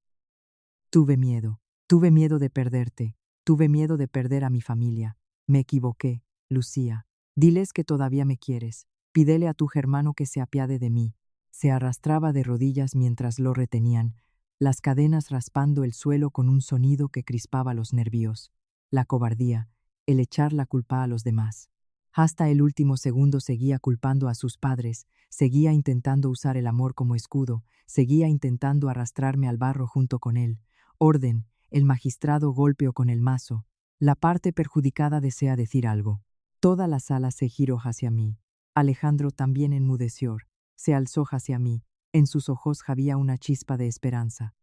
Tuve miedo de perderte, tuve miedo de perder a mi familia. Me equivoqué, Lucía. Diles que todavía me quieres. Pídele a tu hermano que se apiade de mí. Se arrastraba de rodillas mientras lo retenían, las cadenas raspando el suelo con un sonido que crispaba los nervios. La cobardía, el echar la culpa a los demás. Hasta el último segundo seguía culpando a sus padres, seguía intentando usar el amor como escudo, seguía intentando arrastrarme al barro junto con él. Orden, el magistrado golpeó con el mazo. La parte perjudicada desea decir algo. Toda la sala se giró hacia mí. Alejandro también enmudeció. Se alzó hacia mí. En sus ojos había una chispa de esperanza.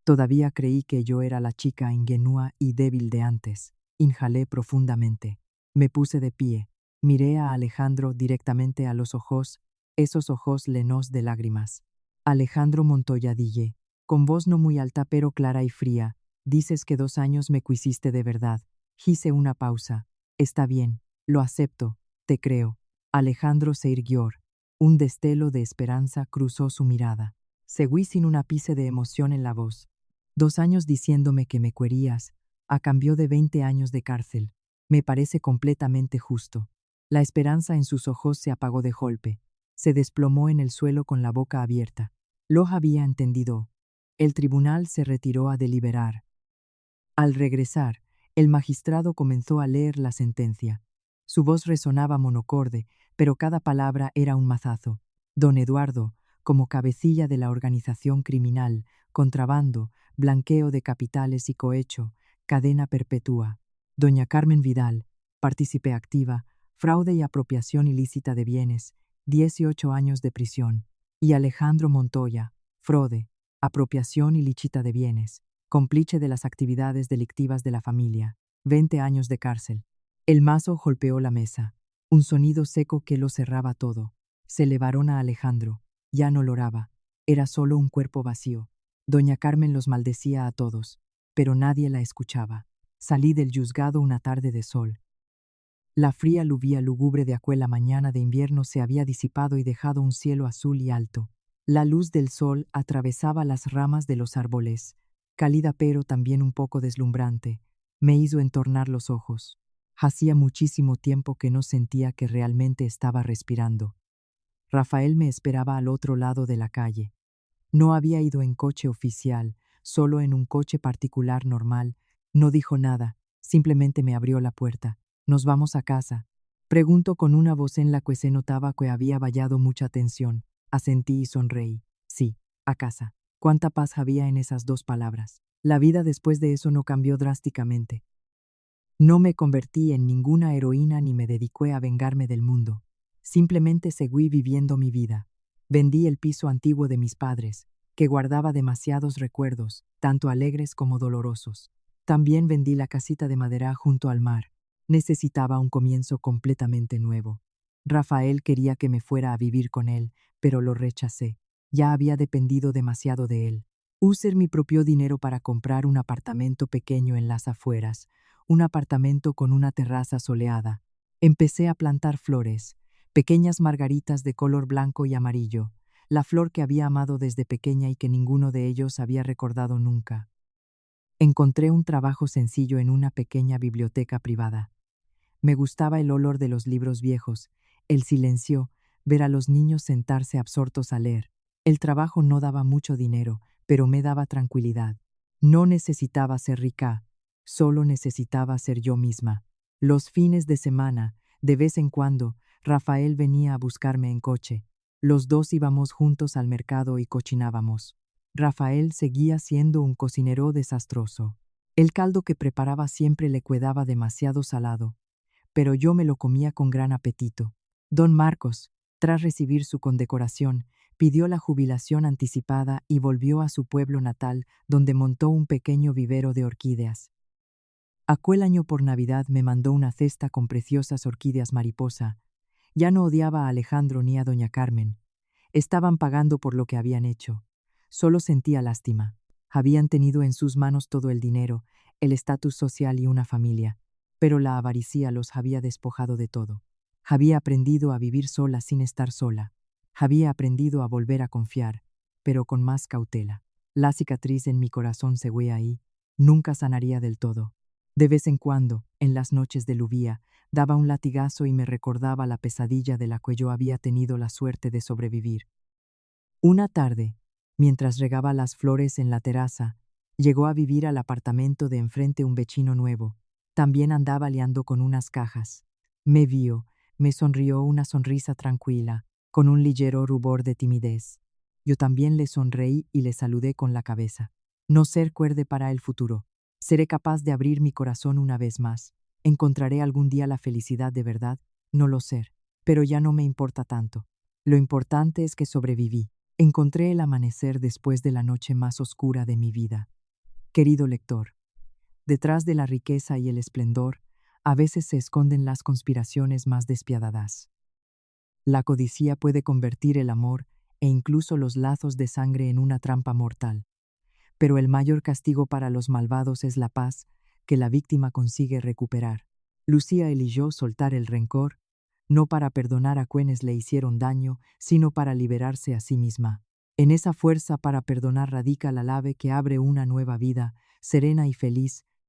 Todavía creí que yo era la chica ingenua y débil de antes. Inhalé profundamente. Me puse de pie. Miré a Alejandro directamente a los ojos, esos ojos llenos de lágrimas. Alejandro Montoya dije, con voz no muy alta pero clara y fría, dices que 2 años me quisiste de verdad. Hice una pausa. Está bien, lo acepto, te creo. Alejandro se irguió. Un destello de esperanza cruzó su mirada. Seguí sin un ápice de emoción en la voz. 2 años diciéndome que me querías, a cambio de 20 años de cárcel. Me parece completamente justo. La esperanza en sus ojos se apagó de golpe. Se desplomó en el suelo con la boca abierta. Lo había entendido. El tribunal se retiró a deliberar. Al regresar, el magistrado comenzó a leer la sentencia. Su voz resonaba monocorde, pero cada palabra era un mazazo. Don Eduardo, como cabecilla de la organización criminal, contrabando, blanqueo de capitales y cohecho, cadena perpetua. Doña Carmen Vidal, partícipe activa, fraude y apropiación ilícita de bienes, 18 años de prisión. Y Alejandro Montoya, fraude, apropiación ilícita de bienes, cómplice de las actividades delictivas de la familia, 20 años de cárcel. El mazo golpeó la mesa. Un sonido seco que lo cerraba todo. Se elevaron a Alejandro. Ya no loraba. Era solo un cuerpo vacío. Doña Carmen los maldecía a todos, pero nadie la escuchaba. Salí del juzgado una tarde de sol. La fría lluvia lúgubre de aquella mañana de invierno se había disipado y dejado un cielo azul y alto. La luz del sol atravesaba las ramas de los árboles, cálida pero también un poco deslumbrante. Me hizo entornar los ojos. Hacía muchísimo tiempo que no sentía que realmente estaba respirando. Rafael me esperaba al otro lado de la calle. No había ido en coche oficial, solo en un coche particular normal. No dijo nada, simplemente me abrió la puerta. «¿Nos vamos a casa?», preguntó con una voz en la que se notaba que había vallado mucha tensión. Asentí y sonreí. Sí, a casa. Cuánta paz había en esas 2 palabras. La vida después de eso no cambió drásticamente. No me convertí en ninguna heroína ni me dediqué a vengarme del mundo. Simplemente seguí viviendo mi vida. Vendí el piso antiguo de mis padres, que guardaba demasiados recuerdos, tanto alegres como dolorosos. También vendí la casita de madera junto al mar. Necesitaba un comienzo completamente nuevo. Rafael quería que me fuera a vivir con él, pero lo rechacé. Ya había dependido demasiado de él. Usé mi propio dinero para comprar un apartamento pequeño en las afueras, un apartamento con una terraza soleada. Empecé a plantar flores, pequeñas margaritas de color blanco y amarillo, la flor que había amado desde pequeña y que ninguno de ellos había recordado nunca. Encontré un trabajo sencillo en una pequeña biblioteca privada. Me gustaba el olor de los libros viejos, el silencio, ver a los niños sentarse absortos a leer. El trabajo no daba mucho dinero, pero me daba tranquilidad. No necesitaba ser rica, solo necesitaba ser yo misma. Los fines de semana, de vez en cuando, Rafael venía a buscarme en coche. Los 2 íbamos juntos al mercado y cocinábamos. Rafael seguía siendo un cocinero desastroso. El caldo que preparaba siempre le quedaba demasiado salado, pero yo me lo comía con gran apetito. Don Marcos, tras recibir su condecoración, pidió la jubilación anticipada y volvió a su pueblo natal, donde montó un pequeño vivero de orquídeas. Aquel año por Navidad me mandó una cesta con preciosas orquídeas mariposa. Ya no odiaba a Alejandro ni a doña Carmen. Estaban pagando por lo que habían hecho. Solo sentía lástima. Habían tenido en sus manos todo el dinero, el estatus social y una familia, pero la avaricia los había despojado de todo. Había aprendido a vivir sola sin estar sola. Había aprendido a volver a confiar, pero con más cautela. La cicatriz en mi corazón se seguía ahí, nunca sanaría del todo. De vez en cuando, en las noches de lluvia, daba un latigazo y me recordaba la pesadilla de la que yo había tenido la suerte de sobrevivir. Una tarde, mientras regaba las flores en la terraza, llegó a vivir al apartamento de enfrente un vecino nuevo. También andaba liando con unas cajas. Me vio, me sonrió una sonrisa tranquila, con un ligero rubor de timidez. Yo también le sonreí y le saludé con la cabeza. No ser cuerde para el futuro. Seré capaz de abrir mi corazón una vez más. ¿Encontraré algún día la felicidad de verdad? No lo sé, pero ya no me importa tanto. Lo importante es que sobreviví. Encontré el amanecer después de la noche más oscura de mi vida. Querido lector, detrás de la riqueza y el esplendor, a veces se esconden las conspiraciones más despiadadas. La codicia puede convertir el amor e incluso los lazos de sangre en una trampa mortal. Pero el mayor castigo para los malvados es la paz que la víctima consigue recuperar. Lucía eligió soltar el rencor, no para perdonar a quienes le hicieron daño, sino para liberarse a sí misma. En esa fuerza para perdonar radica la llave que abre una nueva vida, serena y feliz,